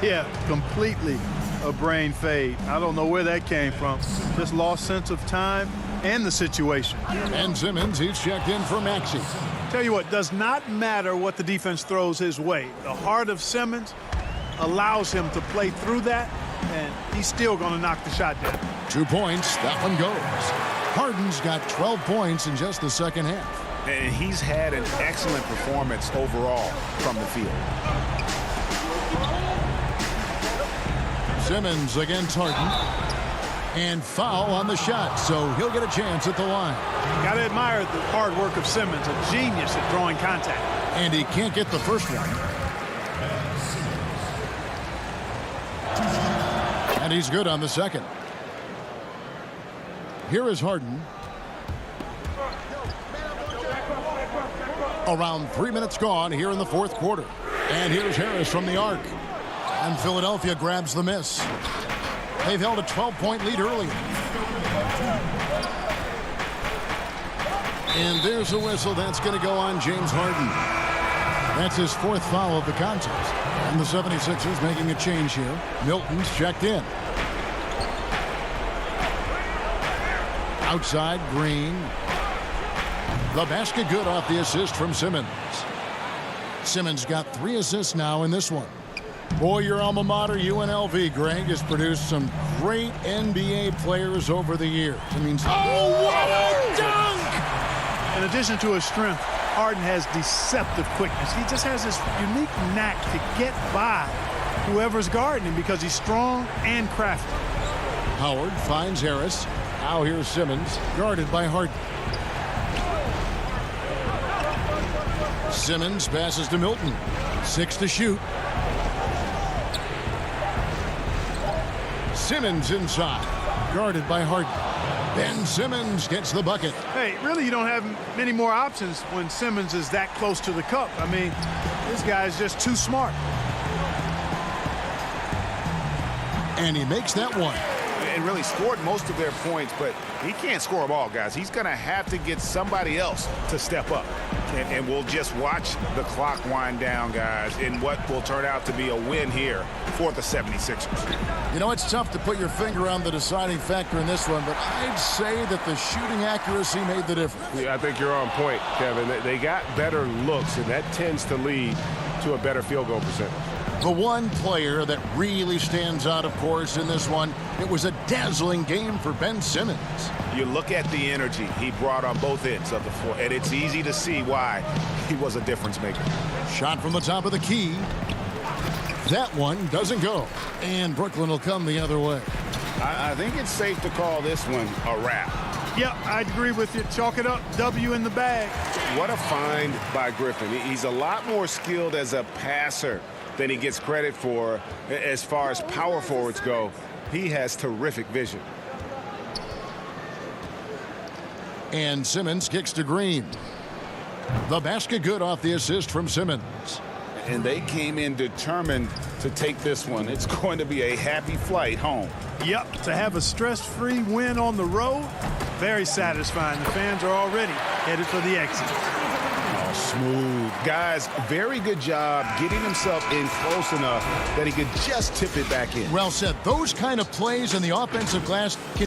yeah, completely a brain fade. I don't know where that came from. Just lost sense of time and the situation. And Simmons, he's checked in for Maxey. Tell you what, does not matter what the defense throws his way. The heart of Simmons allows him to play through that, and he's still going to knock the shot down. 2 points, that one goes. Harden's got 12 points in just the second half. And he's had an excellent performance overall from the field. Simmons against Harden. And foul on the shot, so he'll get a chance at the line. Got to admire the hard work of Simmons, a genius at drawing contact. And he can't get the first one. And he's good on the second. Here is Harden. Around 3 minutes gone here in the fourth quarter. And here's Harris from the arc. And Philadelphia grabs the miss. They've held a 12-point lead earlier. And there's a whistle that's going to go on James Harden. That's his fourth foul of the contest. And the 76ers making a change here. Milton's checked in. Outside, Green. The basket good off the assist from Simmons. Simmons got 3 assists now in this one. Boy, your alma mater, UNLV, Greg, has produced some great NBA players over the years. I mean, oh, what a dunk! In addition to his strength, Harden has deceptive quickness. He just has this unique knack to get by whoever's guarding him because he's strong and crafty. Howard finds Harris. Now here's Simmons, guarded by Harden. Simmons passes to Milton. 6 to shoot. Simmons inside, guarded by Harden. Ben Simmons gets the bucket. Hey, really, you don't have many more options when Simmons is that close to the cup. I mean, this guy is just too smart. And he makes that one. And really scored most of their points, but he can't score them all, guys. He's going to have to get somebody else to step up. And we'll just watch the clock wind down, guys, in what will turn out to be a win here for the 76ers. You know, it's tough to put your finger on the deciding factor in this one, but I'd say that the shooting accuracy made the difference. Yeah, I think you're on point, Kevin. They got better looks, and that tends to lead to a better field goal percentage. The one player that really stands out, of course, in this one, it was a dazzling game for Ben Simmons. You look at the energy he brought on both ends of the floor, and it's easy to see why he was a difference maker. Shot from the top of the key. That one doesn't go. And Brooklyn will come the other way. I think it's safe to call this one a wrap. Yep, I'd agree with you. Chalk it up. W in the bag. What a find by Griffin. He's a lot more skilled as a passer than he gets credit for. As far as power forwards go, he has terrific vision. And Simmons kicks to Green. The basket good off the assist from Simmons. And they came in determined to take this one. It's going to be a happy flight home. Yep, to have a stress-free win on the road, very satisfying. The fans are already headed for the exit. Smooth. Guys, very good job getting himself in close enough that he could just tip it back in. Well said. Those kind of plays in the offensive glass can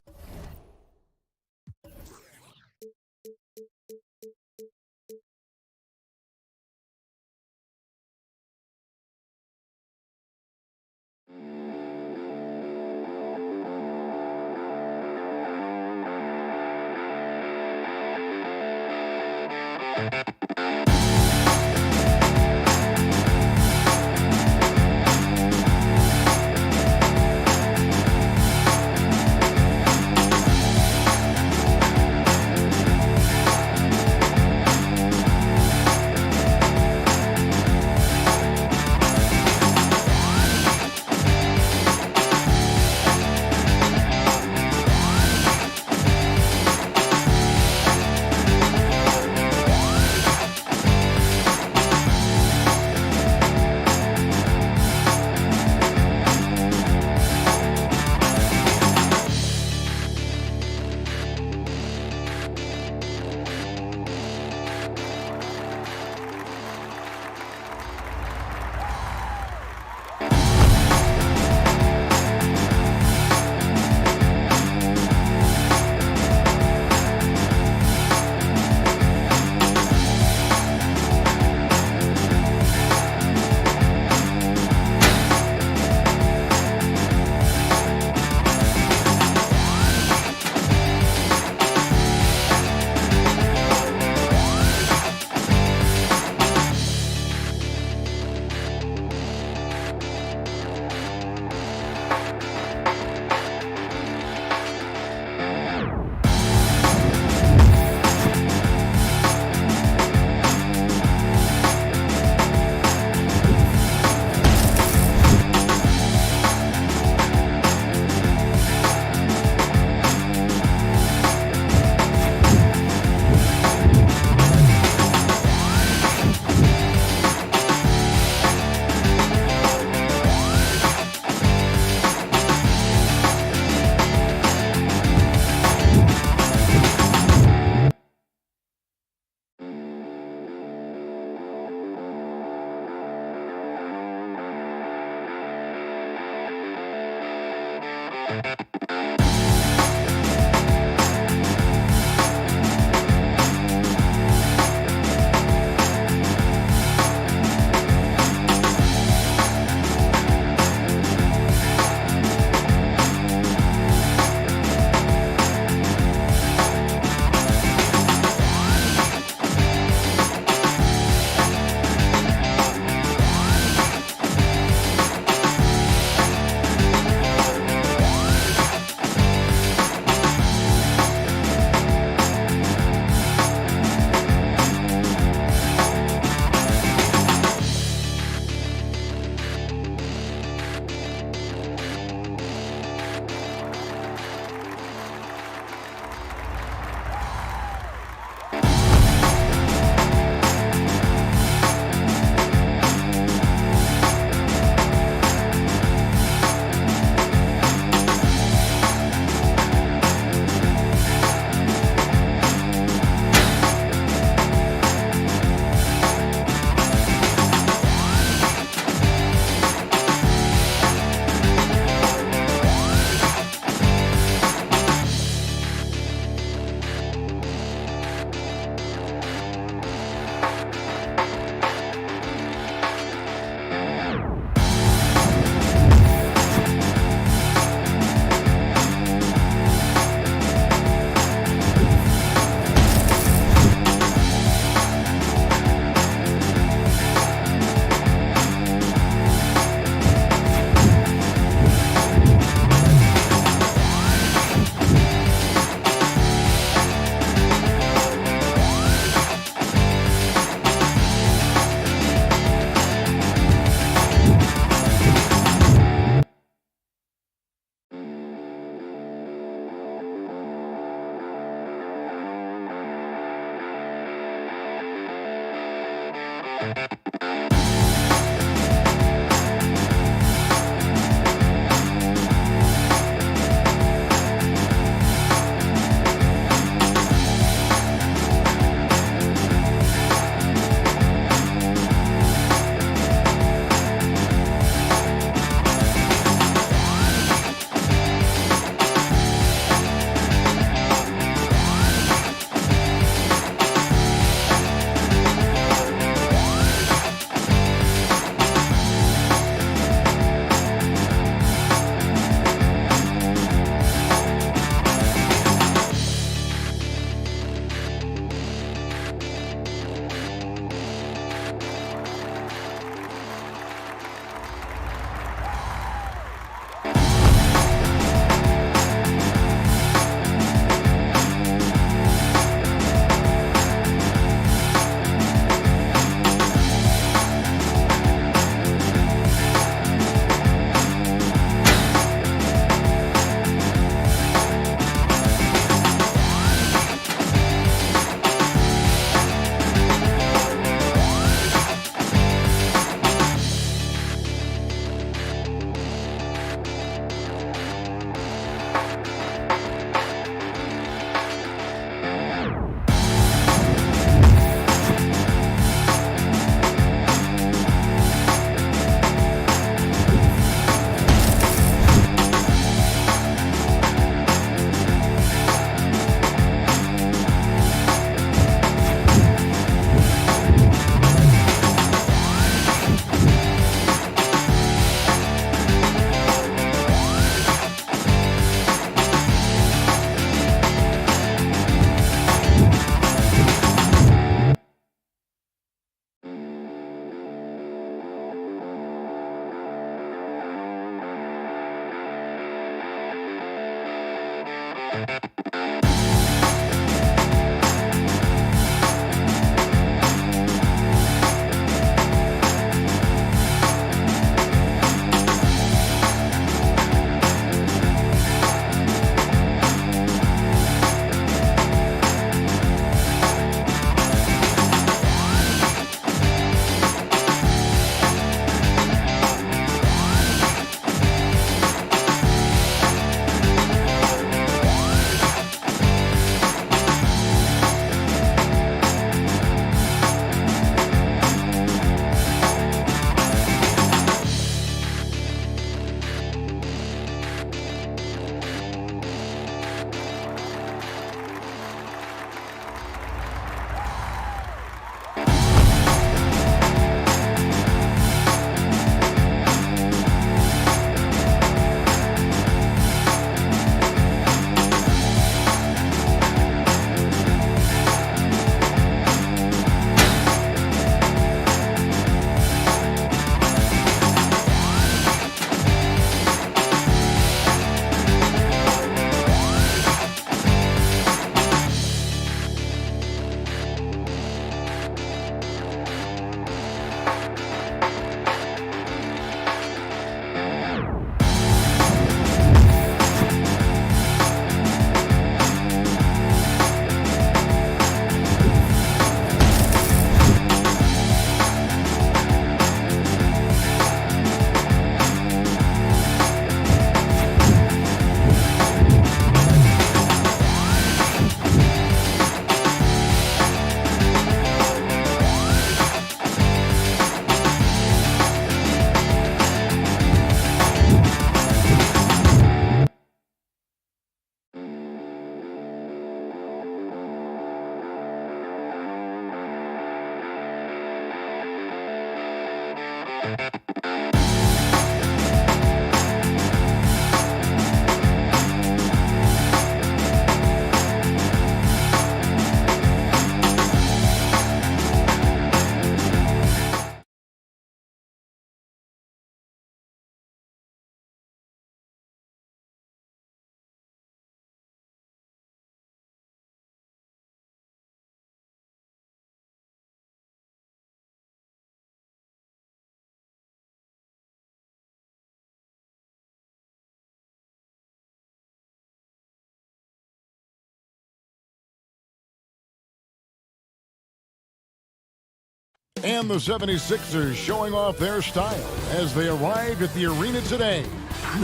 And the 76ers showing off their style as they arrived at the arena today.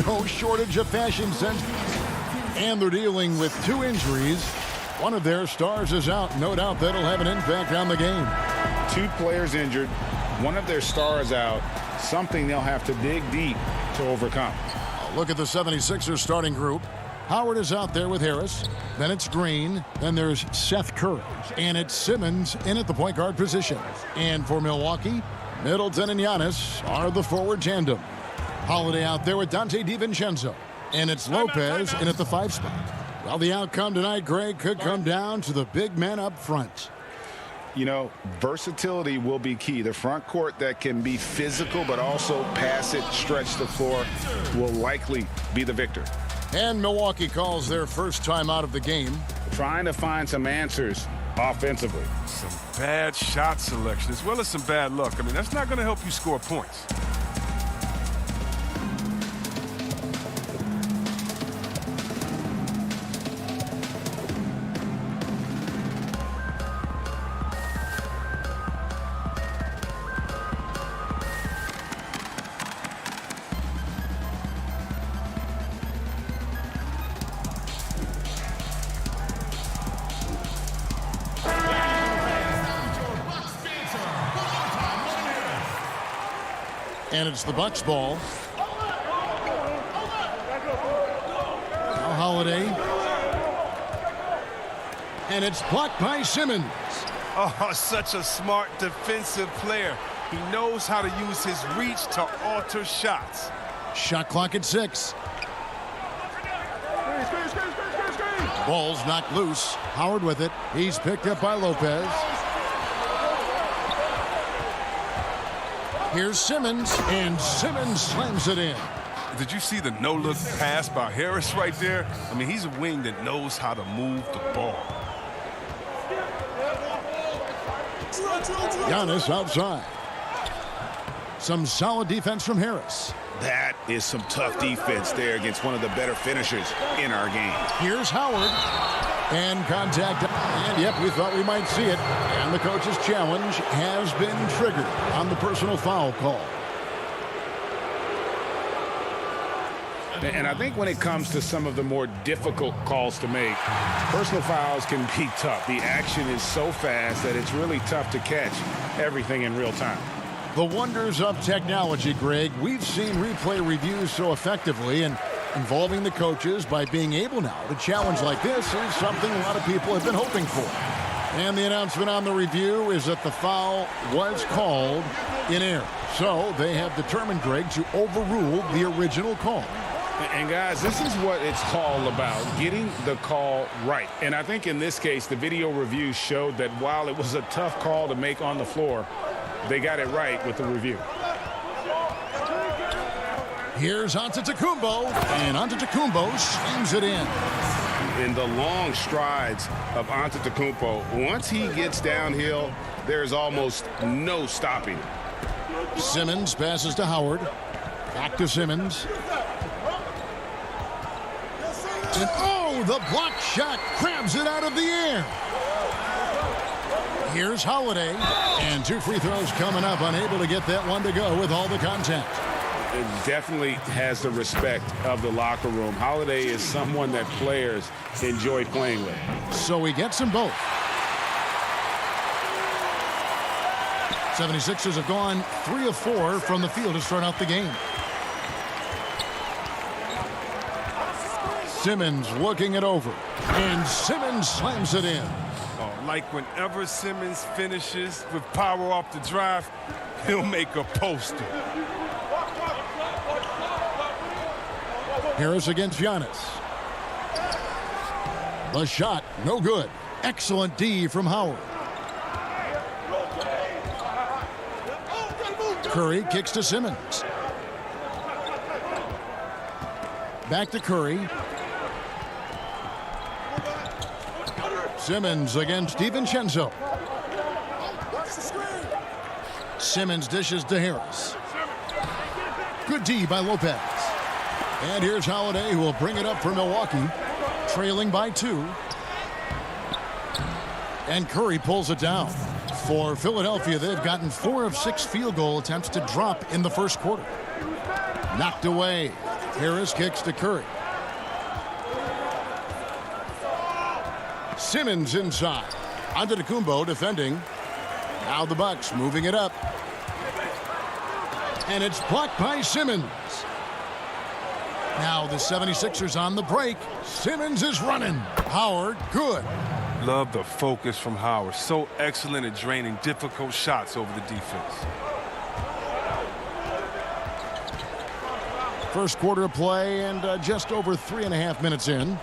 No shortage of fashion sense. And they're dealing with 2 injuries. One of their stars is out. No doubt that'll have an impact on the game. 2 players injured. One of their stars out. Something they'll have to dig deep to overcome. Look at the 76ers starting group. Howard is out there with Harris. Then it's Green. Then there's Seth Curry. And it's Simmons in at the point guard position. And for Milwaukee, Middleton and Giannis are the forward tandem. Holiday out there with Dante DiVincenzo. And it's Lopez in at the 5 spot. Well, the outcome tonight, Greg, could come down to the big men up front. You know, versatility will be key. The front court that can be physical but also pass it, stretch the floor, will likely be the victor. And Milwaukee calls their first time out of the game. Trying to find some answers offensively. Some bad shot selection as well as some bad luck. I mean, that's not going to help you score points. And it's the Bucks ball. Now Holiday. And it's blocked by Simmons. Oh, such a smart defensive player. He knows how to use his reach to alter shots. Shot clock at 6. Ball's knocked loose. Howard with it. He's picked up by Lopez. Here's Simmons, and Simmons slams it in. Did you see the no-look pass by Harris right there? I mean, he's a wing that knows how to move the ball. Giannis outside. Some solid defense from Harris. That is some tough defense there against one of the better finishers in our game. Here's Howard. And contact. And yep, we thought we might see it. And the coach's challenge has been triggered on the personal foul call. And I think when it comes to some of the more difficult calls to make, personal fouls can be tough. The action is so fast that it's really tough to catch everything in real time. The wonders of technology, Greg. We've seen replay reviews so effectively, and involving the coaches by being able now to challenge like this is something a lot of people have been hoping for. And the announcement on the review is that the foul was called in error. So they have determined, Greg, to overrule the original call. And guys, this is what it's all about, getting the call right. And I think in this case, the video review showed that while it was a tough call to make on the floor, they got it right with the review. Here's Antetokounmpo, and Antetokounmpo slams it in. In the long strides of Antetokounmpo, once he gets downhill, there's almost no stopping it. Simmons passes to Howard. Back to Simmons. And oh, the block shot grabs it out of the air. Here's Holiday, and 2 free throws coming up, unable to get that one to go with all the contact. It definitely has the respect of the locker room. Holiday is someone that players enjoy playing with. So he gets them both. 76ers have gone 3 of 4 from the field to start out the game. Simmons looking it over, and Simmons slams it in. Oh, like whenever Simmons finishes with power off the drive, he'll make a poster. Harris against Giannis. The shot, no good. Excellent D from Howard. Curry kicks to Simmons. Back to Curry. Simmons against DiVincenzo. Simmons dishes to Harris. Good D by Lopez. And here's Holiday, who will bring it up for Milwaukee, trailing by 2. And Curry pulls it down. For Philadelphia, they've gotten 4 of 6 field goal attempts to drop in the first quarter. Knocked away. Harris kicks to Curry. Simmons inside. Antetokounmpo defending. Now the Bucks moving it up. And it's blocked by Simmons. Now the 76ers on the break. Simmons is running. Howard, good. Love the focus from Howard. So excellent at draining difficult shots over the defense. First quarter of play and just over 3.5 minutes in.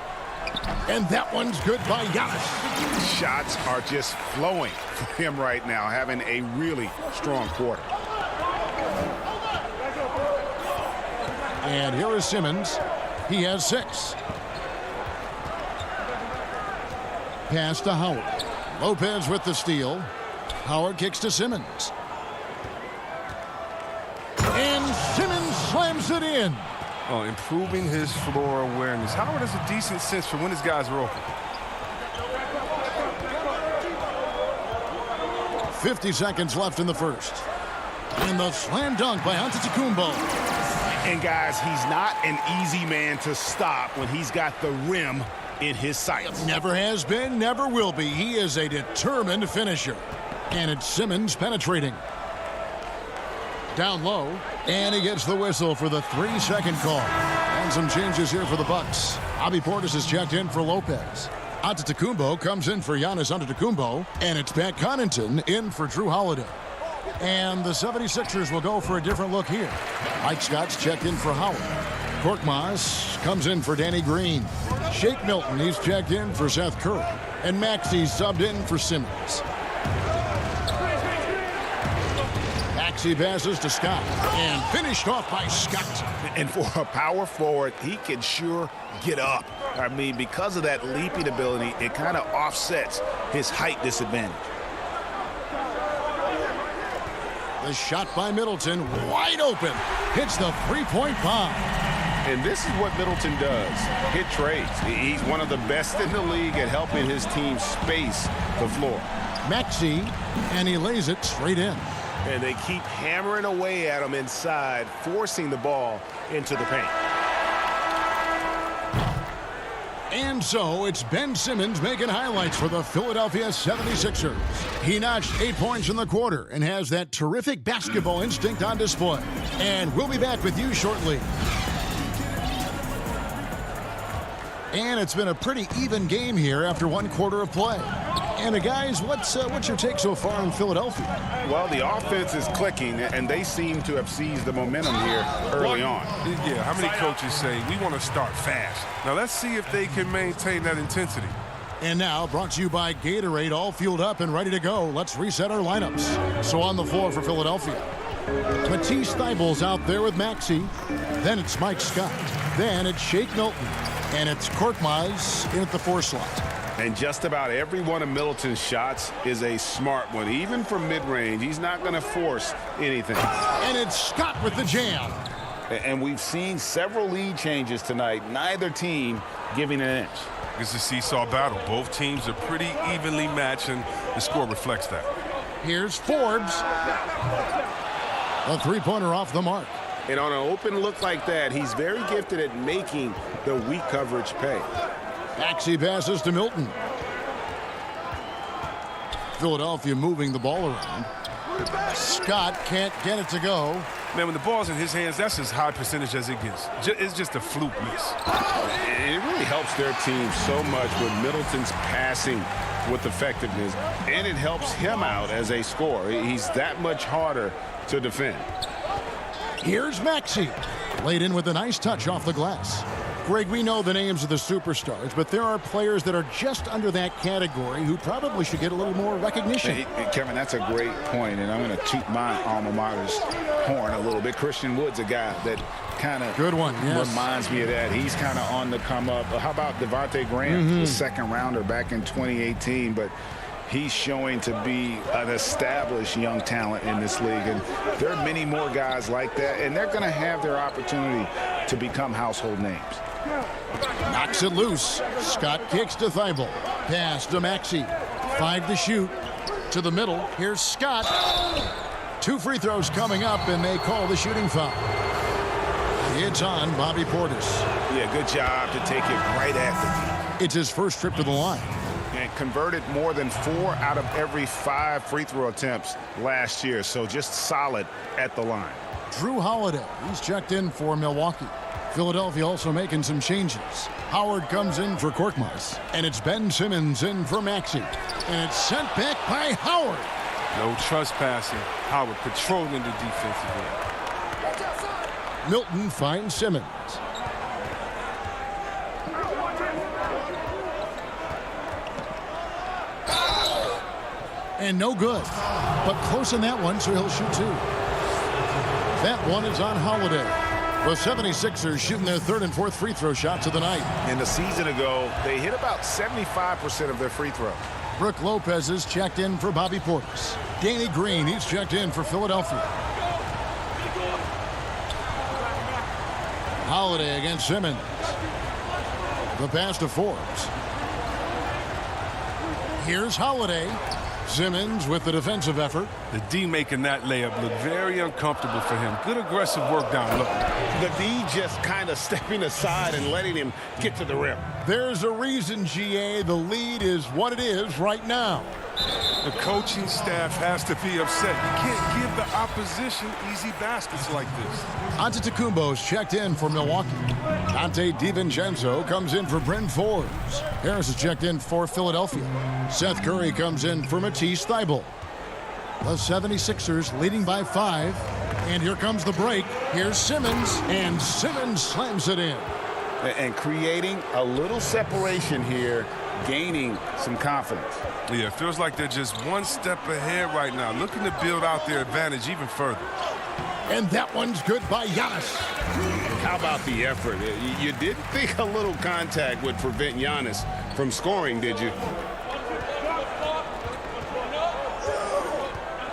And that one's good by Giannis. Shots are just flowing for him right now, having a really strong quarter. And here is Simmons. He has 6. Pass to Howard. Lopez with the steal. Howard kicks to Simmons. And Simmons slams it in. Oh, improving his floor awareness. Howard has a decent sense for when his guys are open. 50 seconds left in the first. And the slam dunk by Antetokounmpo. And guys, he's not an easy man to stop when he's got the rim in his sights. Never has been, never will be. He is a determined finisher. And it's Simmons penetrating. Down low, and he gets the whistle for the 3-second call. And some changes here for the Bucks. Bobby Portis is checked in for Lopez. Antetokounmpo comes in for Giannis Antetokounmpo, and it's Pat Connaughton in for Drew Holiday. And the 76ers will go for a different look here. Mike Scott's checked in for Howard. Korkmaz comes in for Danny Green. Shake Milton, he's checked in for Seth Curry. And Maxey subbed in for Simmons. Maxey passes to Scott and finished off by Scott. And for a power forward, he can sure get up. I mean, because of that leaping ability, it kind of offsets his height disadvantage. The shot by Middleton, wide open. Hits the three-point bomb. And this is what Middleton does. Hit trades. He's one of the best in the league at helping his team space the floor. Maxey, and he lays it straight in. And they keep hammering away at him inside, forcing the ball into the paint. And so it's Ben Simmons making highlights for the Philadelphia 76ers. He notched 8 points in the quarter and has that terrific basketball instinct on display. And we'll be back with you shortly. And it's been a pretty even game here after 1 quarter of play. And guys, what's your take so far in Philadelphia? Well, the offense is clicking, and they seem to have seized the momentum here early on. Yeah, how many coaches say, we want to start fast? Now, let's see if they can maintain that intensity. And now, brought to you by Gatorade, all fueled up and ready to go. Let's reset our lineups. So on the floor for Philadelphia, Matisse Thybulle's out there with Maxey. Then it's Mike Scott. Then it's Shake Milton. And it's Korkmaz in at the 4 slot. And just about every one of Middleton's shots is a smart one. Even from mid-range, he's not going to force anything. And it's Scott with the jam. And we've seen several lead changes tonight. Neither team giving an inch. It's a seesaw battle. Both teams are pretty evenly matched, and the score reflects that. Here's Forbes. A three-pointer off the mark. And on an open look like that, he's very gifted at making the weak coverage pay. Maxey passes to Milton. Philadelphia moving the ball around. Scott can't get it to go. Man, when the ball's in his hands, that's as high percentage as it gets. It's just a fluke miss. And it really helps their team so much with Middleton's passing with effectiveness. And it helps him out as a scorer. He's that much harder to defend. Here's Maxey. Laid in with a nice touch off the glass. Greg, we know the names of the superstars, but there are players that are just under that category who probably should get a little more recognition. Hey, Kevin, that's a great point, and I'm going to toot my alma mater's horn a little bit. Christian Wood's a guy that kind of reminds me of that. He's kind of on the come up. How about Devontae Graham, the second rounder back in 2018, but he's showing to be an established young talent in this league. And there are many more guys like that, and they're going to have their opportunity to become household names. Knocks it loose. Scott kicks to Thybulle. Pass to Maxey. 5 to shoot. To the middle. Here's Scott. 2 free throws coming up, and they call the shooting foul. It's on Bobby Portis. Yeah, good job to take it right at the It's his first trip to the line. and converted more than 4 out of every 5 free throw attempts last year. So just solid at the line. Drew Holiday, he's checked in for Milwaukee. Philadelphia also making some changes. Howard comes in for Korkmaz, and it's Ben Simmons in for Maxey. And it's sent back by Howard. No trespassing. Howard patrolling the defensive end. Milton finds Simmons. And no good. But close in that one, so he'll shoot 2. That one is on Holiday. The 76ers shooting their 3rd and 4th free throw shots of the night. And a season ago, they hit about 75% of their free throws. Brook Lopez is checked in for Bobby Portis. Danny Green, he's checked in for Philadelphia. Holiday against Simmons. The pass to Forbes. Here's Holiday. Simmons with the defensive effort. The D making that layup look very uncomfortable for him. Good aggressive work down low. The D just kind of stepping aside and letting him get to the rim. There's a reason, GA, the lead is what it is right now. The coaching staff has to be upset. You can't give the opposition easy baskets like this. Antetokounmpo's checked in for Milwaukee. Dante DiVincenzo comes in for Bryn Forbes. Harris is checked in for Philadelphia. Seth Curry comes in for Matisse Thybulle. The 76ers leading by 5. And here comes the break. Here's Simmons, and Simmons slams it in. And creating a little separation here, gaining some confidence. Yeah, it feels like they're just one step ahead right now, looking to build out their advantage even further. And that one's good by Giannis. How about the effort? You didn't think a little contact would prevent Giannis from scoring, did you?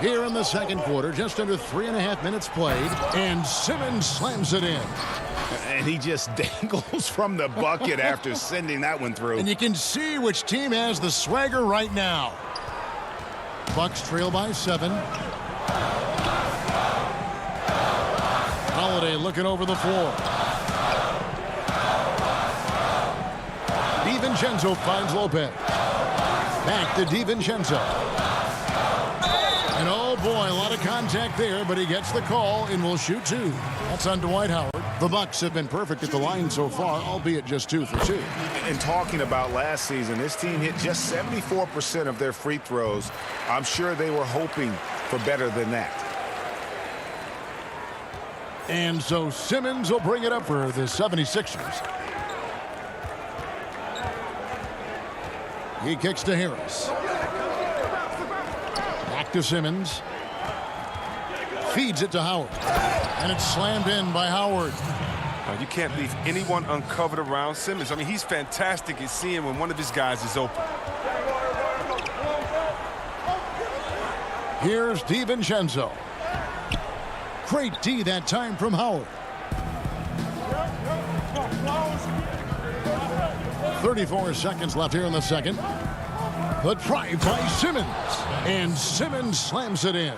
Here in the second quarter, just under 3.5 minutes played, and Simmons slams it in. And he just dangles from the bucket after sending that one through. And you can see which team has the swagger right now. Bucks trail by 7. Holiday looking over the floor. DiVincenzo finds Lopez. Back to DiVincenzo. And oh boy, a lot of contact there, but he gets the call and will shoot 2. That's on Dwight Howard. The Bucks have been perfect at the line so far, albeit just 2 for 2. And talking about last season, this team hit just 74% of their free throws. I'm sure they were hoping for better than that. And so Simmons will bring it up for the 76ers. He kicks to Harris. Back to Simmons. Feeds it to Howard. And it's slammed in by Howard. You can't leave anyone uncovered around Simmons. I mean, he's fantastic at seeing when one of his guys is open. Here's DiVincenzo. Great D that time from Howard. 34 seconds left here in the second. The drive by Simmons. And Simmons slams it in.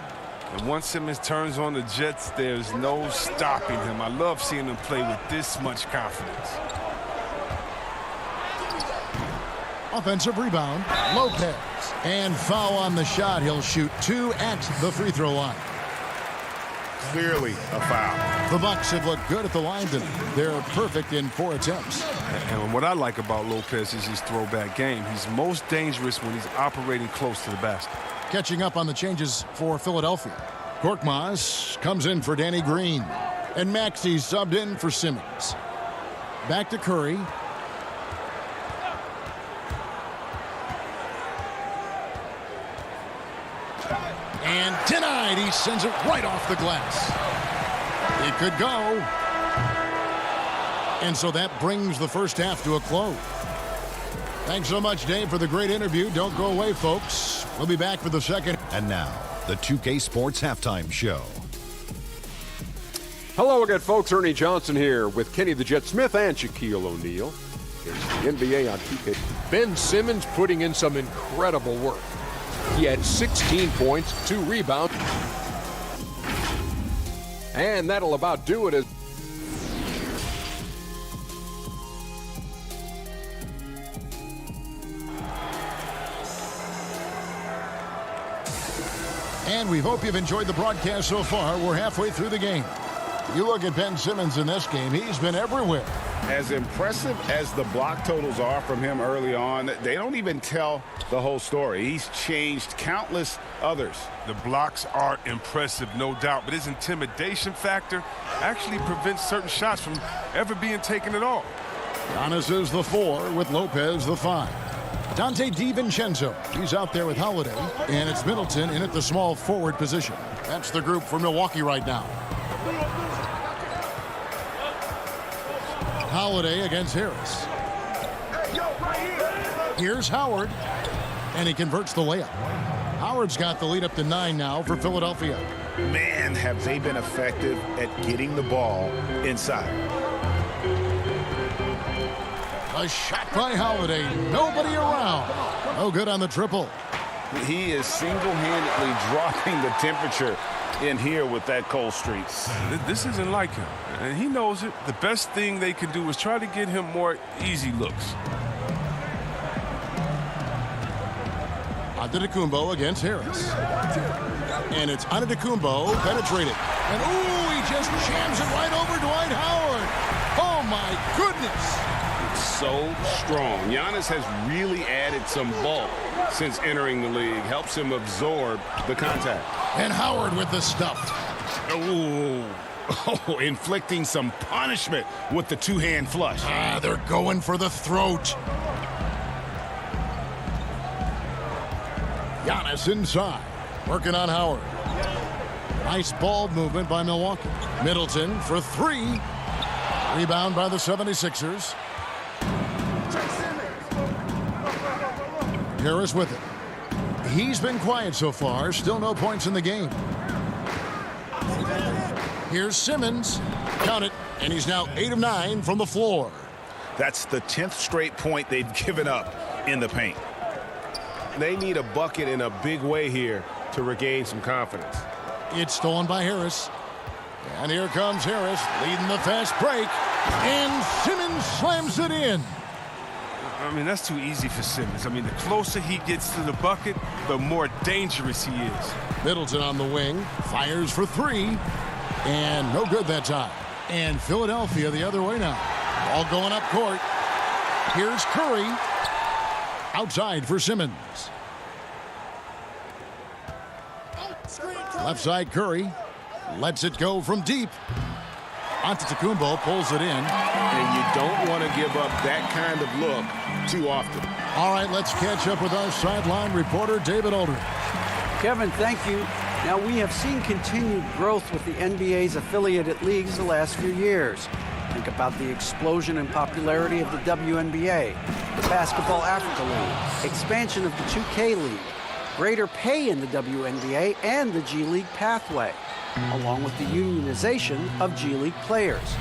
And once Simmons turns on the Jets, there's no stopping him. I love seeing him play with this much confidence. Offensive rebound. Lopez. And foul on the shot. He'll shoot 2 at the free throw line. Clearly a foul. The Bucks have looked good at the line tonight. They're perfect in 4 attempts. And what I like about Lopez is his throwback game. He's most dangerous when he's operating close to the basket. Catching up on the changes for Philadelphia. Korkmaz comes in for Danny Green. And Maxey subbed in for Simmons. Back to Curry. And denied. He sends it right off the glass. It could go. And so that brings the first half to a close. Thanks so much, Dave, for the great interview. Don't go away, folks. We'll be back for the second. And now, the 2K Sports Halftime Show. Hello again, folks. Ernie Johnson here with Kenny the Jet Smith and Shaquille O'Neal. It's the NBA on 2K. Ben Simmons putting in some incredible work. He had 16 points, 2 rebounds. And that'll about do it. And we hope you've enjoyed the broadcast so far. We're halfway through the game. You look at Ben Simmons in this game, he's been everywhere. As impressive as the block totals are from him early on, they don't even tell the whole story. He's changed countless others. The blocks are impressive, no doubt, but his intimidation factor actually prevents certain shots from ever being taken at all. Giannis is the 4 with Lopez the 5. Dante DiVincenzo, he's out there with Holiday, and it's Middleton in at the small forward position. That's the group for Milwaukee right now. Holiday against Harris. Here's Howard, and he converts the layup. Howard's got the lead up to 9 now for Philadelphia. Man, have they been effective at getting the ball inside. A shot by Holiday. Nobody around. No good on the triple. He is single-handedly dropping the temperature in here with that cold streak. This isn't like him, and he knows it. The best thing they can do is try to get him more easy looks. Antetokounmpo against Harris. And it's Antetokounmpo penetrated. And ooh, he just jams it right over Dwight Howard. Oh my goodness. So strong. Giannis has really added some bulk since entering the league. Helps him absorb the contact. And Howard with the stuff. Oh, inflicting some punishment with the two-hand flush. They're going for the throat. Giannis inside, working on Howard. Nice ball movement by Milwaukee. Middleton for 3. Rebound by the 76ers. Harris with it. He's been quiet so far. Still no points in the game. Here's Simmons. Count it. And he's now 8 of 9 from the floor. That's the 10th straight point they've given up in the paint. They need a bucket in a big way here to regain some confidence. It's stolen by Harris. And here comes Harris leading the fast break. And Simmons slams it in. I mean, that's too easy for Simmons. I mean, the closer he gets to the bucket, the more dangerous he is. Middleton on the wing, fires for 3, and no good that time. And Philadelphia the other way now. Ball going up court. Here's Curry. Outside for Simmons. Left side Curry. Lets it go from deep. Antetokounmpo pulls it in. And you don't want to give up that kind of look too often. All right, let's catch up with our sideline reporter, David Aldridge. Kevin, thank you. Now, we have seen continued growth with the NBA's affiliated leagues the last few years. Think about the explosion in popularity of the WNBA, the Basketball Africa League, expansion of the 2K League, greater pay in the WNBA and the G League pathway, along with the unionization of G League players.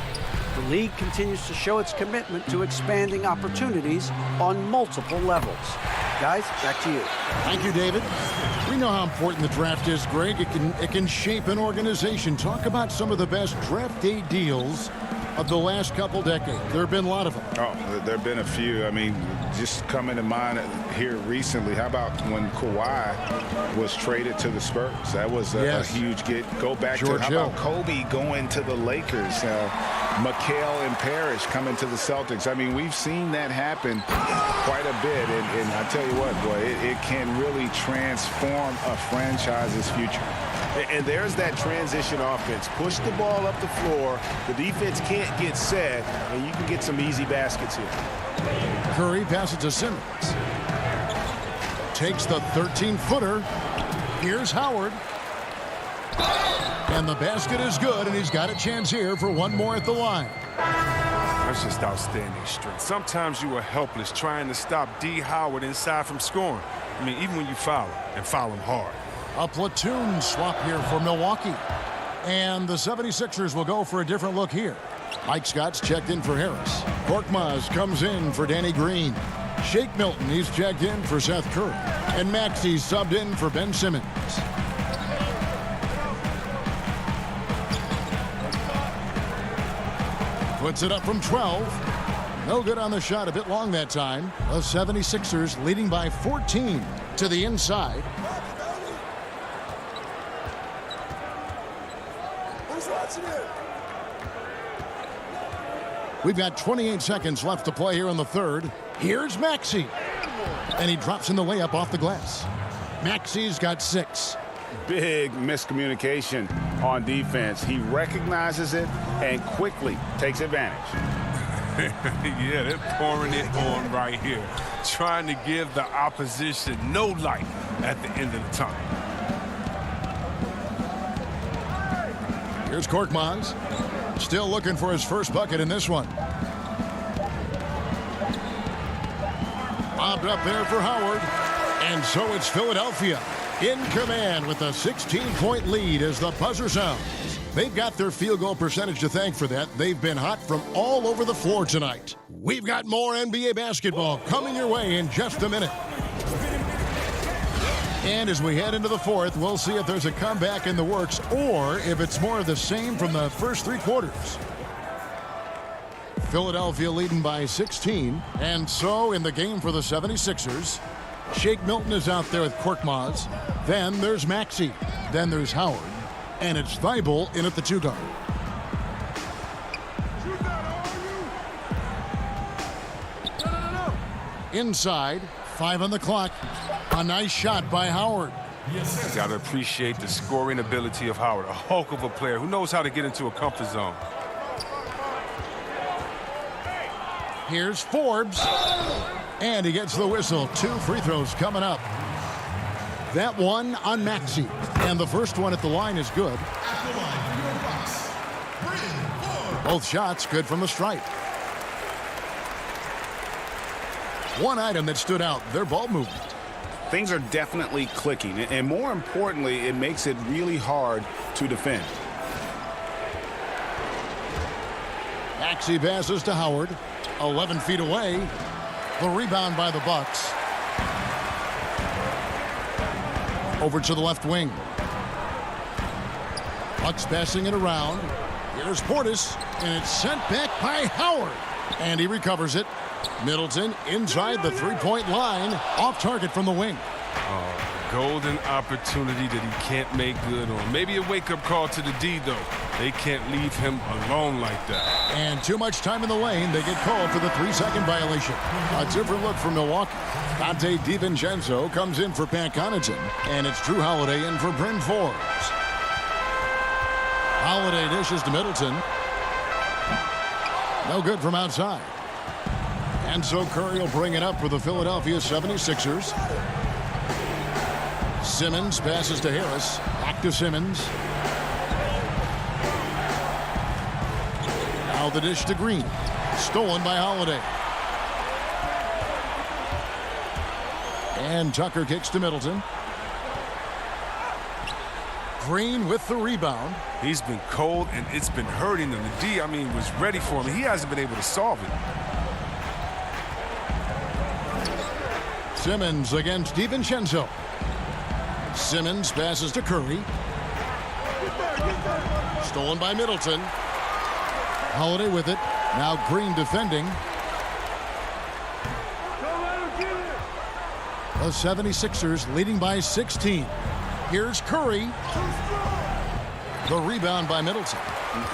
The league continues to show its commitment to expanding opportunities on multiple levels. Guys, back to you. Thank you, David. We know how important the draft is, Greg. It can shape an organization. Talk about some of the best draft day deals of the last couple decades. There have been a lot of them. Oh, there have been a few. I mean, just coming to mind here recently, how about when Kawhi was traded to the Spurs? That was a huge get. Go back George to, how Hill. about Kobe going to the Lakers? McHale and Parrish coming to the Celtics. I mean, we've seen that happen quite a bit. And I tell you what, boy, it can really transform a franchise's future. And there's that transition offense. Push the ball up the floor. The defense can't get set, and you can get some easy baskets here. Curry passes to Simmons. Takes the 13-footer. Here's Howard. And the basket is good, and he's got a chance here for one more at the line. That's just outstanding strength. Sometimes you are helpless trying to stop D. Howard inside from scoring. I mean, even when you foul him, and foul him hard. A platoon swap here for Milwaukee. And the 76ers will go for a different look here. Mike Scott's checked in for Harris. Korkmaz comes in for Danny Green. Shake Milton, he's checked in for Seth Curry. And Maxey subbed in for Ben Simmons. Puts it up from 12. No good on the shot, a bit long that time. The 76ers leading by 14 to the inside. We've got 28 seconds left to play here in the third. Here's Maxey. And he drops in the layup off the glass. Maxey's got 6. Big miscommunication on defense. He recognizes it and quickly takes advantage. Yeah, they're pouring it on right here. Trying to give the opposition no light at the end of the tunnel. Here's Korkmaz. Still looking for his first bucket in this one. Lobbed up there for Howard. And so it's Philadelphia in command with a 16-point lead as the buzzer sounds. They've got their field goal percentage to thank for that. They've been hot from all over the floor tonight. We've got more NBA basketball coming your way in just a minute. And as we head into the fourth, we'll see if there's a comeback in the works or if it's more of the same from the first 3 quarters. Philadelphia leading by 16. And so in the game for the 76ers, Shake Milton is out there with Korkmaz. Then there's Maxey. Then there's Howard. And it's Thibault in at the 2 guard. Inside, 5 on the clock. A nice shot by Howard. Yes. Got to appreciate the scoring ability of Howard. A hulk of a player who knows how to get into a comfort zone. Here's Forbes. And he gets the whistle. 2 free throws coming up. That one on Maxey. And the first one at the line is good. Both shots good from the stripe. One item that stood out, their ball movement. Things are definitely clicking. And more importantly, it makes it really hard to defend. Maxey passes to Howard. 11 feet away. The rebound by the Bucks. Over to the left wing. Bucks passing it around. Here's Portis, and it's sent back by Howard. And he recovers it. Middleton inside the three-point line. Off target from the wing. Golden opportunity that he can't make good on. Maybe a wake-up call to the D, though. They can't leave him alone like that. And too much time in the lane. They get called for the 3-second violation. A different look for Milwaukee. Dante DiVincenzo comes in for Pat Connaughton. And it's Drew Holiday in for Bryn Forbes. Holiday dishes to Middleton. No good from outside. And so Curry will bring it up for the Philadelphia 76ers. Simmons passes to Harris. Back to Simmons. Now the dish to Green. Stolen by Holiday. And Tucker kicks to Middleton. Green with the rebound. He's been cold, and it's been hurting him. The D, was ready for him. He hasn't been able to solve it. Simmons against DiVincenzo. Simmons passes to Curry. Stolen by Middleton. Holiday with it. Now Green defending. The 76ers leading by 16. Here's Curry. The rebound by Middleton.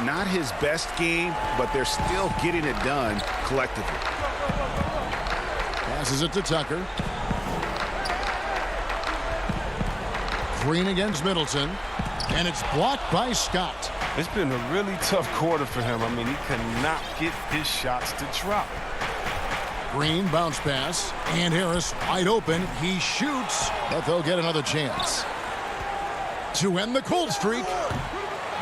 Not his best game, but they're still getting it done collectively. Passes it to Tucker. Green against Middleton. And it's blocked by Scott. It's been a really tough quarter for him. He cannot get his shots to drop. Green bounce pass. And Harris wide open. He shoots, but they'll get another chance. To end the cold streak,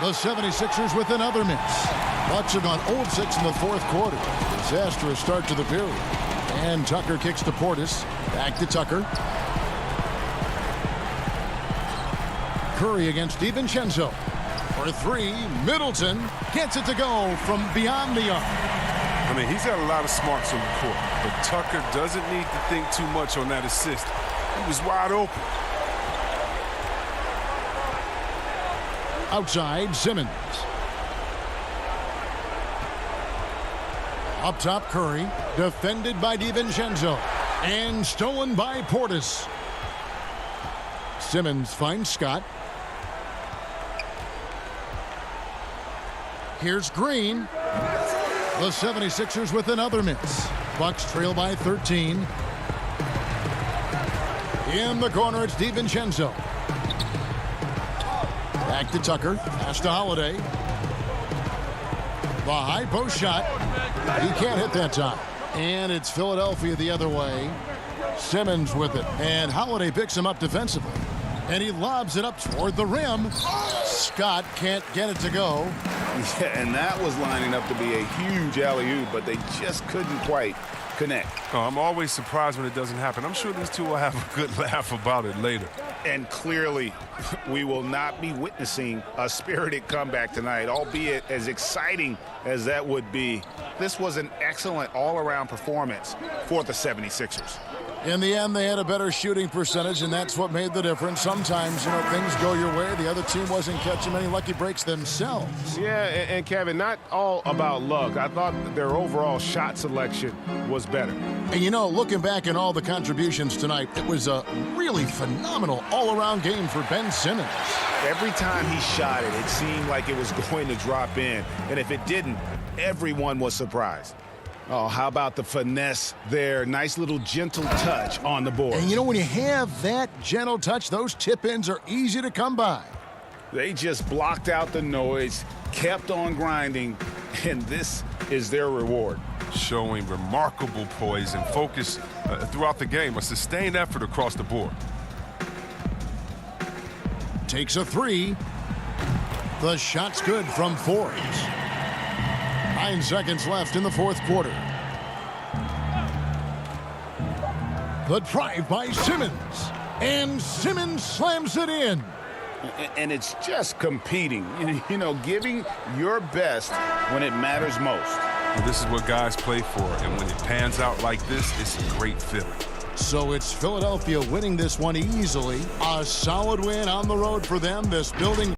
the 76ers with another miss. Bucks have gone 0-6 in the fourth quarter. Disastrous start to the period. And Tucker kicks to Portis. Back to Tucker. Curry against DiVincenzo. For 3, Middleton gets it to go from beyond the arc. mean, he's got a lot of smarts on the court, but Tucker doesn't need to think too much on that assist. He was wide open. Outside, Simmons. Up top, Curry. Defended by DiVincenzo. And stolen by Portis. Simmons finds Scott. Here's Green. The 76ers with another miss. Bucks trail by 13. In the corner, it's DiVincenzo. Back to Tucker. Pass to Holiday. The high post shot. He can't hit that time. And it's Philadelphia the other way. Simmons with it. And Holiday picks him up defensively. And he lobs it up toward the rim. Scott can't get it to go. Yeah, and that was lining up to be a huge alley-oop, but they just couldn't quite connect. Oh, I'm always surprised when it doesn't happen. I'm sure these two will have a good laugh about it later. And clearly, we will not be witnessing a spirited comeback tonight, albeit as exciting as that would be. This was an excellent all-around performance for the 76ers. In the end, they had a better shooting percentage, and that's what made the difference. Sometimes, you know, things go your way. The other team wasn't catching many lucky breaks themselves. Yeah, and Kevin, not all about luck. I thought their overall shot selection was better. And, you know, looking back at all the contributions tonight, it was a really phenomenal all-around game for Ben Simmons. Every time he shot it, it seemed like it was going to drop in. And if it didn't, everyone was surprised. Oh, how about the finesse there? Nice little gentle touch on the board. And, you know, when you have that gentle touch, those tip-ins are easy to come by. They just blocked out the noise, kept on grinding, and this is their reward. Showing remarkable poise and focus throughout the game, a sustained effort across the board. Takes a three. The shot's good from Forbes. 9 seconds left in the fourth quarter. The drive by Simmons. And Simmons slams it in. And it's just competing, you know, giving your best when it matters most. Well, this is what guys play for, and when it pans out like this, it's a great feeling. So it's Philadelphia winning this one easily. A solid win on the road for them. This building.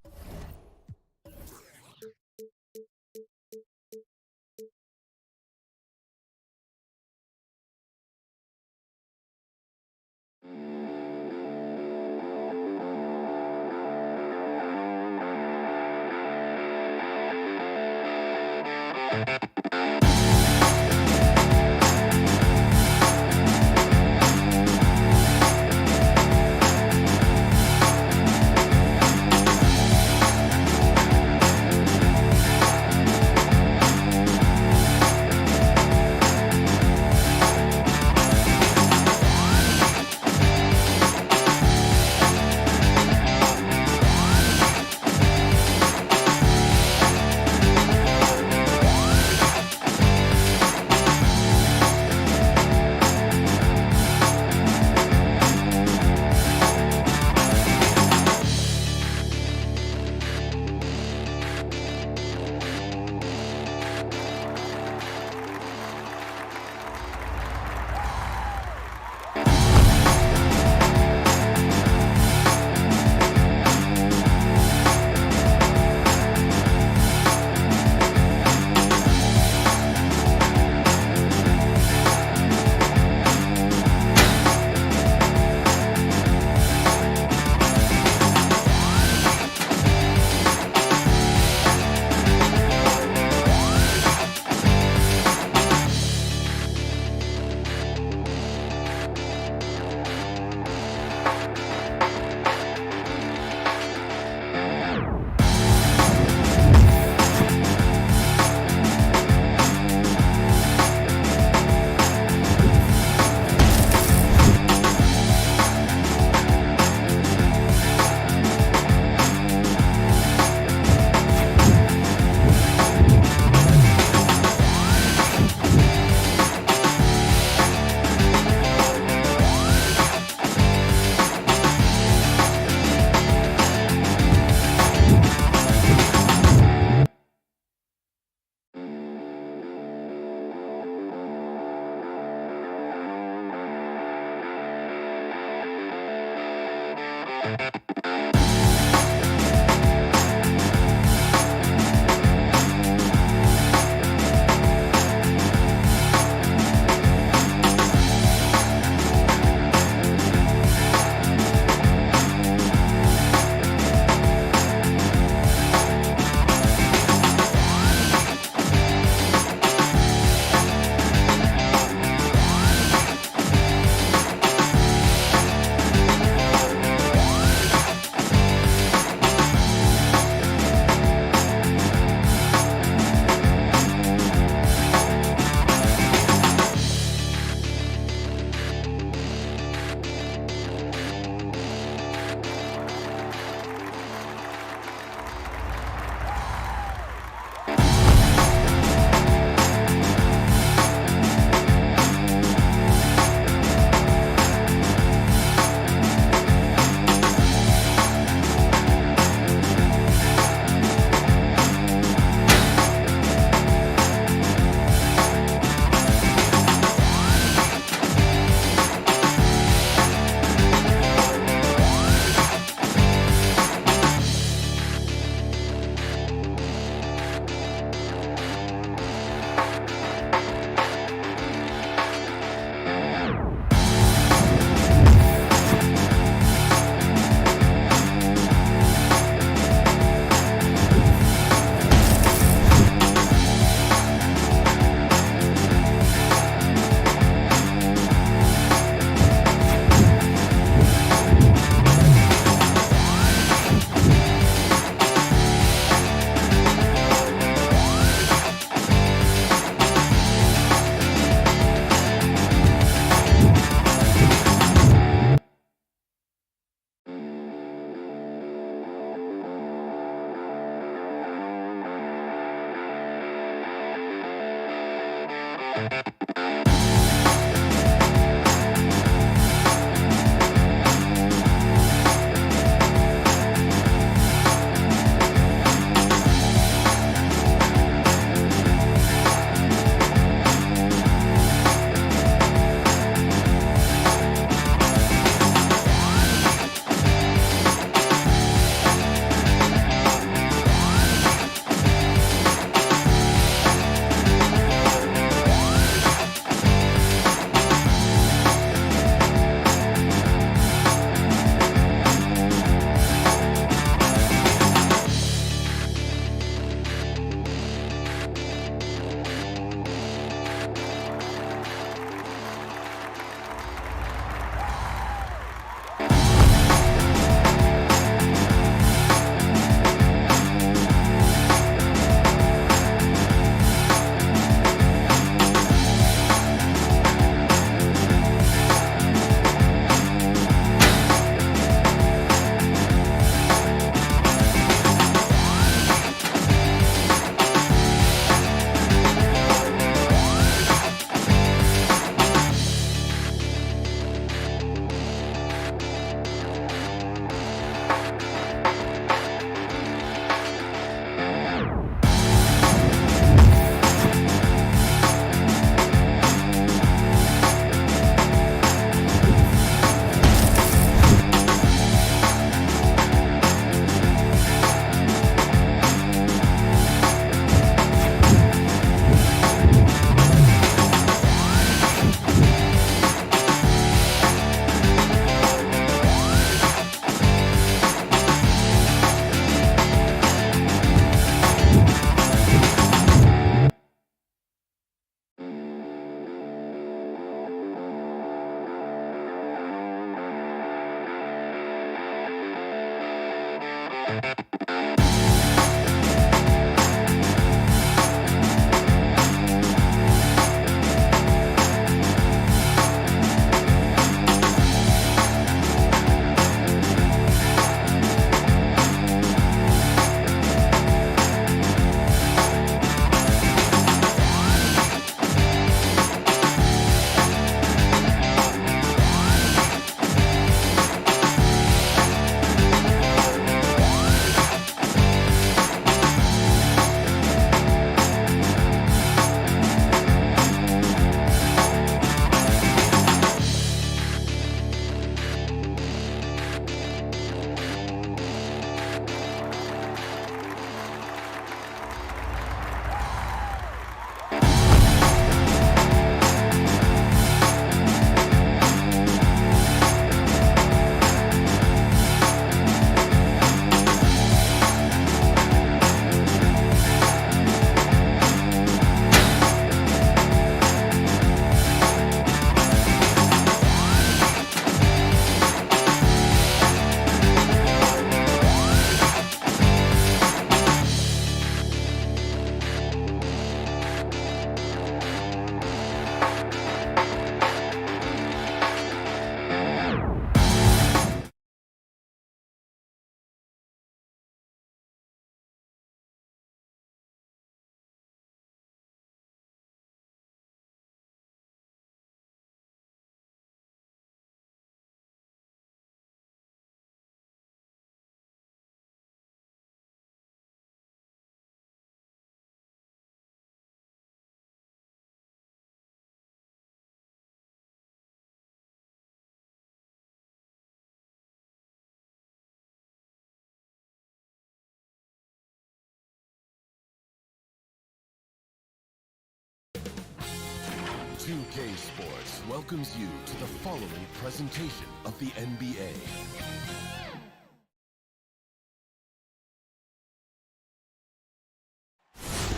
2K Sports welcomes you to the following presentation of the NBA.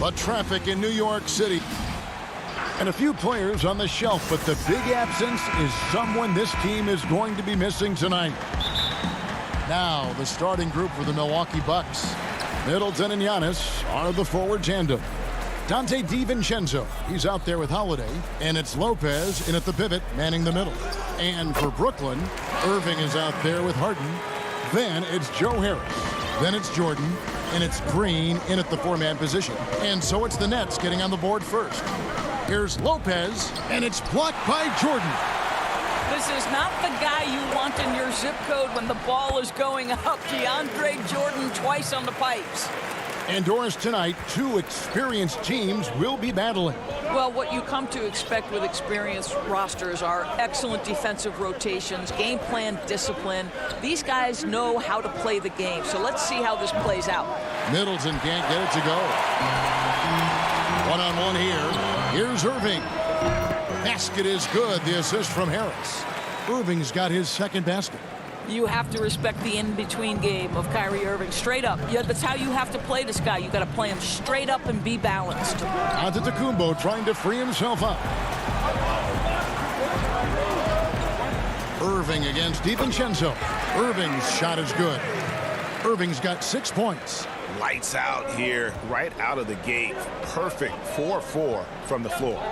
But traffic in New York City. And a few players on the shelf, but the big absence is someone this team is going to be missing tonight. Now, the starting group for the Milwaukee Bucks. Middleton and Giannis are the forward tandem. Dante DiVincenzo, he's out there with Holiday. And it's Lopez in at the pivot, manning the middle. And for Brooklyn, Irving is out there with Harden. Then it's Joe Harris. Then it's Jordan. And it's Green in at the four-man position. And so it's the Nets getting on the board first. Here's Lopez, and it's blocked by Jordan. This is not the guy you want in your zip code when the ball is going up. DeAndre Jordan twice on the pipes. And Doris, tonight, two experienced teams will be battling. Well, what you come to expect with experienced rosters are excellent defensive rotations, game plan discipline. These guys know how to play the game, so let's see how this plays out. Middleton can't get it to go. One-on-one here. Here's Irving. Basket is good. The assist from Harris. Irving's got his second basket. You have to respect the in-between game of Kyrie Irving. Straight up. Yeah, that's how you have to play this guy. You got to play him straight up and be balanced. Antetokounmpo trying to free himself up. Irving against DiVincenzo. Irving's shot is good. Irving's got 6 points. Lights out here, right out of the gate. Perfect 4-4 from the floor.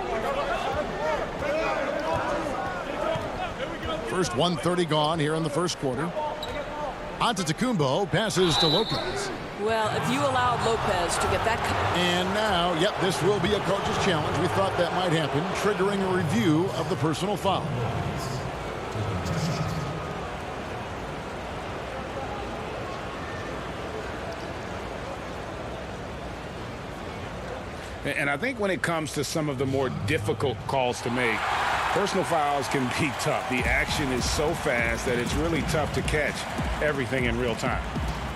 First 1:30 gone here in the first quarter. Antetokounmpo passes to Lopez. Well, if you allowed Lopez to get that... And now, yep, this will be a coach's challenge. We thought that might happen, triggering a review of the personal foul. And I think when it comes to some of the more difficult calls to make, personal fouls can be tough. The action is so fast that it's really tough to catch everything in real time.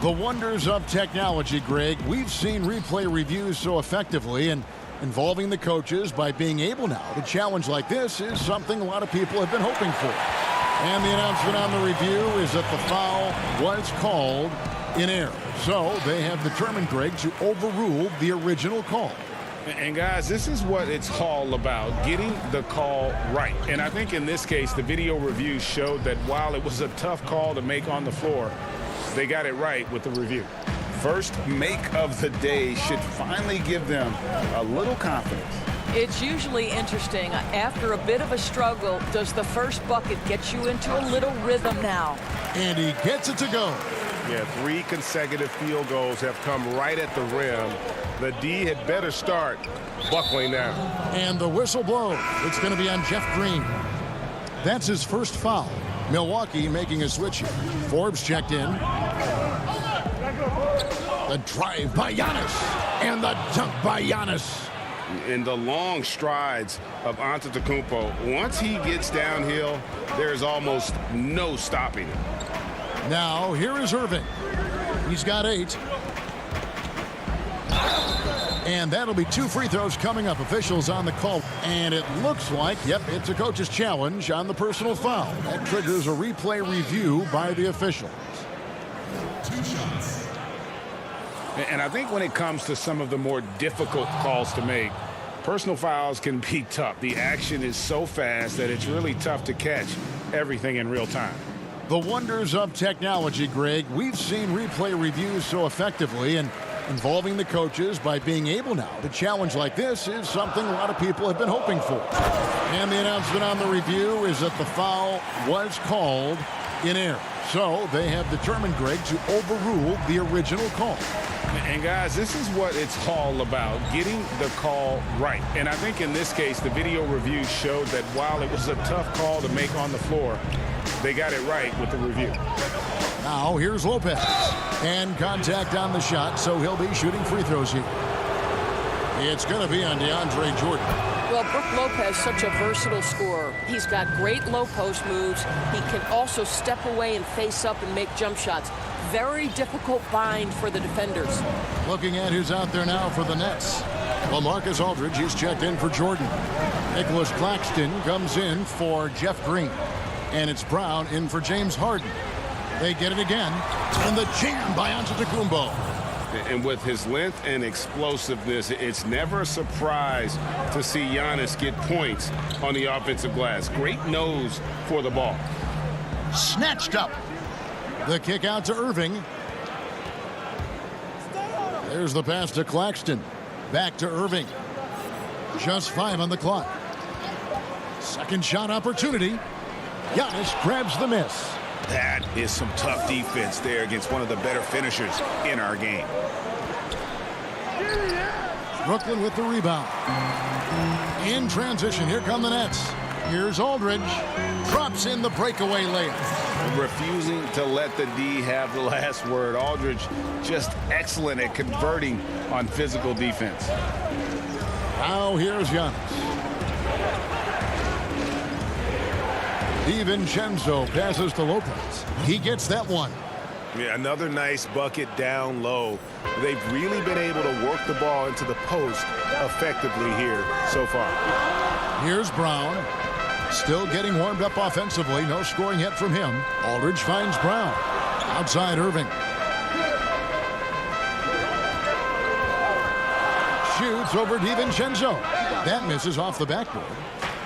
The wonders of technology, Greg. We've seen replay reviews so effectively, and involving the coaches by being able now to challenge like this is something a lot of people have been hoping for. And the announcement on the review is that the foul was called in error. So they have determined, Greg, to overrule the original call. And guys, this is what it's all about, getting the call right. And I think in this case, the video review showed that while it was a tough call to make on the floor, they got it right with the review. First make of the day should finally give them a little confidence. It's usually interesting. After a bit of a struggle, does the first bucket get you into a little rhythm now? And he gets it to go. Yeah, 3 consecutive field goals have come right at the rim. The D had better start buckling down. And the whistle blows. It's going to be on Jeff Green. That's his first foul. Milwaukee making a switch here. Forbes checked in. The drive by Giannis. And the dunk by Giannis. In the long strides of Antetokounmpo, once he gets downhill, there's almost no stopping him. Now, here is Irving. He's got 8. And that'll be 2 free throws coming up. Officials on the call. And it looks like, yep, it's a coach's challenge on the personal foul. That triggers a replay review by the officials. 2 shots. And I think when it comes to some of the more difficult calls to make, personal fouls can be tough. The action is so fast that it's really tough to catch everything in real time. The wonders of technology, Greg. We've seen replay reviews so effectively, and involving the coaches by being able now to challenge like this is something a lot of people have been hoping for. And the announcement on the review is that the foul was called in error. So they have determined, Greg, to overrule the original call. And guys, this is what it's all about, getting the call right. And I think in this case, the video review showed that while it was a tough call to make on the floor, they got it right with the review. Now here's Lopez. And contact on the shot, so he'll be shooting free throws here. It's going to be on DeAndre Jordan. Well, Brook Lopez, such a versatile scorer. He's got great low post moves. He can also step away and face up and make jump shots. Very difficult bind for the defenders. Looking at who's out there now for the Nets. Well, Marcus Aldridge, he's checked in for Jordan. Nicholas Claxton comes in for Jeff Green. And it's Brown in for James Harden. They get it again. And the jam by Antetokounmpo. And with his length and explosiveness, it's never a surprise to see Giannis get points on the offensive glass. Great nose for the ball. Snatched up. The kick out to Irving. There's the pass to Claxton. Back to Irving. Just 5 on the clock. Second shot opportunity. Giannis grabs the miss. That is some tough defense there against one of the better finishers in our game. Brooklyn with the rebound. In transition, here come the Nets. Here's Aldridge. Drops in the breakaway layup. Refusing to let the D have the last word. Aldridge just excellent at converting on physical defense. Now here's Giannis. DiVincenzo passes to Lopez. He gets that one. Yeah, another nice bucket down low. They've really been able to work the ball into the post effectively here so far. Here's Brown. Still getting warmed up offensively. No scoring yet from him. Aldridge finds Brown. Outside Irving. Shoots over DiVincenzo. That misses off the backboard.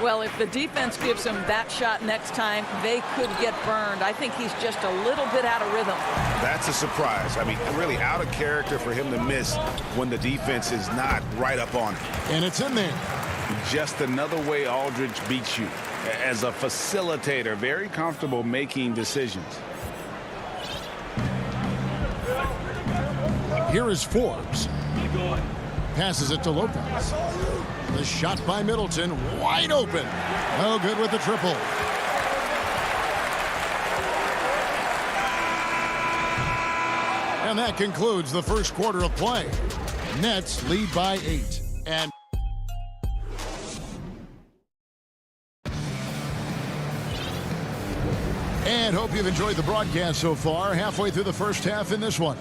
Well, if the defense gives him that shot next time, they could get burned. I think he's just a little bit out of rhythm. That's a surprise. I mean, really out of character for him to miss when the defense is not right up on him. And it's in there. Just another way Aldridge beats you. As a facilitator, very comfortable making decisions. Here is Forbes. Passes it to Lopez. The shot by Middleton, wide open. No good with the triple. And that concludes the first quarter of play. Nets lead by 8. And hope you've enjoyed the broadcast so far. Halfway through the first half in this one.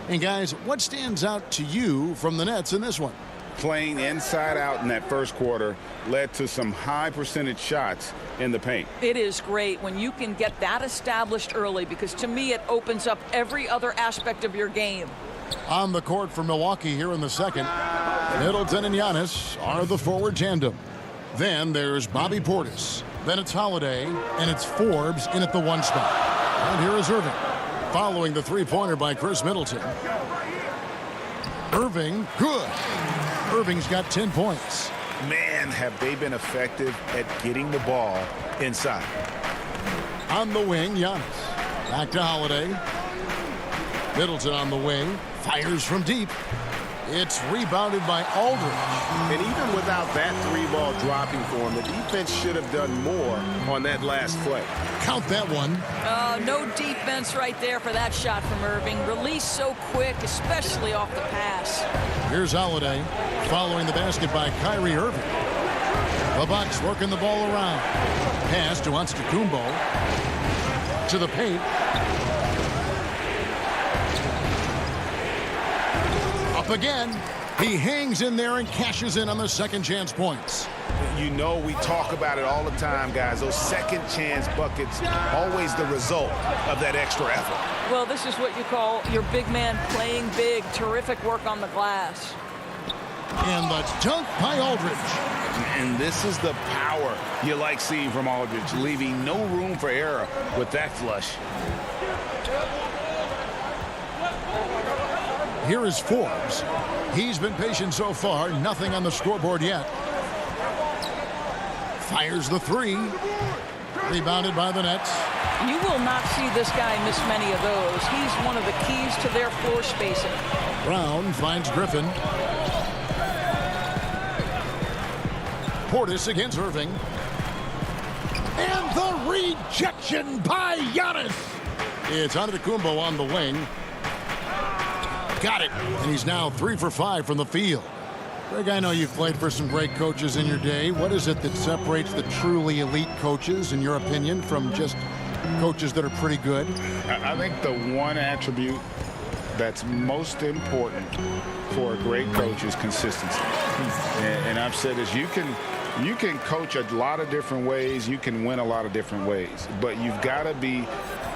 And guys, what stands out to you from the Nets in this one? Playing inside out in that first quarter led to some high percentage shots in the paint. It is great when you can get that established early, because to me it opens up every other aspect of your game. On the court for Milwaukee here in the second, Middleton and Giannis are the forward tandem. Then there's Bobby Portis. Then it's Holiday, and it's Forbes in at the 1 spot. And here is Irving, following the three-pointer by Chris Middleton. Irving, good. Irving's got 10 points. Man, have they been effective at getting the ball inside. On the wing, Giannis. Back to Holiday. Middleton on the wing. Fires from deep. It's rebounded by Aldridge. And even without that 3-ball dropping for him, the defense should have done more on that last play. Count that one. No defense right there for that shot from Irving. Release so quick, especially off the pass. Here's Holiday following the basket by Kyrie Irving. The Bucks working the ball around. Pass to Antetokounmpo. To the paint. Up again. He hangs in there and cashes in on the second chance points. You know, we talk about it all the time, guys. Those second chance buckets, always the result of that extra effort. Well, this is what you call your big man playing big. Terrific work on the glass. And the dunk by Aldridge. And this is the power you like seeing from Aldridge, leaving no room for error with that flush. Here is Forbes. He's been patient so far. Nothing on the scoreboard yet. Fires the 3. Rebounded by the Nets. You will not see this guy miss many of those. He's one of the keys to their floor spacing. Brown finds Griffin. Portis against Irving. And the rejection by Giannis. It's Antetokounmpo on the wing. Got it. And he's now 3 for 5 from the field. Greg, I know you've played for some great coaches in your day. What is it that separates the truly elite coaches, in your opinion, from just coaches that are pretty good? I think the one attribute that's most important for a great coach is consistency. And I've said this, you can coach a lot of different ways, you can win a lot of different ways, but you've got to be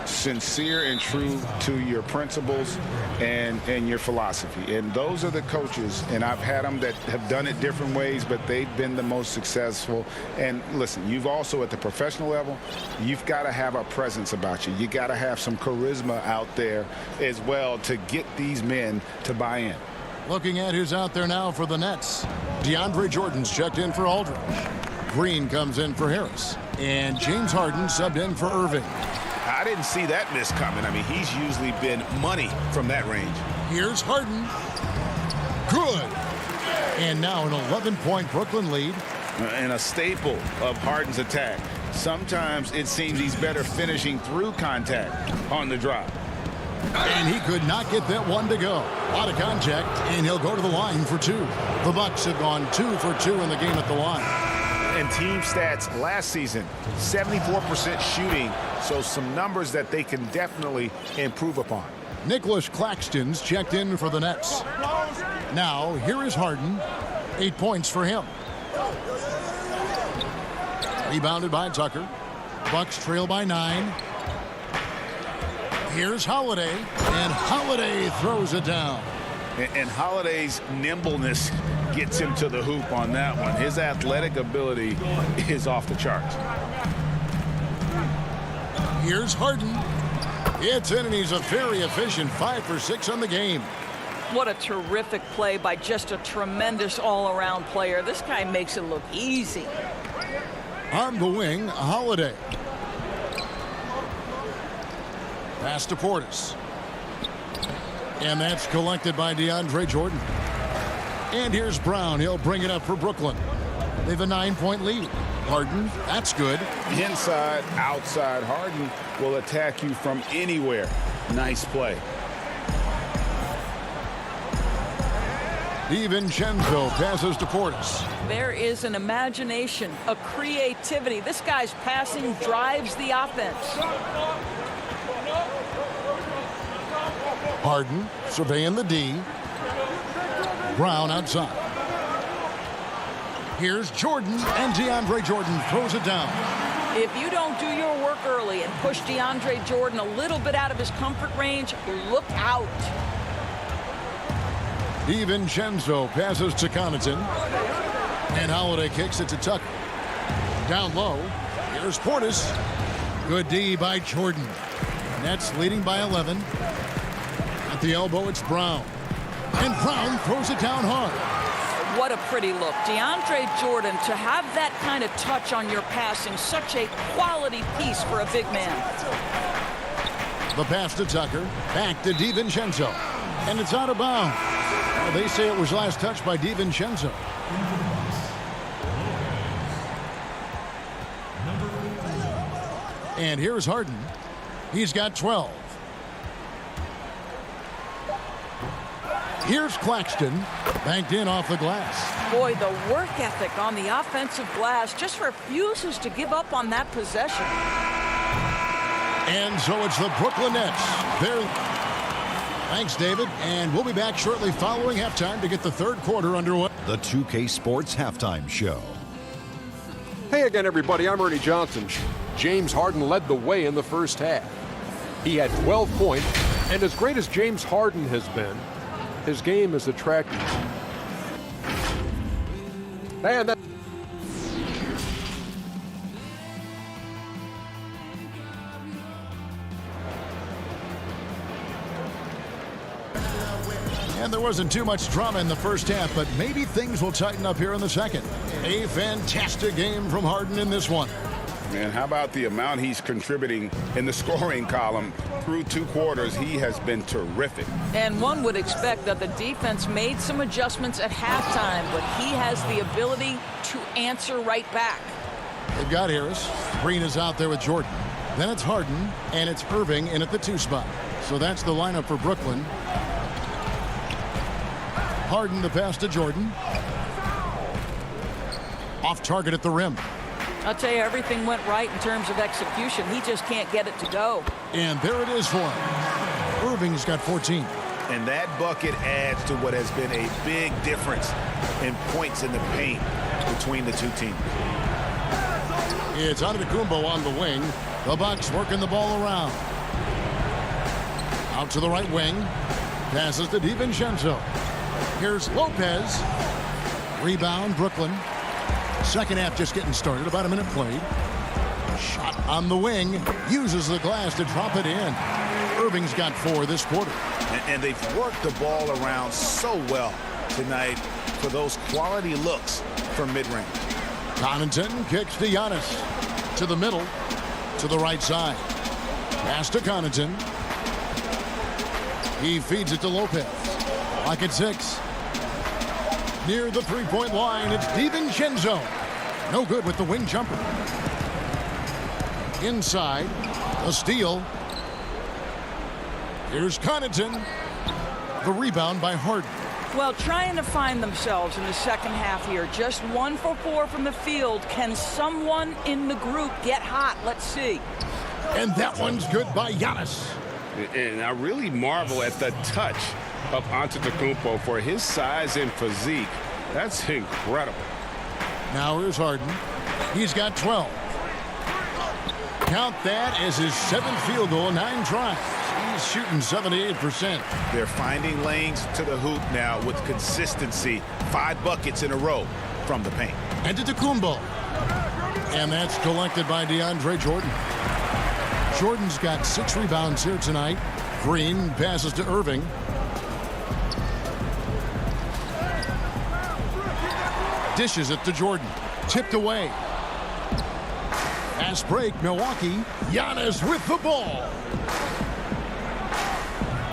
sincere and true to your principles and your philosophy. And those are the coaches, and I've had them that have done it different ways, but they've been the most successful. And listen, you've also at the professional level, you've got to have a presence about you. You got to have some charisma out there as well to get these men to buy in. Looking at who's out there now for the Nets. DeAndre Jordan's checked in for Aldridge. Green comes in for Harris. And James Harden subbed in for Irving. I didn't see that miss coming. I mean, he's usually been money from that range. Here's Harden. Good. And now an 11-point Brooklyn lead. And a staple of Harden's attack. Sometimes it seems he's better finishing through contact on the drive. And he could not get that one to go. A lot of contact, and he'll go to the line for two. The Bucks have gone 2 for 2 in the game at the line. And team stats last season, 74% shooting, so some numbers that they can definitely improve upon. Nicholas Claxton's checked in for the Nets. Now, here is Harden. 8 points for him. Rebounded by Tucker. Bucks trail by 9. Here's Holiday, and Holiday throws it down. And Holiday's nimbleness gets him to the hoop on that one. His athletic ability is off the charts. Here's Harden. It's in, and he's a very efficient 5 for 6 on the game. What a terrific play by just a tremendous all-around player. This guy makes it look easy. On the wing, Holiday. Pass to Portis. And that's collected by DeAndre Jordan. And here's Brown. He'll bring it up for Brooklyn. They have a 9-point lead. Harden, that's good. Inside, outside. Harden will attack you from anywhere. Nice play. DiVincenzo passes to Portis. There is an imagination, a creativity. This guy's passing drives the offense. Harden surveying the D. Brown outside. Here's Jordan, and DeAndre Jordan throws it down. If you don't do your work early and push DeAndre Jordan a little bit out of his comfort range, look out. DiVincenzo passes to Connaughton. And Holiday kicks it to Tucker. Down low, here's Portis. Good D by Jordan. Nets leading by 11. At the elbow, it's Brown. And Brown throws it down hard. What a pretty look. DeAndre Jordan, to have that kind of touch on your passing, such a quality piece for a big man. The pass to Tucker. Back to DiVincenzo. And it's out of bounds. Well, they say it was last touched by DiVincenzo. And here's Harden. He's got 12. Here's Claxton, banked in off the glass. Boy, the work ethic on the offensive glass just refuses to give up on that possession. And so it's the Brooklyn Nets. Thanks, David. And we'll be back shortly following halftime to get the third quarter underway. The 2K Sports Halftime Show. Hey again, everybody. I'm Ernie Johnson. James Harden led the way in the first half. He had 12 points, and as great as James Harden has been, his game is attractive. And that And there wasn't too much drama in the first half, but maybe things will tighten up here in the second. A fantastic game from Harden in this one. Man, how about the amount he's contributing in the scoring column through 2 quarters? He has been terrific. And one would expect that the defense made some adjustments at halftime, but he has the ability to answer right back. They've got Harris. Green is out there with Jordan. Then it's Harden, and it's Irving in at the 2 spot. So that's the lineup for Brooklyn. Harden the pass to Jordan. Off target at the rim. I'll tell you, everything went right in terms of execution. He just can't get it to go. And there it is for him. Irving's got 14. And that bucket adds to what has been a big difference in points in the paint between the two teams. It's Antetokounmpo on the wing. The Bucks working the ball around. Out to the right wing. Passes to DiVincenzo. Here's Lopez. Rebound, Brooklyn. Second half just getting started. About a minute played. Shot on the wing. Uses the glass to drop it in. Irving's got 4 this quarter. And they've worked the ball around so well tonight for those quality looks from mid-range. Connaughton kicks to Giannis. To the middle. To the right side. Pass to Connaughton. He feeds it to Lopez. Lock at 6. Near the three-point line, it's DiVincenzo. No good with the wing jumper. Inside, a steal. Here's Connaughton. The rebound by Harden. Well, trying to find themselves in the second half here. Just 1 for 4 from the field. Can someone in the group get hot? Let's see. And that one's good by Giannis. And I really marvel at the touch of Antetokounmpo for his size and physique. That's incredible. Now here's Harden. He's got 12. Count that as his 7th field goal, 9 tries. He's shooting 78%. They're finding lanes to the hoop now with consistency. 5 buckets in a row from the paint. Antetokounmpo. And that's collected by DeAndre Jordan. Jordan's got 6 rebounds here tonight. Green passes to Irving. Dishes it to Jordan. Tipped away. Fast break, Milwaukee. Giannis with the ball.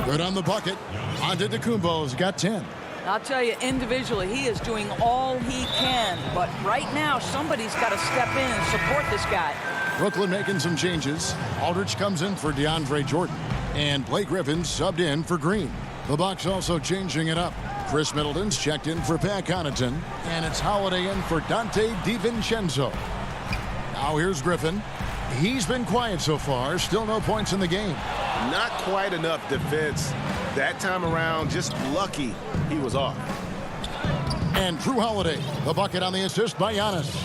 Good on the bucket. Antetokounmpo's got 10. I'll tell you, individually, he is doing all he can. But right now, somebody's got to step in and support this guy. Brooklyn making some changes. Aldridge comes in for DeAndre Jordan. And Blake Griffin's subbed in for Green. The Bucks also changing it up. Chris Middleton's checked in for Pat Connaughton. And it's Holiday in for Dante DiVincenzo. Now here's Griffin. He's been quiet so far. Still no points in the game. Not quite enough defense. That time around, just lucky he was off. And Drew Holiday, the bucket on the assist by Giannis.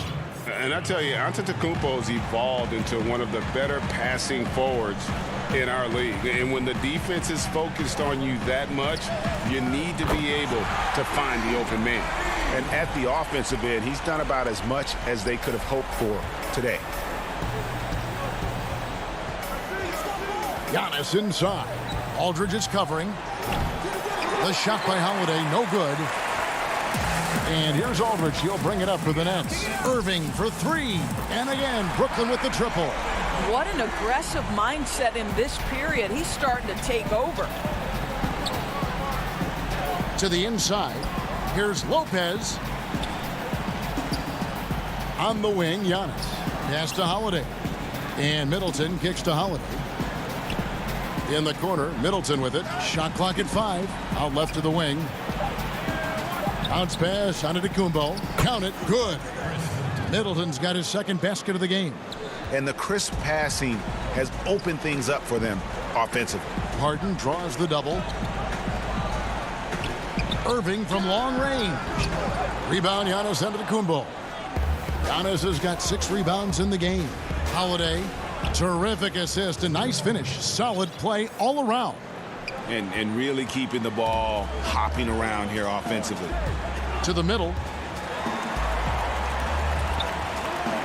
And I tell you, Antetokounmpo's evolved into one of the better passing forwards in our league. And when the defense is focused on you that much, you need to be able to find the open man. And at the offensive end, he's done about as much as they could have hoped for today. Giannis inside. Aldridge is covering. The shot by Holiday, no good. And here's Aldridge. He'll bring it up for the Nets. Irving for 3. And again, Brooklyn with the triple. What an aggressive mindset in this period. He's starting to take over. To the inside. Here's Lopez. On the wing, Giannis. Pass to Holiday. And Middleton kicks to Holiday. In the corner, Middleton with it. Shot clock at 5. Out left to the wing. Bounce pass, Antetokounmpo. Count it, good. Middleton's got his 2nd basket of the game. And the crisp passing has opened things up for them offensively. Harden draws the double. Irving from long range. Rebound, Giannis Antetokounmpo. Giannis has got 6 rebounds in the game. Holiday, terrific assist, a nice finish. Solid play all around. And really keeping the ball hopping around here offensively. To the middle.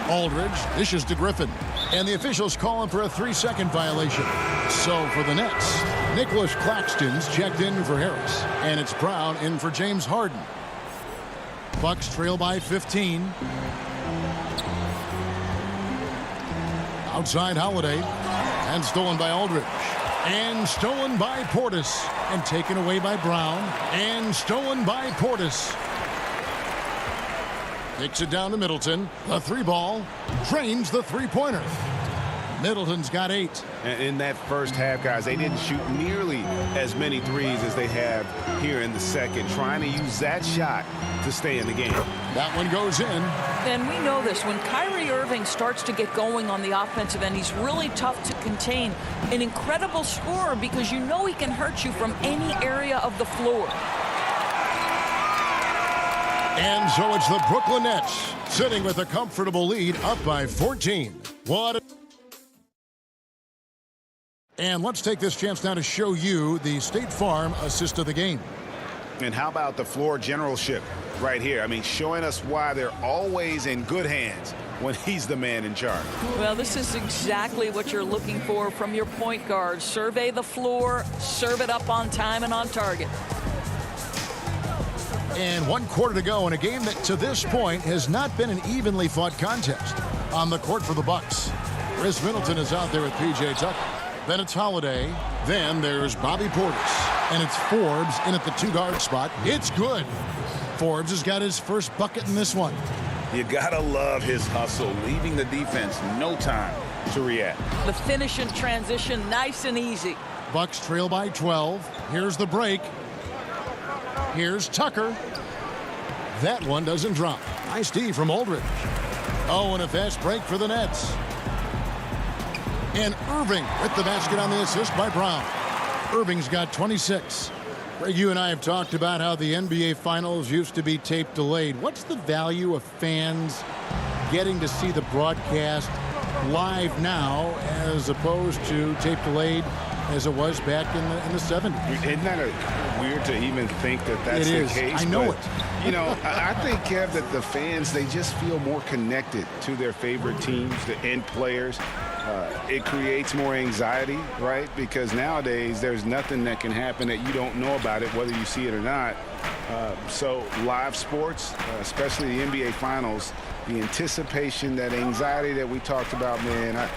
Aldridge dishes to Griffin. And the officials calling for a 3-second violation. So for the Nets, Nicholas Claxton's checked in for Harris. And it's Brown in for James Harden. Bucks trail by 15. Outside Holiday. And stolen by Aldridge. And stolen by Portis. And taken away by Brown. And stolen by Portis. Kicks it down to Middleton. The 3 ball. Drains the 3-pointer. Middleton's got 8. And in that first half, guys, they didn't shoot nearly as many threes as they have here in the second, trying to use that shot to stay in the game. That one goes in. And we know this. When Kyrie Irving starts to get going on the offensive end, he's really tough to contain. An incredible scorer because you know he can hurt you from any area of the floor. And so it's the Brooklyn Nets sitting with a comfortable lead up by 14. And let's take this chance now to show you the State Farm assist of the game. And how about the floor generalship right here? I mean, showing us why they're always in good hands when he's the man in charge. Well, this is exactly what you're looking for from your point guard. Survey the floor, serve it up on time and on target. And 1 quarter to go in a game that to this point has not been an evenly fought contest. On the court for the Bucks, Chris Middleton is out there with P.J. Tucker. Then it's Holiday. Then there's Bobby Portis. And it's Forbes in at the 2-guard spot. It's good. Forbes has got his first bucket in this one. You gotta love his hustle, leaving the defense no time to react. The finish in transition, nice and easy. Bucks trail by 12. Here's the break. Here's Tucker. That one doesn't drop. Nice D from Aldridge. Oh, and a fast break for the Nets. And Irving with the basket on the assist by Brown. Irving's got 26. Greg, you and I have talked about how the NBA Finals used to be tape delayed. What's the value of fans getting to see the broadcast live now as opposed to tape delayed as it was back in the 70s? Isn't that weird to even think that that's the case? I know it. You know, I think, Kev, that the fans, they just feel more connected to their favorite teams, the end players. It creates more anxiety, right? Because nowadays there's nothing that can happen that you don't know about it, whether you see it or not. So live sports, especially the NBA Finals, the anticipation, that anxiety that we talked about, man,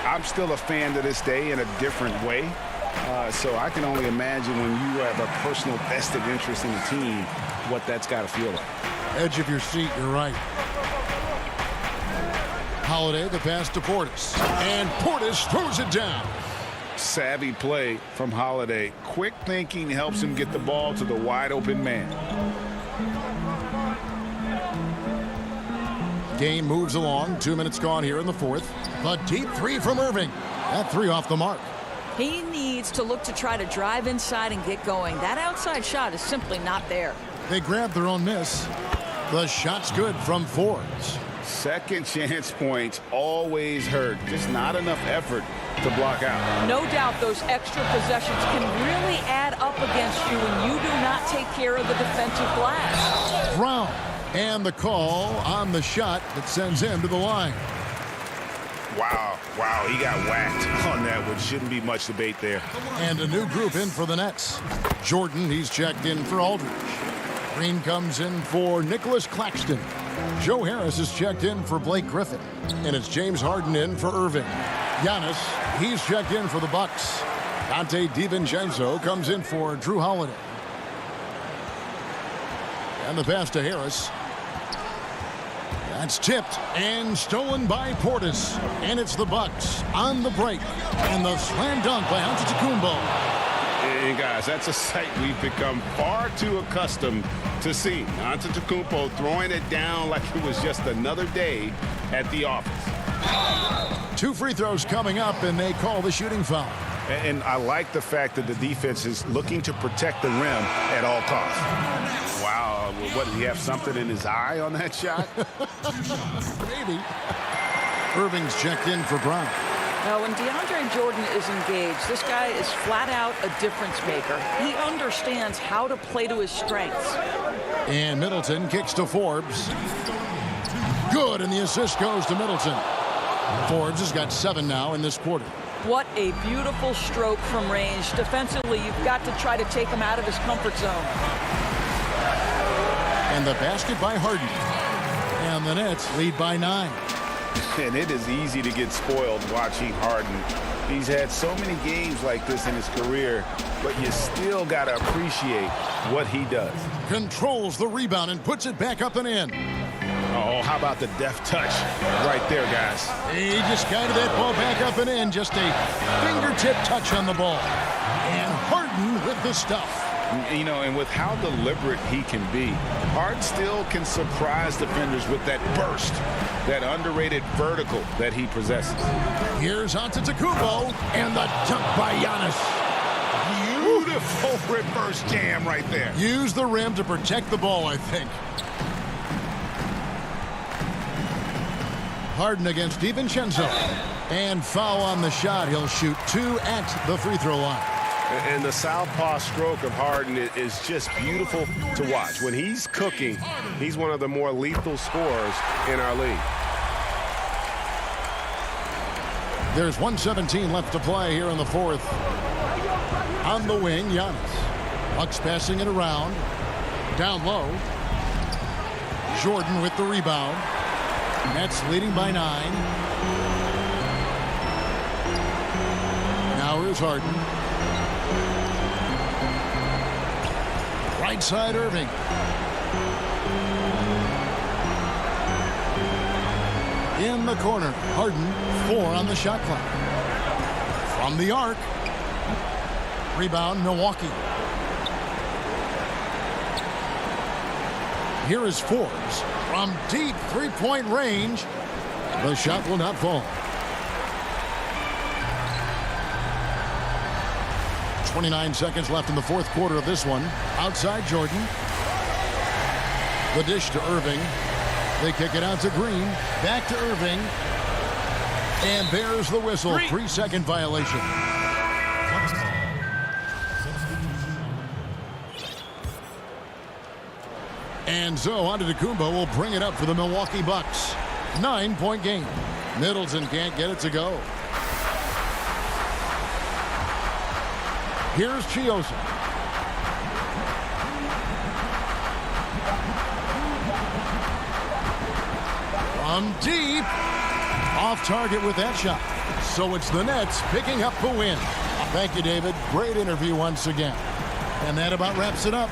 I'm still a fan to this day in a different way. So I can only imagine when you have a personal vested interest in the team, what that's got to feel like. Edge of your seat, you're right. Holiday, the pass to Portis. And Portis throws it down. Savvy play from Holiday. Quick thinking helps him get the ball to the wide open man. Game moves along. 2 minutes gone here in the fourth. The deep 3 from Irving. That 3 off the mark. He needs to look to try to drive inside and get going. That outside shot is simply not there. They grab their own miss. The shot's good from Forbes. Second chance points always hurt. Just not enough effort to block out. No doubt those extra possessions can really add up against you when you do not take care of the defensive glass. Brown. And the call on the shot that sends him to the line. Wow, he got whacked on that one. Shouldn't be much debate there. And a new group in for the Nets. Jordan, he's checked in for Aldridge. Green comes in for Nicholas Claxton. Joe Harris is checked in for Blake Griffin. And it's James Harden in for Irving. Giannis, he's checked in for the Bucks. Dante DiVincenzo comes in for Drew Holiday. And the pass to Harris. That's tipped and stolen by Portis. And it's the Bucks on the break. And the slam dunk by Antetokounmpo. And guys, that's a sight we've become far too accustomed to seeing. Antetokounmpo throwing it down like it was just another day at the office. 2 free throws coming up, and they call the shooting foul. And I like the fact that the defense is looking to protect the rim at all costs. Wow, what, did he have something in his eye on that shot? Maybe. Irving's checked in for Brown. Now, when DeAndre Jordan is engaged, this guy is flat out a difference maker. He understands how to play to his strengths. And Middleton kicks to Forbes. Good, and the assist goes to Middleton. Forbes has got 7 now in this quarter. What a beautiful stroke from range. Defensively, you've got to try to take him out of his comfort zone. And the basket by Harden. And the Nets lead by 9. And it is easy to get spoiled watching Harden. He's had so many games like this in his career, but you still got to appreciate what he does. Controls the rebound and puts it back up and in. Oh, how about the deft touch right there, guys? He just guided that ball back up and in. Just a fingertip touch on the ball. And Harden with the stuff. You know, and with how deliberate he can be, Harden still can surprise defenders with that burst, that underrated vertical that he possesses. Here's Antetokounmpo, and the dunk by Giannis. Beautiful reverse jam right there. Use the rim to protect the ball, I think. Harden against DiVincenzo. And foul on the shot. He'll shoot 2 at the free throw line. And the southpaw stroke of Harden is just beautiful to watch. When he's cooking, he's one of the more lethal scorers in our league. There's 1:17 left to play here in the fourth. On the wing, Giannis. Bucks passing it around. Down low. Jordan with the rebound. Nets leading by 9. Now here's Harden. Right side, Irving. In the corner, Harden, 4 on the shot clock. From the arc. Rebound, Milwaukee. Here is Forbes from deep three-point range. The shot will not fall. 29 seconds left in the fourth quarter of this one. Outside Jordan. The dish to Irving. They kick it out to Green. Back to Irving. And there's the whistle. 3-second violation. And so Antetokounmpo will bring it up for the Milwaukee Bucks. 9-point game. Middleton can't get it to go. Here's Chiosa. From deep. Off target with that shot. So it's the Nets picking up the win. Thank you, David. Great interview once again. And that about wraps it up.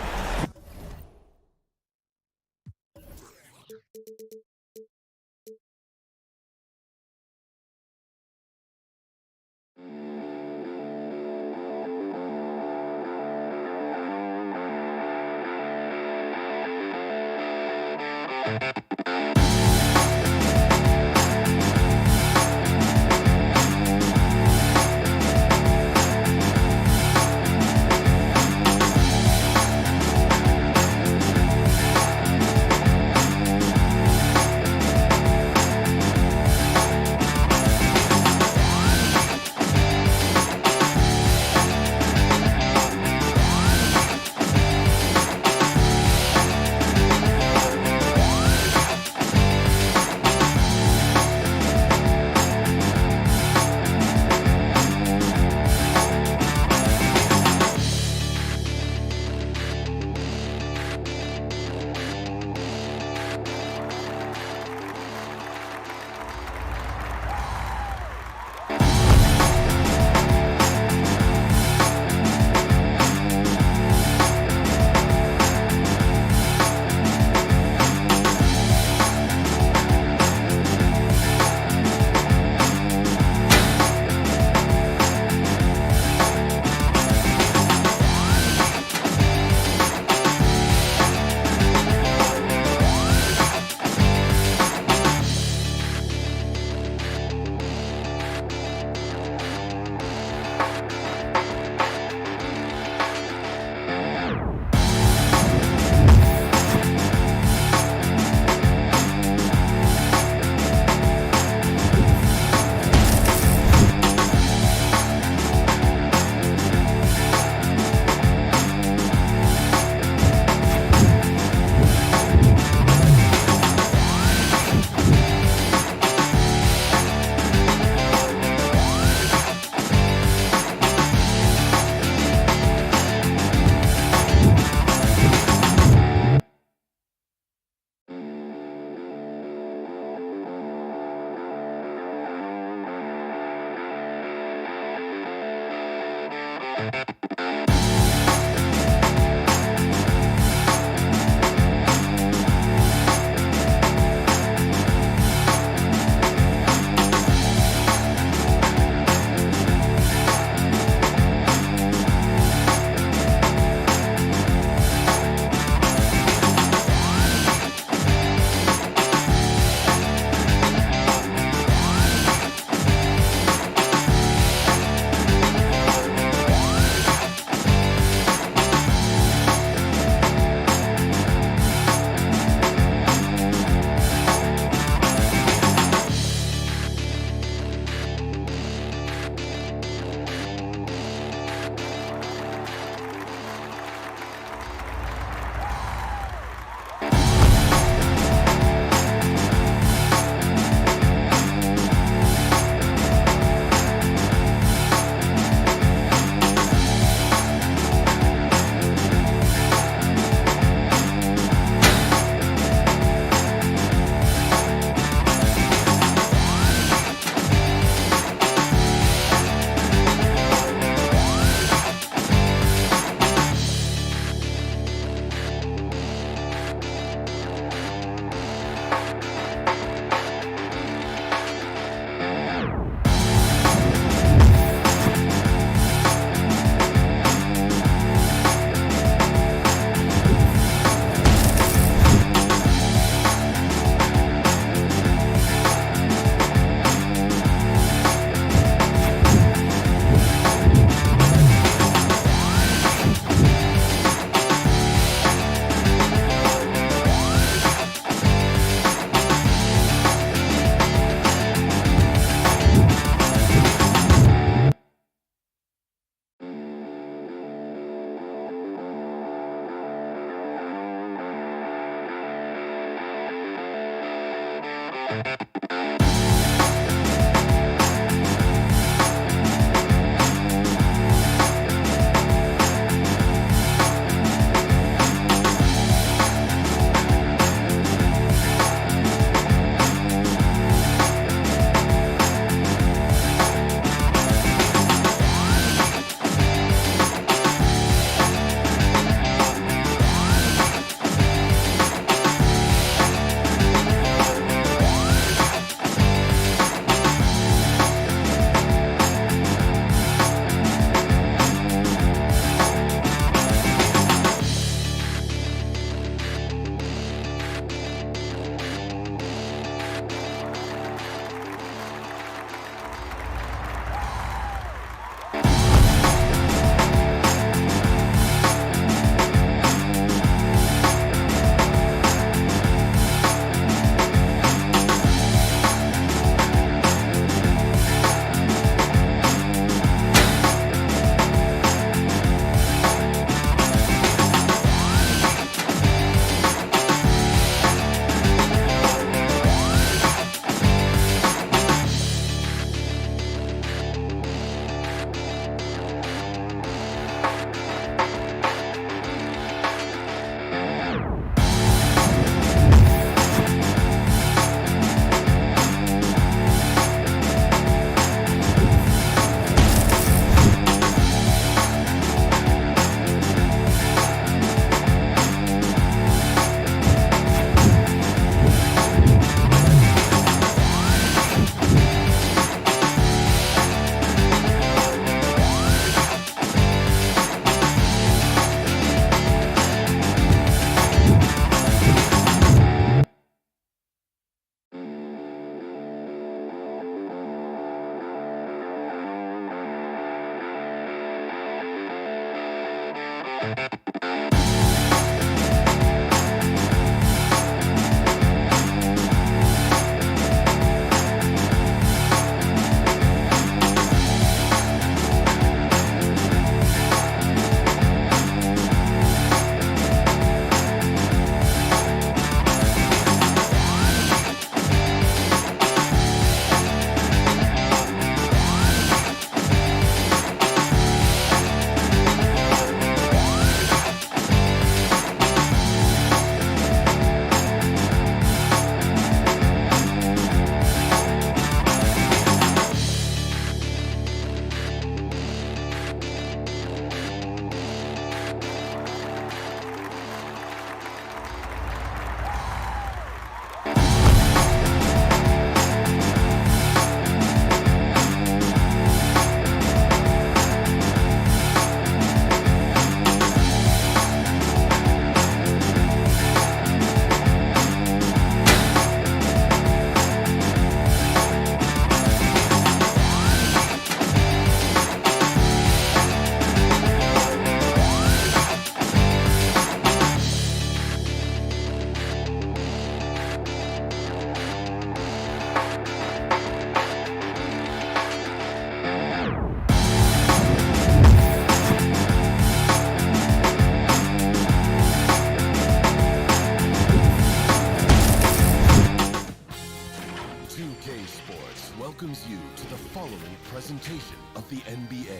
welcomes you to the following presentation of the NBA.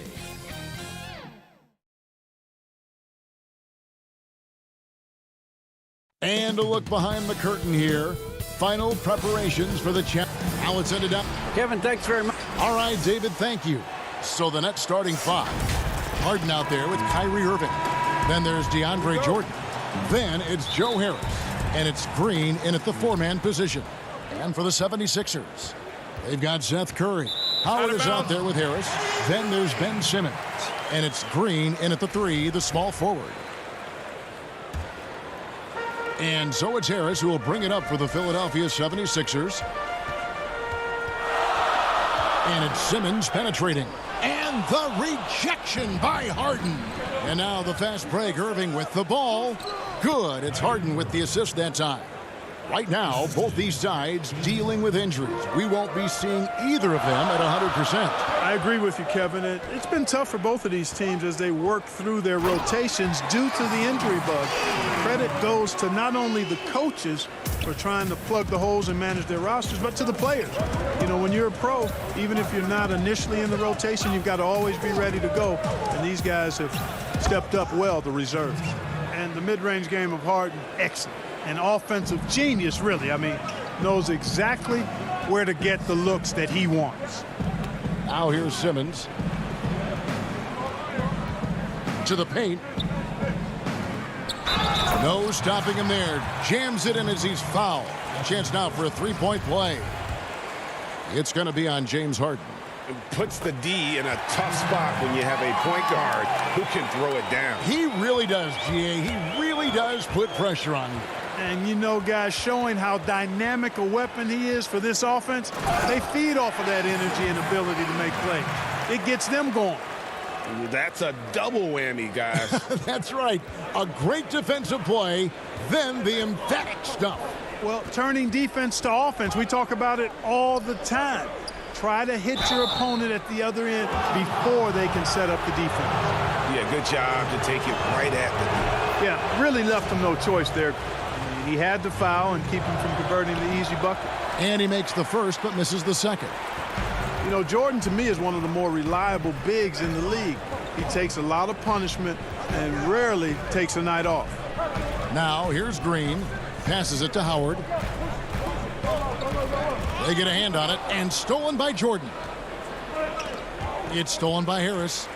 And a look behind the curtain here. Final preparations for the champ. How it's ended up. Kevin, thanks very much. All right, David, thank you. So the Nets starting five. Harden out there with Kyrie Irving. Then there's DeAndre Jordan. Then it's Joe Harris. And it's Green in at the four-man position. And for the 76ers, they've got Seth Curry. Howard is out there with Harris. Then there's Ben Simmons. And it's Green in at the three, the small forward. And so it's Harris who will bring it up for the Philadelphia 76ers. And it's Simmons penetrating. And the rejection by Harden. And now the fast break, Irving with the ball. Good. It's Harden with the assist that time. Right now, both these sides dealing with injuries. We won't be seeing either of them at 100%. I agree with you, Kevin. It's been tough for both of these teams as they work through their rotations due to the injury bug. Credit goes to not only the coaches, for trying to plug the holes and manage their rosters, but to the players. You know, when you're a pro, even if you're not initially in the rotation, you've got to always be ready to go. And these guys have stepped up well, the reserves. And the mid-range game of Harden, excellent. An offensive genius, really. I mean, knows exactly where to get the looks that he wants. Now here's Simmons. To the paint. No stopping him there. Jams it in as he's fouled. Chance now for a three-point play. It's going to be on James Harden. It puts the D in a tough spot when you have a point guard who can throw it down. He really does, GA. He really does put pressure on him. And, you know, guys, showing how dynamic a weapon he is for this offense, they feed off of that energy and ability to make plays. It gets them going. That's a double whammy, guys. That's right. A great defensive play, then the emphatic stuff. Well, turning defense to offense, we talk about it all the time. Try to hit your opponent at the other end before they can set up the defense. Yeah, good job to take it right at them. Yeah, really left him no choice there. I mean, he had to foul and keep him from converting the easy bucket. And he makes the first but misses the second. You know, Jordan, to me, is one of the more reliable bigs in the league. He takes a lot of punishment and rarely takes a night off. Now, here's Green. Passes it to Howard. They get a hand on it, and stolen by Jordan. It's stolen by Harris.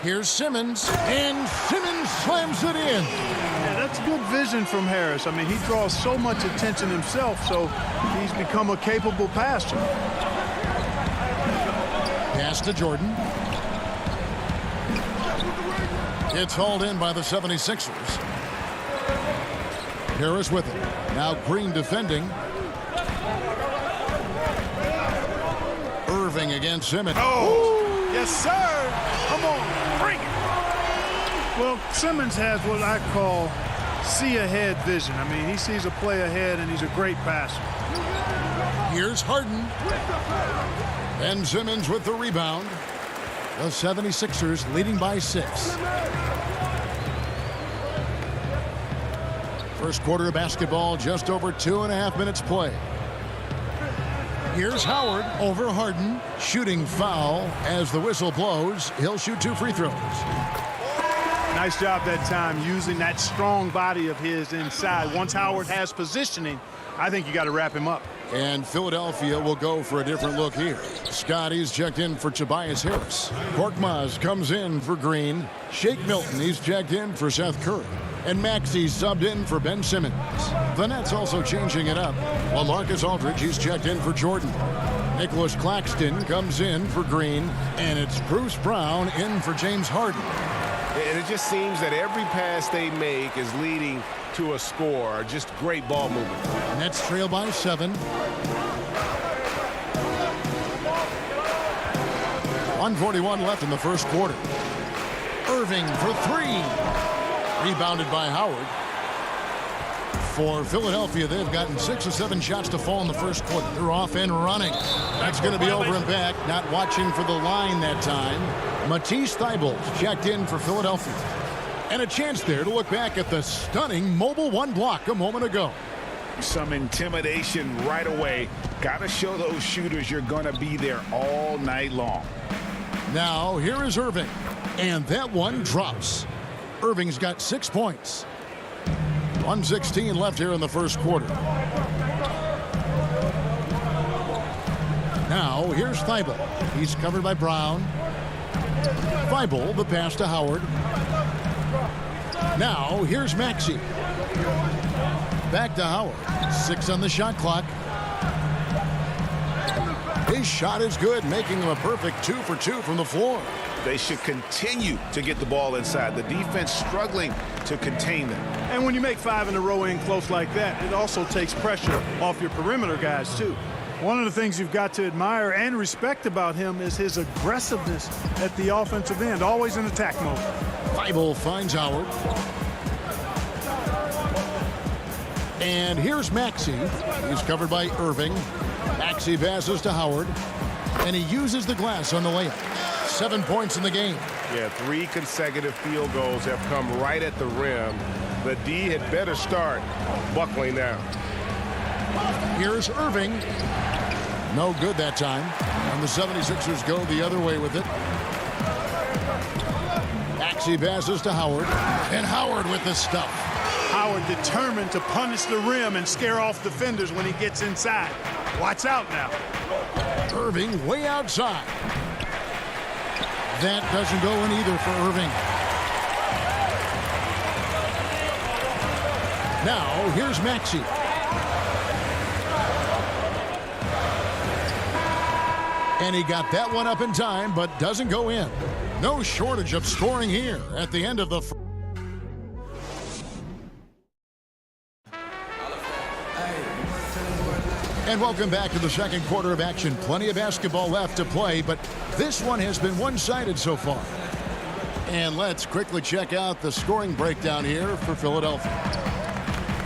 Here's Simmons, and Simmons slams it in. Yeah, that's good vision from Harris. I mean, he draws so much attention himself, so he's become a capable passer. Pass to Jordan. It's hauled in by the 76ers. Harris with it. Now Green defending. Irving against Simmons. Oh, yes, sir. Come on, bring it. Well, Simmons has what I call see-ahead vision. I mean, he sees a play ahead, and he's a great passer. Here's Harden. Ben Simmons with the rebound. The 76ers leading by 6. First quarter of basketball, just over 2.5 minutes play. Here's Howard over Harden. Shooting foul as the whistle blows. He'll shoot 2 free throws. Nice job that time using that strong body of his inside. Once Howard has positioning, I think you got to wrap him up. And Philadelphia will go for a different look here. Scotty's checked in for Tobias Harris. Korkmaz comes in for Green. Shake Milton, he's checked in for Seth Curry. And Maxey's subbed in for Ben Simmons. The Nets also changing it up. While Marcus Aldridge, he's checked in for Jordan. Nicholas Claxton comes in for Green. And it's Bruce Brown in for James Harden. And it just seems that every pass they make is leading to a score. Just great ball movement. Nets trail by 7. 1:41 left in the first quarter. Irving for 3. Rebounded by Howard. For Philadelphia, they've gotten 6 or 7 shots to fall in the first quarter. They're off and running. That's going to be over and back. Not watching for the line that time. Matisse Thybulle checked in for Philadelphia. And a chance there to look back at the stunning mobile 1 block a moment ago. Some intimidation right away. Got to show those shooters you're going to be there all night long. Now, here is Irving. And that one drops. Irving's got 6 points. 1:16 left here in the first quarter. Now, here's Thybulle. He's covered by Brown. Thybulle, the pass to Howard. Now, here's Maxey. Back to Howard. 6 on the shot clock. His shot is good, making him a perfect 2 for 2 from the floor. They should continue to get the ball inside. The defense struggling to contain them. And when you make 5 in a row in close like that, it also takes pressure off your perimeter guys, too. One of the things you've got to admire and respect about him is his aggressiveness at the offensive end, always in attack mode. Thybulle finds Howard. And here's Maxey. He's covered by Irving. Maxey passes to Howard. And he uses the glass on the layup. 7 points in the game. Yeah, 3 consecutive field goals have come right at the rim. The D had better start buckling down. Here's Irving. No good that time. And the 76ers go the other way with it. Maxey passes to Howard. And Howard with the stuff. Howard determined to punish the rim and scare off defenders when he gets inside. Watch out now. Irving way outside. That doesn't go in either for Irving. Now here's Maxey. And he got that one up in time, but doesn't go in. No shortage of scoring here at the end of the And welcome back to the second quarter of action. Plenty of basketball left to play, but this one has been one-sided so far. And let's quickly check out the scoring breakdown here for Philadelphia.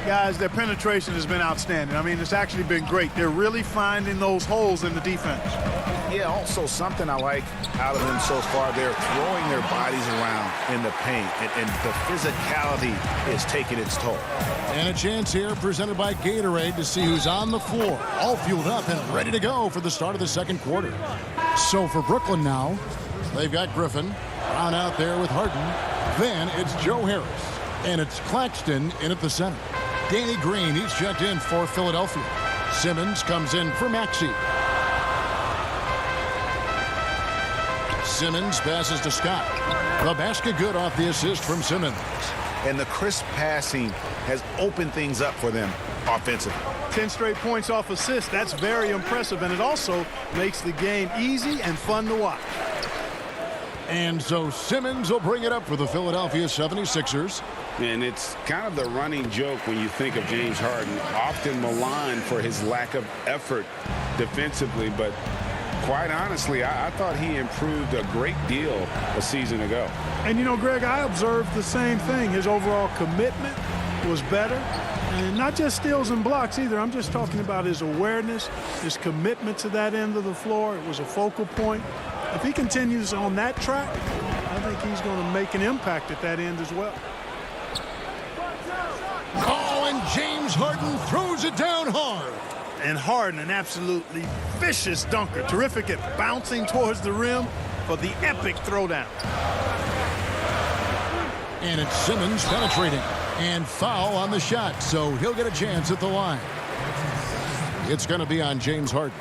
Guys, their penetration has been outstanding. I mean, it's actually been great. They're really finding those holes in the defense. Yeah, also something I like out of them so far, they're throwing their bodies around in the paint, and the physicality is taking its toll. And a chance here presented by Gatorade to see who's on the floor, all fueled up and ready to go for the start of the second quarter. So for Brooklyn now, they've got Griffin, Brown out there with Harden. Then it's Joe Harris, and it's Claxton in at the center. Danny Green, he's checked in for Philadelphia. Simmons comes in for Maxey. Simmons passes to Scott. The basket good off the assist from Simmons. And the crisp passing has opened things up for them offensively. 10 straight points off assists. That's very impressive, and it also makes the game easy and fun to watch. And so Simmons will bring it up for the Philadelphia 76ers. And it's kind of the running joke when you think of James Harden, often maligned for his lack of effort defensively, but quite honestly, I thought he improved a great deal a season ago. And, you know, Greg, I observed the same thing. His overall commitment was better. And not just steals and blocks either. I'm just talking about his awareness, his commitment to that end of the floor. It was a focal point. If he continues on that track, I think he's going to make an impact at that end as well. Oh, and James Harden throws it down hard. And Harden, an absolutely vicious dunker. Terrific at bouncing towards the rim for the epic throwdown. And it's Simmons penetrating. And foul on the shot, so he'll get a chance at the line. It's going to be on James Harden.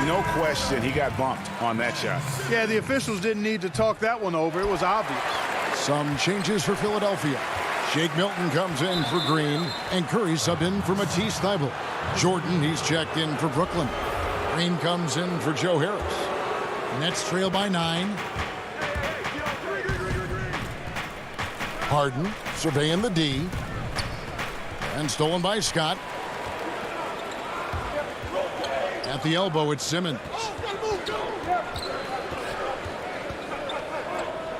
No question he got bumped on that shot. Yeah, the officials didn't need to talk that one over. It was obvious. Some changes for Philadelphia. Shake Milton comes in for Green, and Curry subbed in for Matisse Thybulle. Jordan, he's checked in for Brooklyn. Green comes in for Joe Harris. Nets trail by 9. Harden surveying the D. And stolen by Scott. At the elbow, it's Simmons.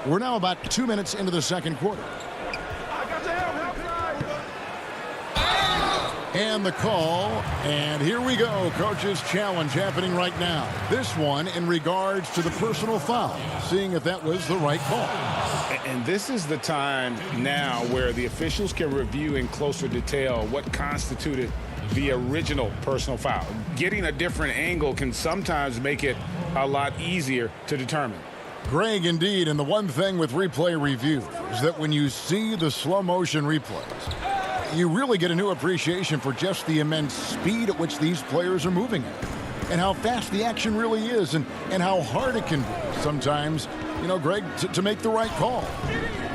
We're now about 2 minutes into the second quarter. And the call, and here we go. Coach's challenge happening right now. This one in regards to the personal foul, seeing if that was the right call. And this is the time now where the officials can review in closer detail what constituted the original personal foul. Getting a different angle can sometimes make it a lot easier to determine. Greg, indeed, and the one thing with replay review is that when you see the slow motion replays, you really get a new appreciation for just the immense speed at which these players are moving at, and how fast the action really is, and how hard it can be sometimes, you know, Greg, to make the right call.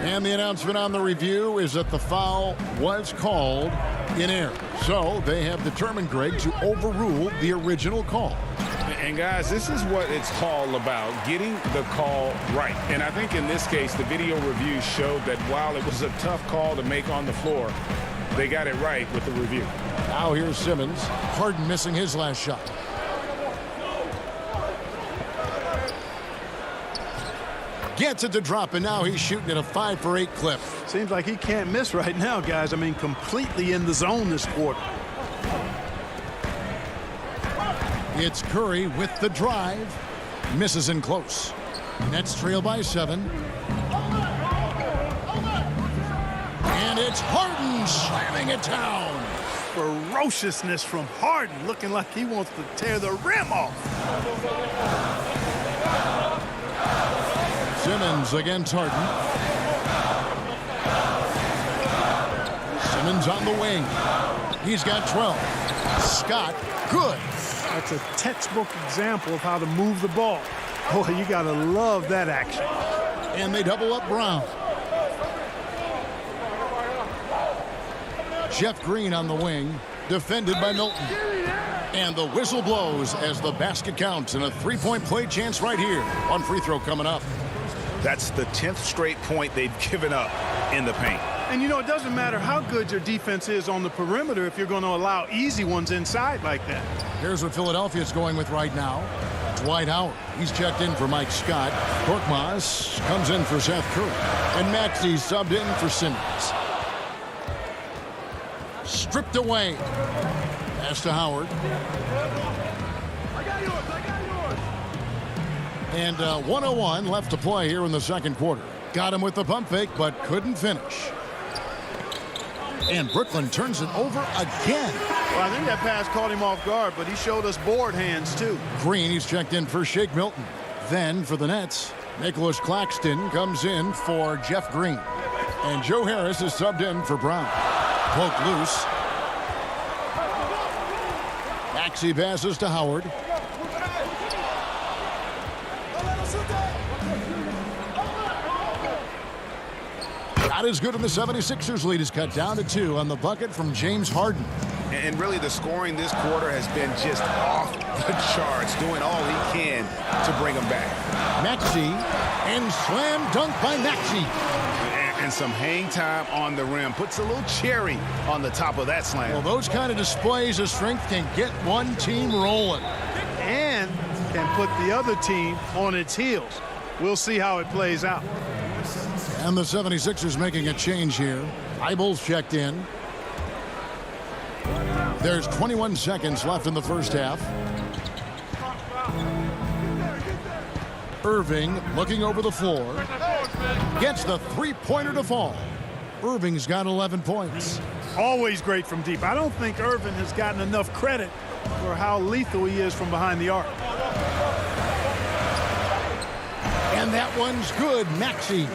And the announcement on the review is that the foul was called in error. So they have determined, Greg, to overrule the original call. And guys, this is what it's all about, getting the call right. And I think in this case, the video review showed that while it was a tough call to make on the floor, they got it right with the review. Now here's Simmons. Harden missing his last shot. Gets it to drop, and now he's shooting at a 5-for-8 clip. Seems like he can't miss right now, guys. I mean, completely in the zone this quarter. It's Curry with the drive. Misses in close. Nets trail by 7. And it's Harden slamming it down. Ferociousness from Harden, looking like he wants to tear the rim off. Simmons against Harden. Simmons on the wing. He's got 12. Scott, good. That's a textbook example of how to move the ball. Boy, you got to love that action. And they double up Brown. Jeff Green on the wing, defended by Milton. And the whistle blows as the basket counts, and a three-point play chance right here. One free throw coming up. That's the 10th straight point they've given up in the paint. And you know, it doesn't matter how good your defense is on the perimeter if you're going to allow easy ones inside like that. Here's what Philadelphia's going with right now. Dwight Howard. He's checked in for Mike Scott. Korkmaz comes in for Seth Curry. And Maxey subbed in for Simmons. Stripped away. Pass to Howard. And 1:01 left to play here in the second quarter. Got him with the pump fake, but couldn't finish. And Brooklyn turns it over again. Well, I think that pass caught him off guard, but he showed us board hands, too. Green, he's checked in for Shake Milton. Then for the Nets, Nicholas Claxton comes in for Jeff Green. And Joe Harris is subbed in for Brown. Poked loose. Maxey passes to Howard. Not as good, and the 76ers lead is cut down to 2 on the bucket from James Harden. And really the scoring this quarter has been just off the charts, doing all he can to bring them back. Maxey, and slam dunk by Maxey. And some hang time on the rim. Puts a little cherry on the top of that slam. Well, those kind of displays of strength can get one team rolling. And can put the other team on its heels. We'll see how it plays out. And the 76ers making a change here. Eibel's checked in. There's 21 seconds left in the first half. Irving looking over the floor. Gets the three-pointer to fall. Irving's got 11 points. Always great from deep. I don't think Irving has gotten enough credit for how lethal he is from behind the arc. And that one's good. Maxey.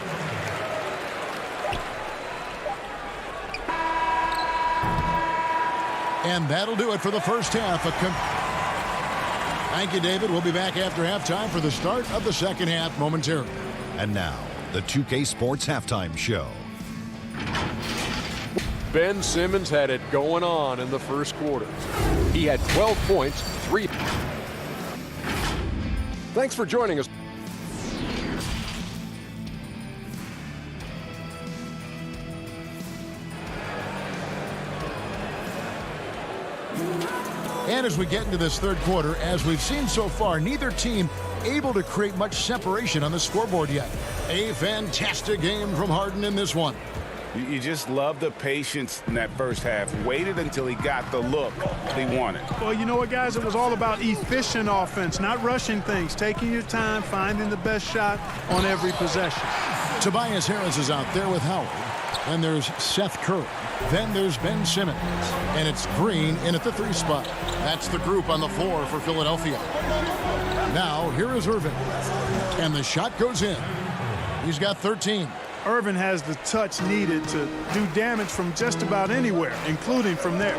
And that'll do it for the first half. Thank you, David. We'll be back after halftime for the start of the second half momentarily. And now, the 2K Sports Halftime Show. Ben Simmons had it going on in the first quarter. He had 12 points, 3. Thanks for joining us. And as we get into this third quarter, as we've seen so far, neither team able to create much separation on the scoreboard yet. A fantastic game from Harden in this one. You just love the patience in that first half. Waited until he got the look he wanted. Well, you know what, guys? It was all about efficient offense, not rushing things, taking your time, finding the best shot on every possession. Tobias Harris is out there with Howard. Then there's Seth Curry. Then there's Ben Simmons. And it's Green in at the 3 spot. That's the group on the floor for Philadelphia. Now, here is Irving. And the shot goes in. He's got 13. Irving has the touch needed to do damage from just about anywhere, including from there.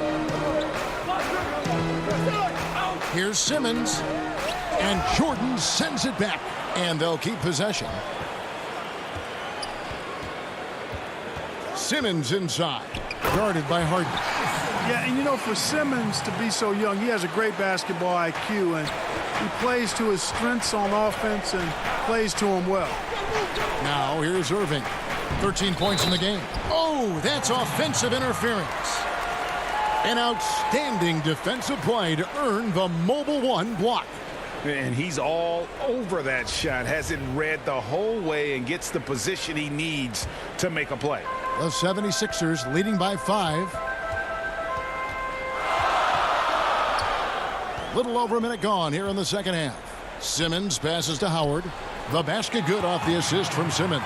Here's Simmons. And Jordan sends it back. And they'll keep possession. Simmons inside, guarded by Harden. Yeah, and you know, for Simmons to be so young, he has a great basketball IQ, and he plays to his strengths on offense and plays to them well. Now here's Irving, 13 points in the game. Oh, that's offensive interference. An outstanding defensive play to earn the mobile 1 block. And he's all over that shot, has it read the whole way and gets the position he needs to make a play. The 76ers leading by 5. Little over a minute gone here in the second half. Simmons passes to Howard. The basket good off the assist from Simmons.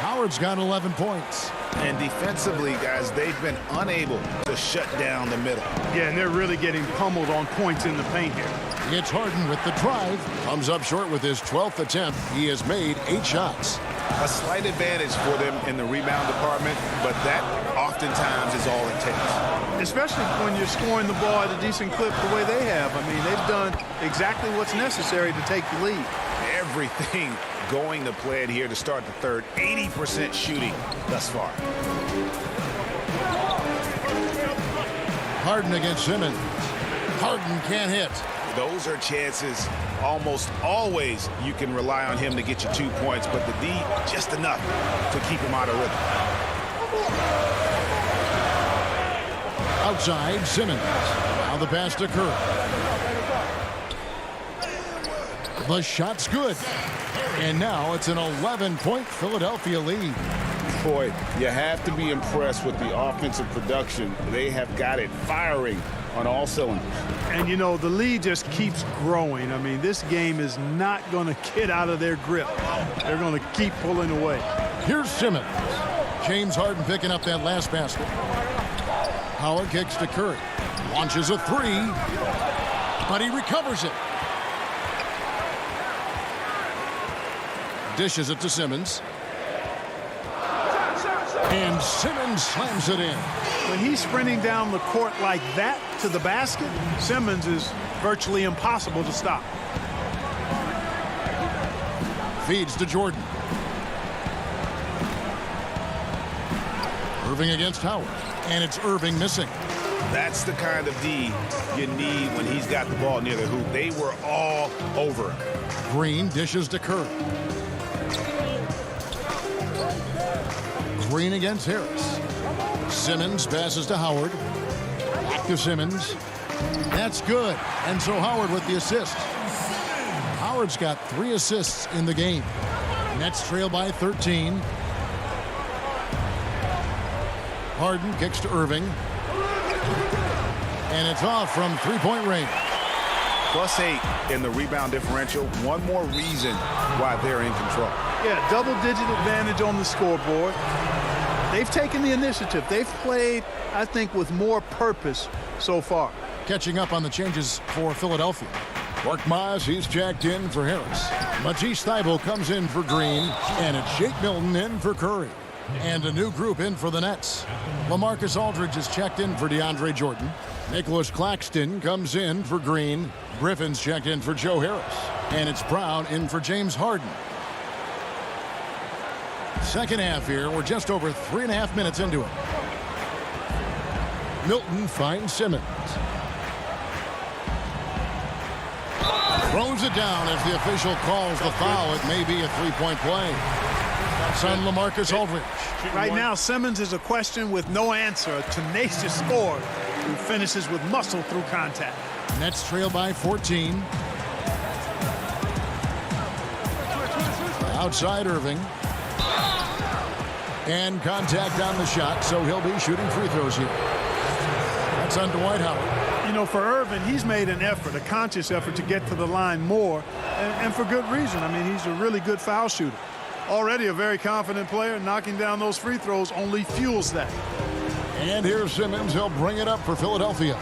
Howard's got 11 points. And defensively, guys, they've been unable to shut down the middle. Yeah, and they're really getting pummeled on points in the paint here. It's Harden with the drive. Comes up short with his 12th attempt. He has made 8 shots. A slight advantage for them in the rebound department, but that oftentimes is all it takes. Especially when you're scoring the ball at a decent clip the way they have. I mean, they've done exactly what's necessary to take the lead. Everything going to plan here to start the third. 80% shooting thus far. Harden against Simmons. Harden can't hit. Those are chances almost always you can rely on him to get you 2 points, but the D just enough to keep him out of rhythm. Outside, Simmons. Now the pass to Curry. The shot's good. And now it's an 11-point Philadelphia lead. Boy, you have to be impressed with the offensive production. They have got it firing on all cylinders. And, you know, the lead just keeps growing. I mean, this game is not going to get out of their grip. They're going to keep pulling away. Here's Simmons. James Harden picking up that last basket. Howard kicks to Curry. Launches a 3. But he recovers it. Dishes it to Simmons. And Simmons slams it in. When he's sprinting down the court like that to the basket, Simmons is virtually impossible to stop. Feeds to Jordan. Irving against Howard. And it's Irving missing. That's the kind of D you need when he's got the ball near the hoop. They were all over him. Green dishes to Curry. Green against Harris. Simmons passes to Howard. Back to Simmons. That's good. And so Howard with the assist. Howard's got 3 assists in the game. Nets trail by 13. Harden kicks to Irving. And it's off from 3-point range. +8 in the rebound differential. One more reason why they're in control. Yeah, double-digit advantage on the scoreboard. They've taken the initiative. They've played, I think, with more purpose so far. Catching up on the changes for Philadelphia. Mark Miles, he's checked in for Harris. Matisse Thybulle comes in for Green. And it's Jake Milton in for Curry. And a new group in for the Nets. LaMarcus Aldridge is checked in for DeAndre Jordan. Nicholas Claxton comes in for Green. Griffin's checked in for Joe Harris. And it's Brown in for James Harden. Second half here. We're just over 3.5 minutes into it. Milton finds Simmons. Throws it down as the official calls the foul. It may be a 3-point play. That's on LaMarcus Aldridge. Right now, Simmons is a question with no answer. A tenacious scorer who finishes with muscle through contact. Nets trail by 14. Outside Irving. And contact on the shot, so he'll be shooting free throws here. That's on Dwight Howard. You know, for Irving, he's made an effort, a conscious effort to get to the line more, and for good reason. I mean, he's a really good foul shooter. Already a very confident player. Knocking down those free throws only fuels that. And here's Simmons. He'll bring it up for Philadelphia.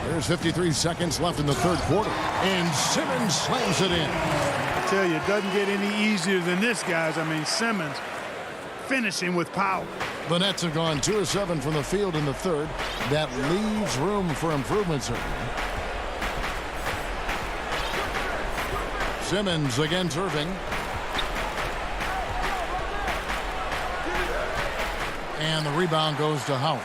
There's 53 seconds left in the third quarter. And Simmons slams it in. I tell you, it doesn't get any easier than this, guys. I mean, Simmons finishing with power. The Nets have gone 2 of 7 from the field in the third. That leaves room for improvement, certainly. Simmons against Irving. And the rebound goes to Howard.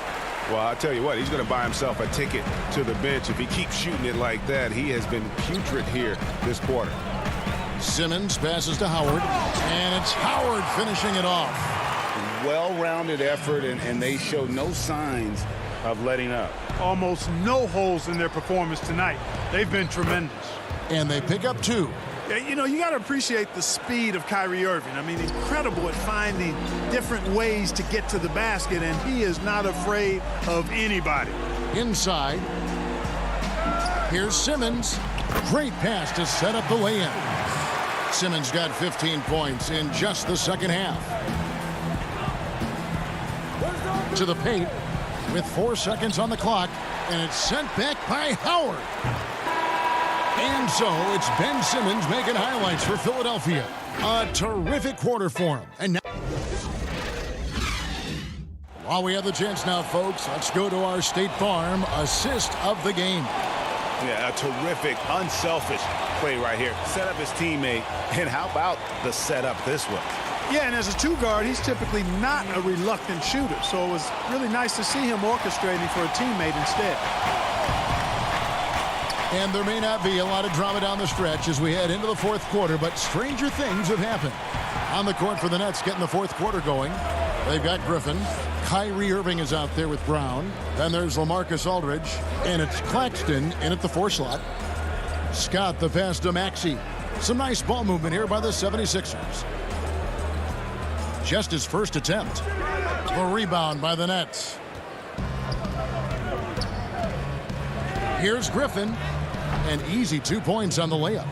Well, I'll tell you what, he's going to buy himself a ticket to the bench. If he keeps shooting it like that, he has been putrid here this quarter. Simmons passes to Howard, and it's Howard finishing it off. Well-rounded effort, and they show no signs of letting up. Almost no holes in their performance tonight. They've been tremendous. And they pick up 2. You know, you got to appreciate the speed of Kyrie Irving. I mean, incredible at finding different ways to get to the basket, and he is not afraid of anybody. Inside. Here's Simmons. Great pass to set up the lay-in. Simmons got 15 points in just the second half. To the paint with 4 seconds on the clock, and it's sent back by Howard. And so it's Ben Simmons making highlights for Philadelphia. A terrific quarter for him. And now, while we have the chance now, folks, let's go to our State Farm assist of the game. Yeah, a terrific, unselfish play right here. Set up his teammate, and how about the setup this was? Yeah, and as a two guard, he's typically not a reluctant shooter, so it was really nice to see him orchestrating for a teammate instead. And there may not be a lot of drama down the stretch as we head into the fourth quarter, but stranger things have happened. On the court for the Nets, getting the fourth quarter going. They've got Griffin. Kyrie Irving is out there with Brown. Then there's LaMarcus Aldridge. And it's Claxton in at the 4 slot. Scott the pass to Maxey. Some nice ball movement here by the 76ers. Just his first attempt. The rebound by the Nets. Here's Griffin. An easy 2 points on the layup.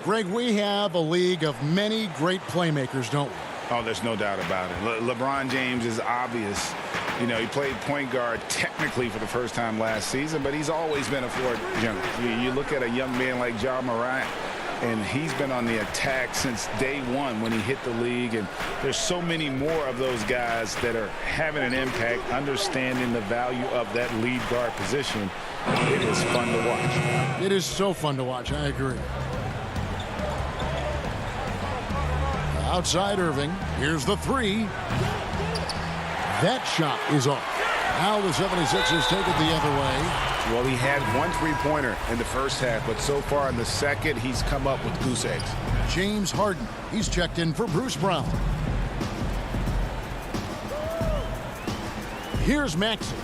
Greg, we have a league of many great playmakers, don't we? Oh, there's no doubt about it. LeBron James is obvious. You know, he played point guard technically for the first time last season, but he's always been a floor general. You look at a young man like Ja Morant, and he's been on the attack since day one when he hit the league. And there's so many more of those guys that are having an impact, understanding the value of that lead guard position. It is fun to watch. It is so fun to watch. I agree. Outside Irving. Here's the 3. That shot is off. Now the 76ers take it the other way. Well, he had 1 3-pointer in the first half, but so far in the second, he's come up with goose eggs. James Harden. He's checked in for Bruce Brown. Here's Maxey.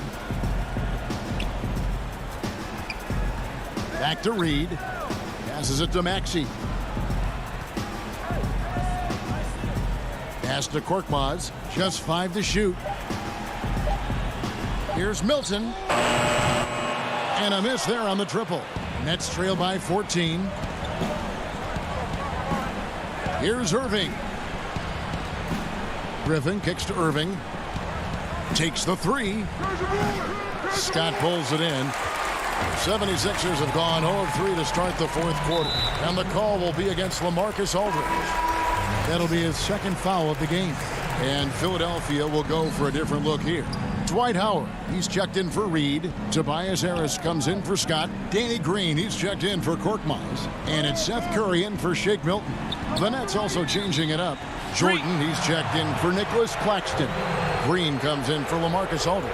Back to Reed. Passes it to Maxey. Pass to Korkmaz. Just 5 to shoot. Here's Milton. And a miss there on the triple. Nets trail by 14. Here's Irving. Griffin kicks to Irving. Takes the 3. Scott pulls it in. 76ers have gone 0 of 3 to start the fourth quarter. And the call will be against LaMarcus Aldridge. That'll be his second foul of the game. And Philadelphia will go for a different look here. Dwight Howard, he's checked in for Reed. Tobias Harris comes in for Scott. Danny Green, he's checked in for Korkmaz. And it's Seth Curry in for Shake Milton. The Nets also changing it up. Jordan, he's checked in for Nicholas Claxton. Green comes in for LaMarcus Aldridge.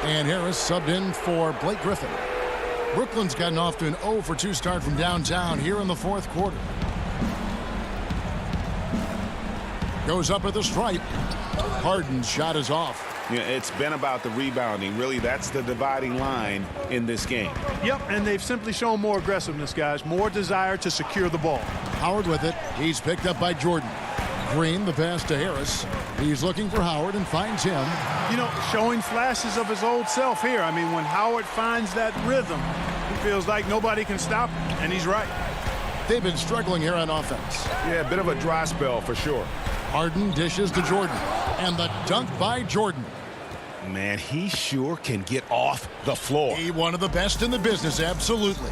And Harris subbed in for Blake Griffin. Brooklyn's gotten off to an 0 for 2 start from downtown here in the fourth quarter. Goes up at the stripe. Harden's shot is off. Yeah, it's been about the rebounding. Really, that's the dividing line in this game. Yep, and they've simply shown more aggressiveness, guys. More desire to secure the ball. Howard with it. He's picked up by Jordan. Green, the pass to Harris. He's looking for Howard and finds him. You know, showing flashes of his old self here. I mean, when Howard finds that rhythm, he feels like nobody can stop him, and he's right. They've been struggling here on offense. Yeah, a bit of a dry spell for sure. Harden dishes to Jordan. And the dunk by Jordan. Man, he sure can get off the floor. He one of the best in the business, absolutely.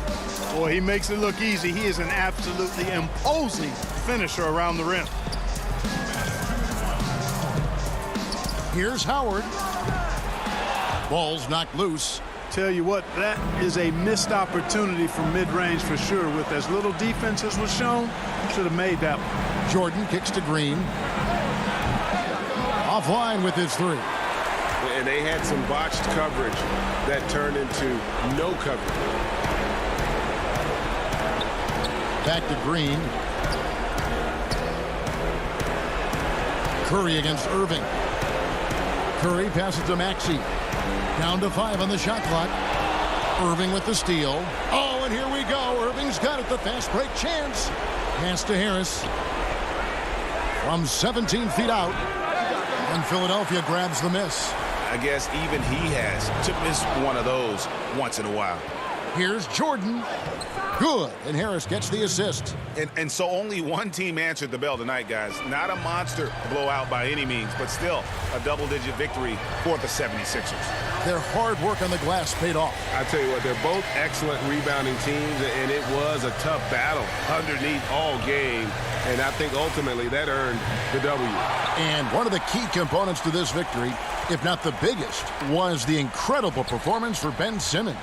Boy, he makes it look easy. He is an absolutely imposing finisher around the rim. Here's Howard. Ball's knocked loose. Tell you what, that is a missed opportunity from mid-range for sure. With as little defense as was shown, should have made that one. Jordan kicks to Green. Offline with his 3. And they had some botched coverage that turned into no coverage. Back to Green. Curry against Irving. Curry passes to Maxey. Down to 5 on the shot clock. Irving with the steal. Oh, and here we go. Irving's got it. The fast break chance. Pass to Harris. From 17 feet out. And Philadelphia grabs the miss. I guess even he has to miss one of those once in a while. Here's Jordan. Good, and Harris gets the assist. And so only one team answered the bell tonight, guys. Not a monster blowout by any means, but still a double-digit victory for the 76ers. Their hard work on the glass paid off. I tell you what, they're both excellent rebounding teams, and it was a tough battle underneath all game. And I think ultimately that earned the W. And one of the key components to this victory, if not the biggest, was the incredible performance for Ben Simmons.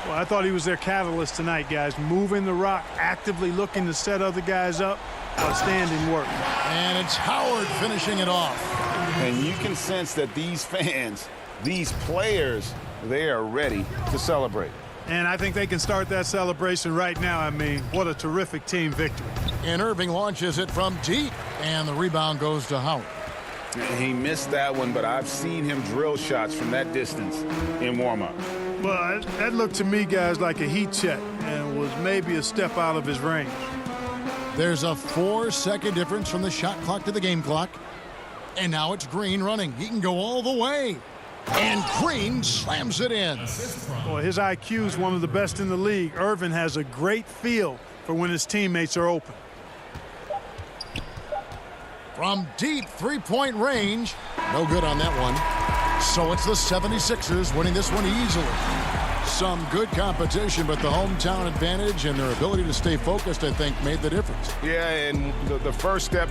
Well, I thought he was their catalyst tonight, guys. Moving the rock, actively looking to set other guys up. Outstanding work. And it's Howard finishing it off. And you can sense that these fans, these players, they are ready to celebrate. And I think they can start that celebration right now. I mean, what a terrific team victory. And Irving launches it from deep, and the rebound goes to Howard. He missed that one, but I've seen him drill shots from that distance in warm-up. Well, that looked to me, guys, like a heat check and was maybe a step out of his range. There's a 4-second difference from the shot clock to the game clock. And now it's Green running. He can go all the way. And Green slams it in. Well, his IQ is one of the best in the league. Irvin has a great feel for when his teammates are open. From deep three-point range. No good on that one. So it's the 76ers winning this one easily. Some good competition, but the hometown advantage and their ability to stay focused, I think, made the difference. Yeah, and the first step